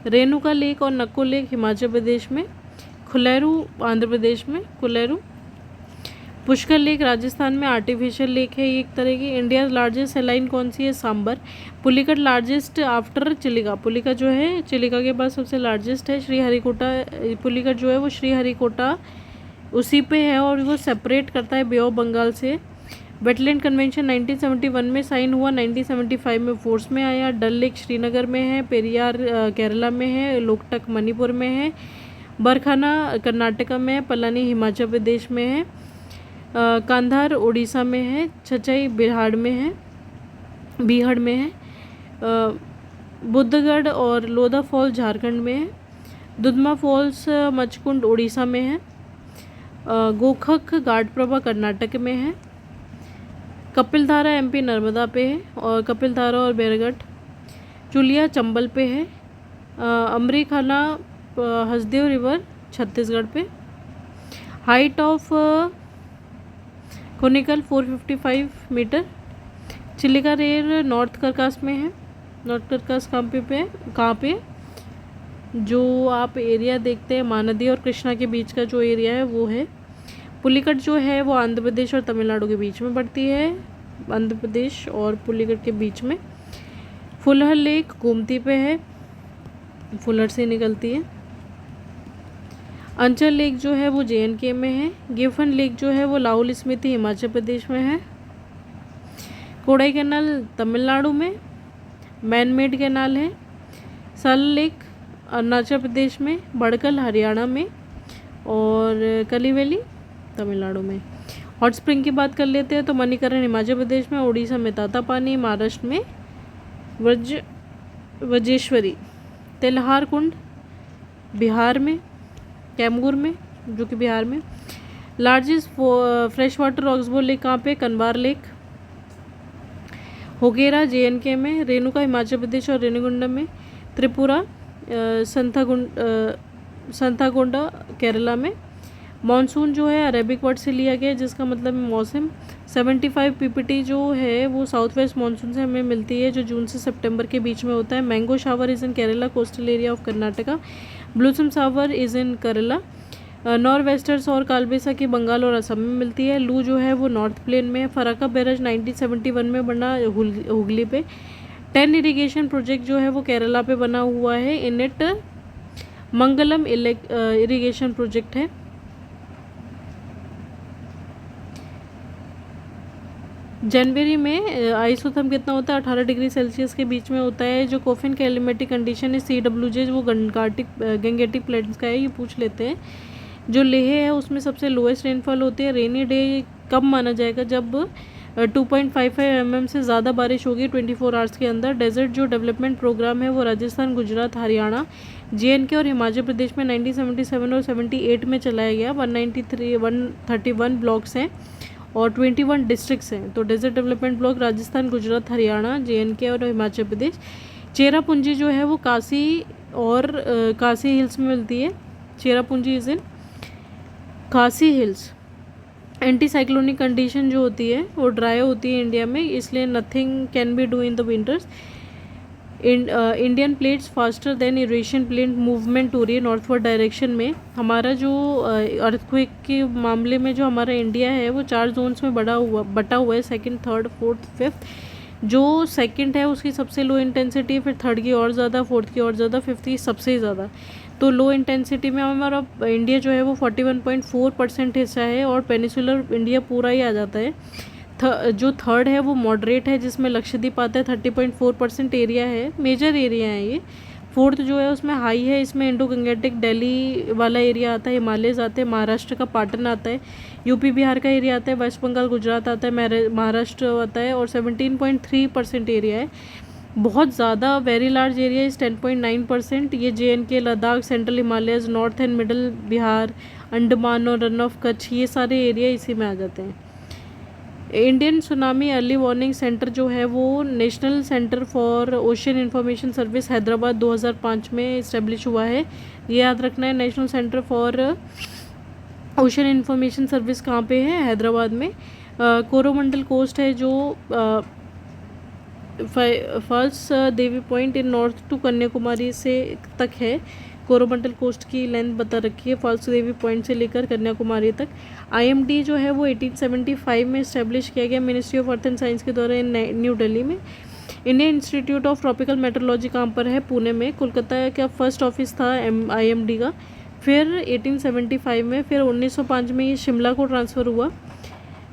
रेणुका लेक और नक्को लेक हिमाचल प्रदेश में, खुलेरू आंध्र प्रदेश में, खुलेरू। पुष्कर लेक राजस्थान में आर्टिफिशियल लेक है ये एक तरह की। इंडिया लार्जेस्ट सेलाइन कौन सी है? सांबर। पुलिकट लार्जेस्ट आफ्टर चिलिका, पुलिका जो है चिलिका के बाद सबसे लार्जेस्ट है। श्रीहरिकोटा पुलिकट जो है वो श्रीहरिकोटा उसी पे है और वो सेपरेट करता है बे ऑफ बंगाल से। वेटलैंड कन्वेंशन 1971 में साइन हुआ, 1975 में फोर्स में आया। डल लेक श्रीनगर में है, पेरियार केरला में है, लोकटक मणिपुर में है, बरखाना कर्नाटका में है, पलानी हिमाचल प्रदेश में है, कांधार उड़ीसा में है, छचाई बिहार में है, बुद्धगढ़ और लोधा फॉल्स झारखंड में है, दुधमा फॉल्स मचकुंड उड़ीसा में है, गोखक घाट प्रभा कर्नाटक में है, कपिलधारा एमपी नर्मदा पे है और कपिलधारा और बैरगढ़ चुलिया चंबल पे है, अमरीखाना हसदेव रिवर छत्तीसगढ़ पे। Height of conical 455 metre. Chilika रेयर नॉर्थ करकास में है। नॉर्थ करकास कहाँ पे जो आप एरिया देखते हैं महानदी और कृष्णा के बीच का जो एरिया है वो है। पुलिकट जो है वो आंध्र प्रदेश और तमिलनाडु के बीच में पड़ती है, आंध्र प्रदेश और पुलिकट के बीच में। फुलहर लेक गोमती पे है, फुलहर से निकलती है। अंचल लेक जो है वो JNK में है। गिफन लेक जो है वो लाहौल स्पीति हिमाचल प्रदेश में है। कोडाई कैनाल तमिलनाडु में मैन मेड कैनाल है। सल लेक अरुणाचल प्रदेश में, बड़कल हरियाणा में और कली वैली तमिलनाडु में। हॉट स्प्रिंग की बात कर लेते हैं तो मणिकरण हिमाचल प्रदेश में, उड़ीसा में तातापानी, महाराष्ट्र में वज्रेश्वरी, तेल्हार कुंड बिहार में, कैमूर में जो कि बिहार में। लार्जेस्ट फ्रेश वाटर ऑक्सबोर्ड लेक कहाँ पे? कनबार लेक। होगेरा JNK में, रेणुका हिमाचल प्रदेश और रेणुगुंडा में, त्रिपुरा संथागोंडा केरला में। मॉनसून जो है अरेबिक वर्ड से लिया गया है जिसका मतलब है मौसम। 75 PPT जो है वो साउथ वेस्ट मानसून से हमें मिलती है जो जून से सितंबर के बीच में होता है। Mango shower is in Kerala coastal area of Karnataka. ब्लूसम shower is in Kerala. Nor wasters और कालबेसा की बंगाल और असम में मिलती है। लू जो है वो नॉर्थ प्लेन में है। फराका बैराज 1971 में बना हुगली पे। 10 इरीगेशन प्रोजेक्ट जो है वो केरला पे बना हुआ है। इनिट मंगलम इरीगेशन प्रोजेक्ट है। जनवरी में आइसोथर्म कितना होता है? 18 डिग्री सेल्सियस के बीच में होता है। जो कोफिन कैलिमेटिक कंडीशन है CWJ वो गंगेटिक प्लेन्स का है, ये पूछ लेते हैं। जो लेह है उसमें सबसे लोएस्ट रेनफॉल होती है। रेनी डे कब माना जाएगा? जब 2.55 mm से ज़्यादा बारिश होगी 24 आवर्स के अंदर। डेजर्ट जो डेवलपमेंट प्रोग्राम है वो राजस्थान, गुजरात, हरियाणा, JNK और हिमाचल प्रदेश में 1977 और 78 में चलाया गया। 131 ब्लॉक्स हैं और 21 डिस्ट्रिक्ट्स हैं। तो desert development block Rajasthan, Gujarat, Haryana, JNK और हिमाचल प्रदेश। चेरापूंजी जो है वो काशी और काशी हिल्स में मिलती है। Cherrapunji is in Kashi hills. Anti cyclonic condition जो होती है वो ड्राई होती है इंडिया में, इसलिए nothing can be do in the winters. Indian plates faster than Eurasian plate movement हो रही है नॉर्थवर्ड डायरेक्शन में। हमारा जो अर्थक्वेक के मामले में जो हमारा इंडिया है वो 4 जोन्स में बटा हुआ है, सेकंड, थर्ड, फोर्थ, फिफ्थ। जो सेकंड है उसकी सबसे लो इंटेंसिटी है, फिर थर्ड की और ज़्यादा, फोर्थ की और ज़्यादा, फिफ्थ की सबसे ज़्यादा। तो लो इंटेंसिटी में हमारा इंडिया जो है वो 41.4% हिस्सा है, और पेनिसुलर इंडिया पूरा ही आ जाता है। जो थर्ड है वो मॉडरेट है, जिसमें लक्षद्वीप आता है, 30.4% एरिया है, मेजर एरिया है ये। फोर्थ जो है उसमें हाई है, इसमें इंडो गंगेटिक दिल्ली वाला एरिया आता है, हिमालयज आते हैं, महाराष्ट्र का पाटन आता है, यूपी बिहार का एरिया आता है, वेस्ट बंगाल गुजरात आता है, महाराष्ट्र आता है, और 17.3% एरिया है। बहुत ज़्यादा वेरी लार्ज एरिया इज़ 10.9%। ये JNK, Ladakh, central Himalayas, north and middle Bihar, Andaman और रन ऑफ कच्छ, ये सारे एरिया इसी में आ जाते हैं। Indian tsunami early warning centre जो है वो national centre for ocean information service Hyderabad 2005 में इस्टेब्लिश हुआ है। ये याद रखना है, national centre for ocean information service कहाँ पे है? हैदराबाद में। कोरोमंडल कोस्ट है जो falls Devi point in north to Kanyakumari से तक है। कोरोमंडल कोस्ट की लेंथ बता रखी है फॉल्स देवी पॉइंट से लेकर कन्याकुमारी तक। IMD जो है वो 1875 में इस्टेब्लिश किया गया ministry of earth and science के द्वारा न्यू दिल्ली में। Indian institute of tropical metrology कहाँ पर है? पुणे में। कोलकाता का फर्स्ट ऑफिस था IMD का। फिर 1875 में, फिर 1905 में ये शिमला को ट्रांसफ़र हुआ,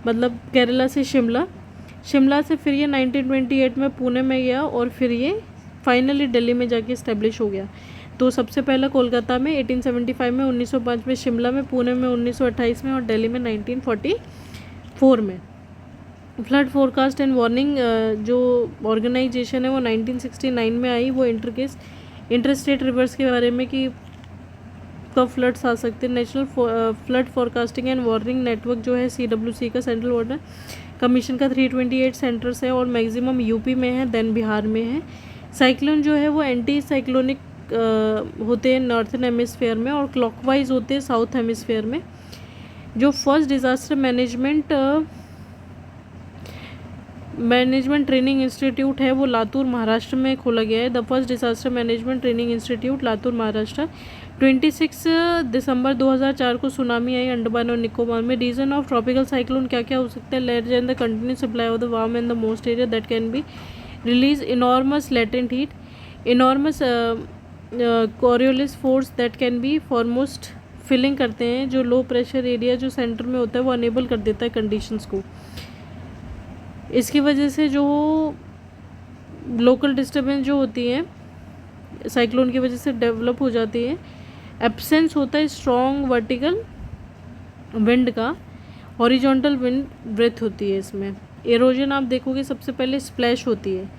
मतलब केरला से शिमला से फिर ये 1928 में पुणे में गया, और फिर ये फाइनली दिल्ली में जाके इस्टेब्लिश हो गया। तो सबसे पहला कोलकाता में 1875 में, 1905 में शिमला में, पुणे में 1928 में, और दिल्ली में 1944 में। फ्लड फोरकास्ट एंड वार्निंग जो ऑर्गेनाइजेशन है वो 1969 में आई। वो इंटरस्टेट रिवर्स के बारे में कि कब फ्लड्स आ सकते हैं। National flood forecasting and warning network जो है CWC का, सेंट्रल वाटर कमीशन का 328 सेंटर्स है, और मैक्सिमम यूपी में है, देन बिहार में है। साइक्लोन जो है वो एंटी साइक्लोनिक होते हैं नॉर्थन हेमिसफेयर में, और क्लॉकवाइज होते हैं साउथ हेमिसफेयर में। जो first disaster management training institute है वो लातूर महाराष्ट्र में खोला गया है। The first disaster management training institute, Latur Maharashtra. 26 दिसंबर 2004 को सुनामी आई अंडमान और निकोबार में। रीजन ऑफ ट्रॉपिकल साइक्लोन क्या क्या हो सकता है? Late and the continuous supply of the warm and the most area that can be release enormous latent heat, enormous Coriolis force that can be foremost filling करते हैं। जो low pressure area जो centre में होता है वो enable कर देता है कंडीशंस को। इसकी वजह से जो लोकल डिस्टर्बेंस जो होती है साइक्लोन की वजह से डेवलप हो जाती है। एब्सेंस होता है स्ट्रॉन्ग वर्टिकल विंड का, हॉरिजॉन्टल विंड ब्रेथ होती है इसमें। एरोजन आप देखोगे सबसे पहले स्प्लैश होती है,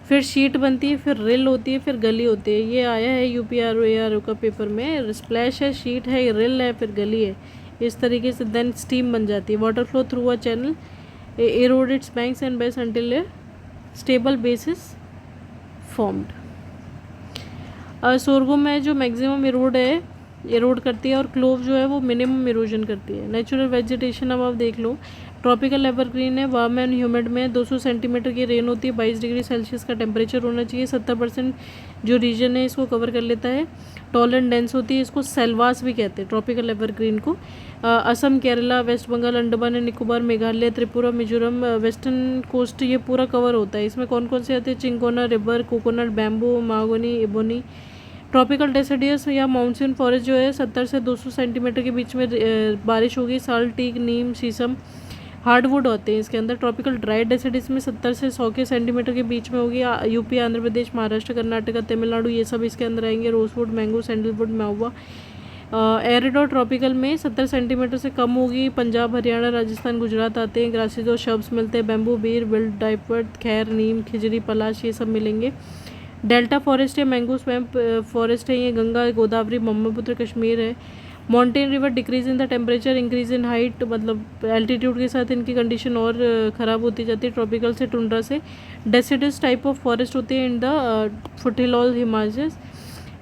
फिर शीट बनती है, फिर रिल होती है, फिर गली होती है। ये आया है UPRO का पेपर में, स्प्लैश है, शीट है, रिल है, फिर गली है। इस तरीके से देन स्टीम बन जाती है। Water flow through a channel eroded its banks and base until a stable basis formed. Sorghum है जो मैक्सिमम एरोड करती है, और क्लोव जो है वो मिनिमम इरोजन करती है। नेचुरल वेजिटेशन अब आप देख लो, ट्रॉपिकल एवरग्रीन है, वार्म एंड ह्यूमिड में 200 सेंटीमीटर की रेन होती है, 22 डिग्री सेल्सियस का टेम्परेचर होना चाहिए, 70% जो रीजन है इसको कवर कर लेता है। टॉल एंड डेंस होती है, इसको सेल्वास भी कहते हैं ट्रॉपिकल एवरग्रीन को। Assam, Kerala, West Bengal, Andaman and Nicobar, Meghalaya, Tripura, Mizoram, western coast ये पूरा कवर होता है। इसमें कौन कौन से आते हैं? Cinchona, rubber, coconut, bamboo, mahogany, ebony. Tropical deciduous या माउंटेन फॉरेस्ट जो है 70 से 200 सेंटीमीटर के बीच में बारिश होगी। साल, टीक, नीम, शीशम हार्डवुड होते हैं इसके अंदर। ट्रॉपिकल ड्राई डेसिडियस में 70 से 100 के सेंटीमीटर के बीच में होगी। यूपी, आंध्र प्रदेश, महाराष्ट्र, कर्नाटका, तमिलनाडु ये सब इसके अंदर आएंगे। रोजवुड, मैंगो, सैंडलवुड, महुआ। एरिड और ट्रॉपिकल में 70 सेंटीमीटर से कम होगी। पंजाब, हरियाणा, राजस्थान, गुजरात आते हैं। ग्रासेज और शब्स मिलते हैं, बैम्बू, बीर, विल्ड, डाइपर्ड, खैर, नीम, खिजरी, पलाश ये सब मिलेंगे। डेल्टा फॉरेस्ट है, मैंगो स्वैम्प फॉरेस्ट है, ये गंगा, गोदावरी, ब्रह्मपुत्र, कश्मीर है। Mountain river decrease in the temperature, increase in height, मतलब एल्टीट्यूड के साथ इनकी कंडीशन और ख़राब होती जाती है। ट्रॉपिकल से टुंड्रा से डेसिडस टाइप ऑफ फॉरेस्ट होते हैं in the foothill Himalayas.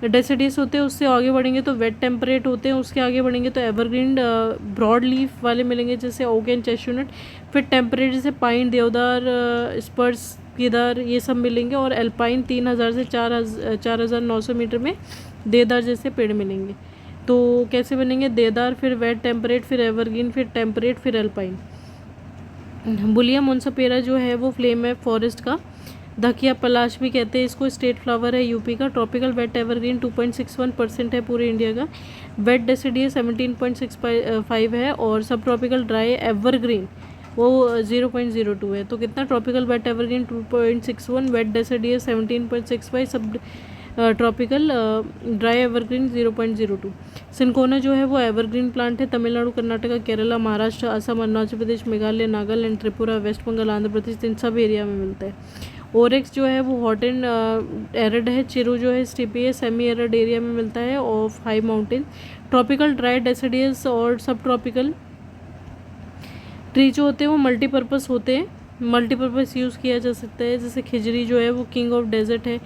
Deciduous होते हैं, उससे आगे बढ़ेंगे तो वेट टेम्परेट होते हैं, उसके आगे बढ़ेंगे तो एवरग्रीन ब्रॉड लीफ वाले मिलेंगे जैसे ओक एंड चेस्टनट। फिर टेम्परेट जैसे पाइन, देवदार, स्पर्स, केदार, ये सब मिलेंगे। और एल्पाइन 3000 से 4900 मीटर में देवदार जैसे पेड़ मिलेंगे। तो कैसे बनेंगे? देवदार, फिर वेट टेम्परेट, फिर एवरग्रीन, फिर टेम्परेट, फिर एल्पाइन। बुलिया मोन्सापेरा जो है वो फ्लेम है फॉरेस्ट का। धकिया पलाश भी कहते हैं इसको, स्टेट फ्लावर है यूपी का। ट्रॉपिकल वेट एवरग्रीन 2.61% है पूरे इंडिया का। वेट डेसिडियस 17.65 है। और सब ट्रॉपिकल ड्राई एवरग्रीन वो 0.02 है। तो कितना? Tropical wet evergreen 2.61, wet deciduous 17.65, सब ट्रॉपिकल ड्राई एवरग्रीन 0.02। सिनकोना जो है वो एवरग्रीन प्लांट है। तमिलनाडु, कर्नाटका, केरला, महाराष्ट्र, असम, अरुणाचल प्रदेश, मेघालय, नागालैंड, त्रिपुरा, वेस्ट बंगाल, आंध्र प्रदेश, इन सब एरिया में मिलता है। ओरेक्स जो है वो हॉट एंड एरिड है। चिरू जो है स्टिपी है, सेमी एरिड एरिया में मिलता है of high mountain. Tropical dry deciduous और सब ट्रॉपिकल ट्री जो होते हैं वो मल्टीपर्पज़ होते हैं, मल्टीपर्पज़ यूज़ किया जा सकता है। जैसे खिजड़ी जो है वो किंग ऑफ डेजर्ट है,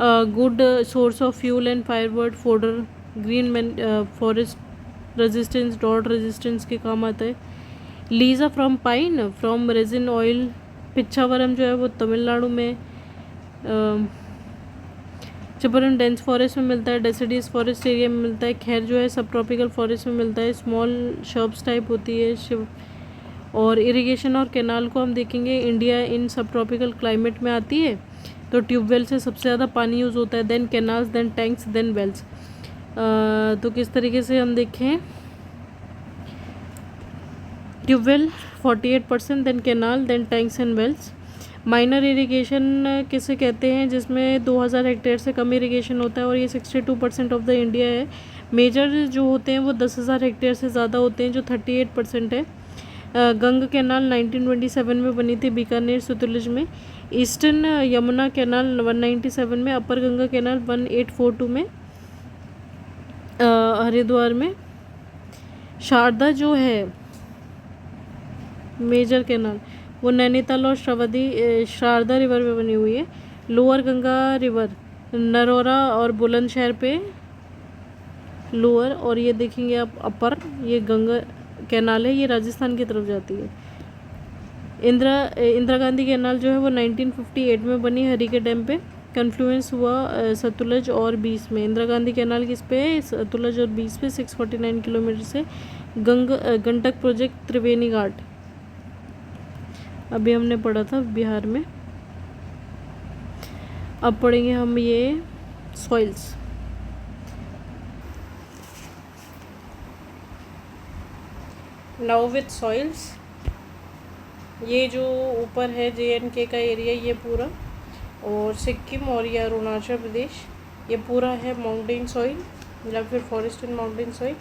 good source of fuel and firewood fodder. Green forest resistance, drought resistance के काम आता है। लीजा from pine, from resin oil. Pichavaram जो है वो तमिलनाडु में, चिपरन डेंस फॉरेस्ट में मिलता है। डेसिडियस फॉरेस्ट एरिया में मिलता है। खैर जो है सब ट्रॉपिकल फॉरेस्ट में मिलता है, स्मॉल शर्ब्स टाइप होती है शिव। और इरिगेशन और कैनाल को हम देखेंगे, इंडिया इन सब ट्रॉपिकल क्लाइमेट में आती है तो ट्यूबवेल से सबसे ज़्यादा पानी यूज़ होता है, then canals, then tanks, then wells. तो किस तरीके से हम देखें, tubewell 48%, then canal, then tanks and wells. Minor irrigation किसे कहते हैं? जिसमें 2000 हेक्टेयर से कम इरिगेशन होता है और ये 62% ऑफ द इंडिया है। मेजर जो होते हैं वो 10,000 हेक्टेयर से ज़्यादा होते हैं जो 38% है। गंग कैनाल 1927 में बनी थी बीकानेर सतलुज में। ईस्टर्न यमुना कैनाल 197 में। अपर गंगा कैनाल 1842 में हरिद्वार में। शारदा जो है मेजर कैनाल वो नैनीताल और शारदा रिवर में बनी हुई है। लोअर गंगा रिवर नरोरा और बुलंदशहर पे लोअर, और ये देखेंगे आप अपर, ये गंगा कैनाल है, ये राजस्थान की तरफ जाती है। इंदिरा गांधी कैनाल जो है वो 1958 में बनी हरी के डैम पे। कन्फ्लुएंस हुआ सतलुज और 20 में। इंदिरा गांधी कैनाल किस पे है? सतलुज और 20 पे। 649 किलोमीटर से। गंडक प्रोजेक्ट त्रिवेणी घाट अभी हमने पढ़ा था बिहार में। अब पढ़ेंगे हम ये सॉइल्स। नाउ विथ सॉइल्स, ये जो ऊपर है JNK का एरिया ये पूरा, और सिक्किम और ये अरुणाचल प्रदेश, ये पूरा है माउंटेन सॉइल या फिर फॉरेस्ट एंड माउंटेन सॉइल।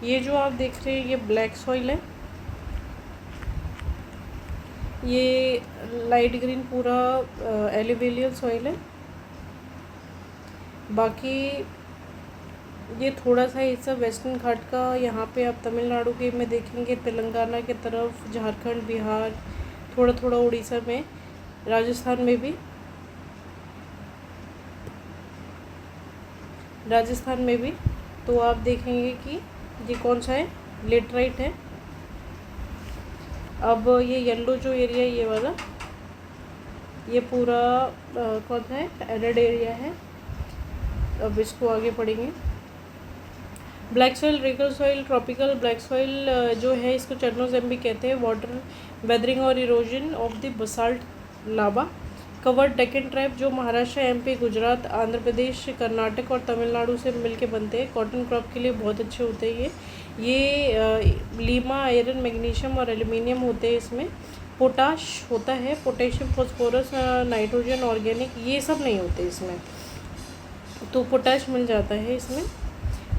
ये जो आप देख रहे हैं ये ब्लैक सॉइल है, ये लाइट ग्रीन पूरा एलिवेलियल सॉइल है। बाकी ये थोड़ा सा हिस्सा वेस्टर्न घाट का, यहाँ पे आप तमिलनाडु के में देखेंगे, तेलंगाना के तरफ, झारखंड, बिहार, थोड़ा थोड़ा उड़ीसा में, राजस्थान में भी तो आप देखेंगे कि ये कौन सा है, लेटराइट है। अब ये येलो जो एरिया ये वाला, ये पूरा कौन सा है, एरिड एरिया है। अब इसको आगे पढ़ेंगे। Black soil, regular soil, tropical black soil जो है इसको चरनोज़ेम भी कहते हैं। वाटर वेदरिंग और erosion of the basalt lava. Covered Deccan tribe जो महाराष्ट्र, MP, गुजरात, आंध्र प्रदेश, कर्नाटक और तमिलनाडु से मिलके बनते हैं। कॉटन क्रॉप के लिए बहुत अच्छे होते हैं ये लीमा, आयरन, मैग्नीशियम और एल्युमिनियम होते हैं इसमें। पोटाश होता है, पोटेशियम, फॉस्फोरस, नाइट्रोजन, ऑर्गेनिक, ये सब नहीं होते इसमें, तो पोटाश मिल जाता है इसमें।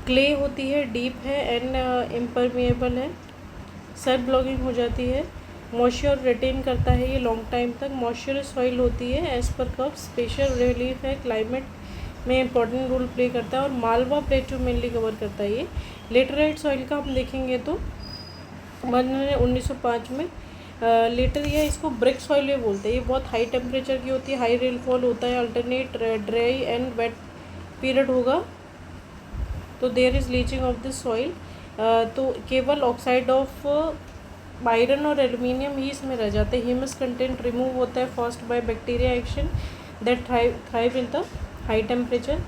क्ले होती है, डीप है एंड इम्परमिएबल है, सेल्फ ब्लॉगिंग हो जाती है। मॉइस्चर रिटेन करता है ये लॉन्ग टाइम तक। मॉइस्चरस सॉइल होती है एज पर कप। स्पेशल रिलीफ है, क्लाइमेट में इंपॉर्टेंट रोल प्ले करता है और मालवा प्लेटू मेनली कवर करता है ये। लेटराइट सॉइल का हम देखेंगे तो 1905 में लेटर या इसको ब्रिक सॉइल भी बोलते हैं। ये बहुत हाई टेम्परेचर की होती है, हाई रेनफॉल होता है, alternate dry and wet period होगा, तो there is leaching of this soil. तो केवल ऑक्साइड ऑफ आयरन और एल्यूमिनियम ही इसमें रह जाते हैं। ह्यूमस कंटेंट रिमूव होता है first by bacteria action that thrive in the high temperature.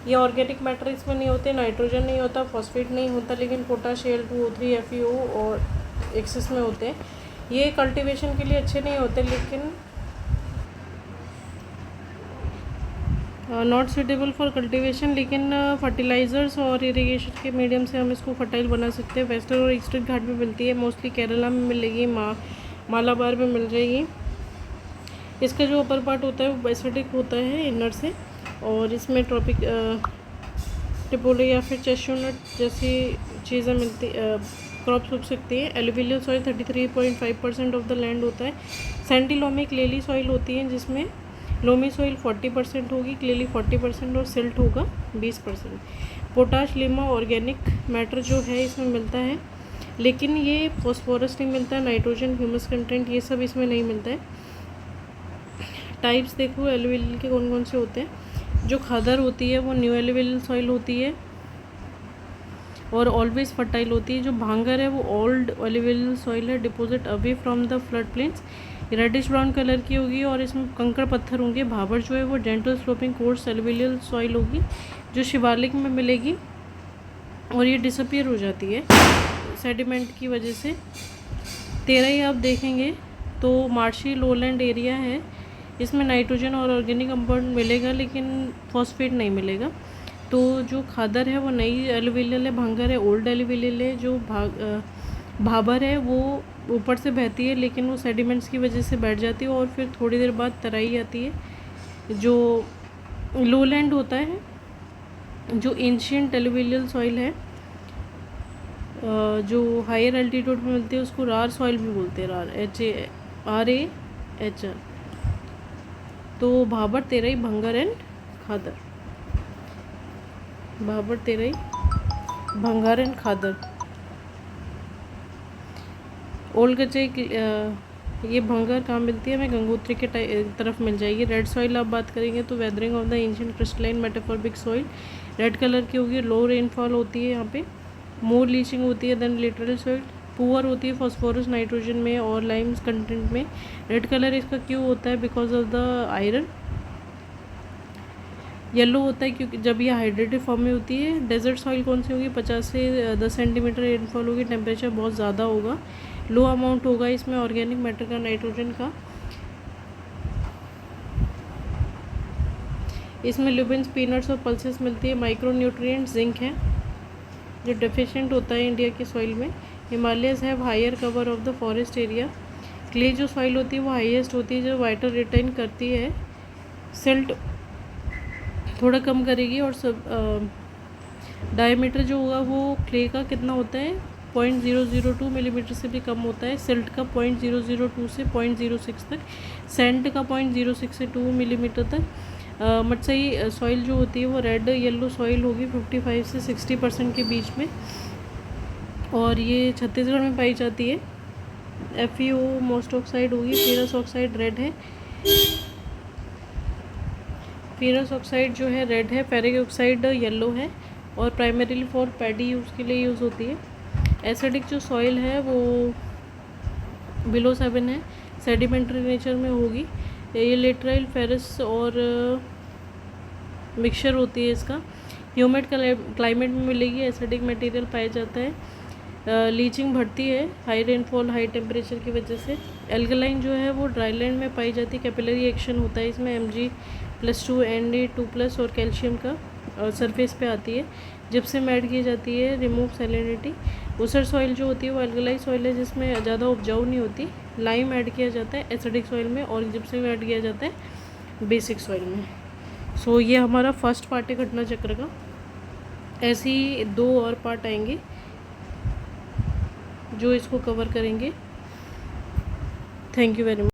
ये ऑर्गेनिक मैटर इसमें नहीं होते, नाइट्रोजन नहीं होता, फॉस्फेट नहीं होता, लेकिन पोटाश Al2O3 FeO और एक्सेस में होते हैं। ये कल्टीवेशन के लिए अच्छे नहीं होते, लेकिन नॉट सुटेबल फॉर कल्टीवेशन, लेकिन फर्टिलाइज़र्स और इरिगेशन के मीडियम से हम इसको फर्टाइल बना सकते हैं। वेस्टर्न और ईस्टर्न घाट में मिलती है, मोस्टली केरला में मिलेगी, मालाबार में मिल जाएगी। इसका जो अपर पार्ट होता है वो बेसिडिक होता है इनर से, और इसमें ट्रॉपिक टिपोलो या फिर चेस्टनट जैसी चीज़ें मिलती क्रॉप्स उग सकती है। Alluvial soil 33.5% of the land होता है। सैंडी लोमी क्लेली सॉइल होती है, जिसमें लोमी सॉइल 40% होगी, क्लेली 40% और सिल्ट होगा 20%। पोटाश लिमा ऑर्गेनिक मैटर जो है इसमें मिलता है, लेकिन ये फॉस्फोरस नहीं मिलता है, नाइट्रोजन, ह्यूमस कंटेंट ये सब इसमें नहीं मिलता है। टाइप्स देखो एलुवियल के कौन कौन से होते हैं। जो खादर होती है वो न्यू एलुवियल सॉइल होती है और ऑलवेज फर्टाइल होती है। जो भांगर है वो ओल्ड एलुवियल सॉइल है, deposit away from the flood plains, reddish brown colour की होगी और इसमें कंकड़ पत्थर होंगे। भाबर जो है वो gentle sloping course alluvial soil होगी, जो शिवालिक में मिलेगी और ये डिसअपियर हो जाती है सेडिमेंट की वजह से। तेराई आप देखेंगे तो मार्शी लोलैंड एरिया है, इसमें नाइट्रोजन और ऑर्गेनिक कंपाउंड मिलेगा, लेकिन फॉस्फेट नहीं मिलेगा। तो जो खादर है वो नई एलुवियल है, भांगर है ओल्ड एलुवियल है। जो भाबर है वो ऊपर से बहती है, लेकिन वो सेडिमेंट्स की वजह से बैठ जाती है और फिर थोड़ी देर बाद तराई आती है। जो लोलैंड होता है, जो एंशियंट एलुवियल सॉइल है, जो हायर एल्टीट्यूड में मिलती है, उसको रार सॉइल भी बोलते हैं, RAR। तो भाबर, तेरई, भंगर एंड खादर। भाबर, तेरई, भंगार एंड खादर। ओल्ड कच्चे ये भंगार कहाँ मिलती है, हमें गंगोत्री के तरफ मिल जाएगी। रेड सॉइल आप बात करेंगे तो weathering of the ancient crystalline metamorphic soil, red colour की होगी, लो रेनफॉल होती है यहाँ पे, मोर लीचिंग होती है देन लिटरल सॉइल, पुअर होती है फॉस्फोरस नाइट्रोजन में और लाइम्स कंटेंट में। रेड कलर इसका क्यों होता है, because of the iron. Yellow होता है क्योंकि जब ये हाइड्रेटेड फॉर्म में होती है। डेजर्ट सॉइल कौन सी होगी, 50 से 10 सेंटीमीटर रेनफॉल होगी, टेम्परेचर बहुत ज़्यादा होगा, लो अमाउंट होगा इसमें ऑर्गेनिक मैटर का, नाइट्रोजन का। इसमें ल्यूबिन्स, पीनट्स और पल्सेस मिलती है। माइक्रो न्यूट्रिएंट जिंक है जो डेफिशिएंट होता है इंडिया की सॉइल में। Himalayas have higher cover of the forest area. Clay जो सॉइल होती है वो हाईएस्ट होती है, जो वाटर रिटेन करती है, सिल्ट थोड़ा कम करेगी। और सब डायमीटर जो होगा वो क्ले का कितना होता है, 0.002 मिलीमीटर से भी कम होता है, सिल्ट का 0.002 से 0.06 तक, सैंड का 0.06 से 2 मिलीमीटर तक। मटसई सॉइल जो होती है वो रेड येलो सॉइल होगी 55 से 60% के बीच में, और ये छत्तीसगढ़ में पाई जाती है। FeO मोस्ट ऑक्साइड होगी, फेरस ऑक्साइड रेड है, फेरस ऑक्साइड जो है रेड है, फेरिक ऑक्साइड येलो है, और प्राइमरीली फॉर पैडी यूज़ के लिए यूज़ होती है। एसिडिक जो सॉइल है वो बिलो 7 है, सेडिमेंट्री नेचर में होगी। ये लेटराइल फेरस और मिक्सचर होती है इसका। ह्यूमिड क्लाइमेट में मिलेगी, एसिडिक मटेरियल पाया जाता है। लीचिंग बढ़ती है हाई रेनफॉल हाई टेम्परेचर की वजह से। एल्गलाइन जो है वो ड्राईलैंड में पाई जाती है, कैपिलरी एक्शन होता है इसमें, Mg+2 Na2+ और कैल्शियम का सरफेस पे आती है। जिप्सम ऐड की जाती है, रिमूव सैलिनिटी। ऊसर सॉइल जो होती है वो एल्गलाई सॉइल है, जिसमें ज़्यादा उपजाऊ नहीं होती। लाइम ऐड किया जाता है एसिडिक सॉइल में, और जिप्सम ऐड किया जाता है बेसिक सॉइल में। सो ये हमारा फर्स्ट पार्ट है घटना चक्र का। ऐसे ही 2 और पार्ट आएंगे जो इसको कवर करेंगे। Thank you very much.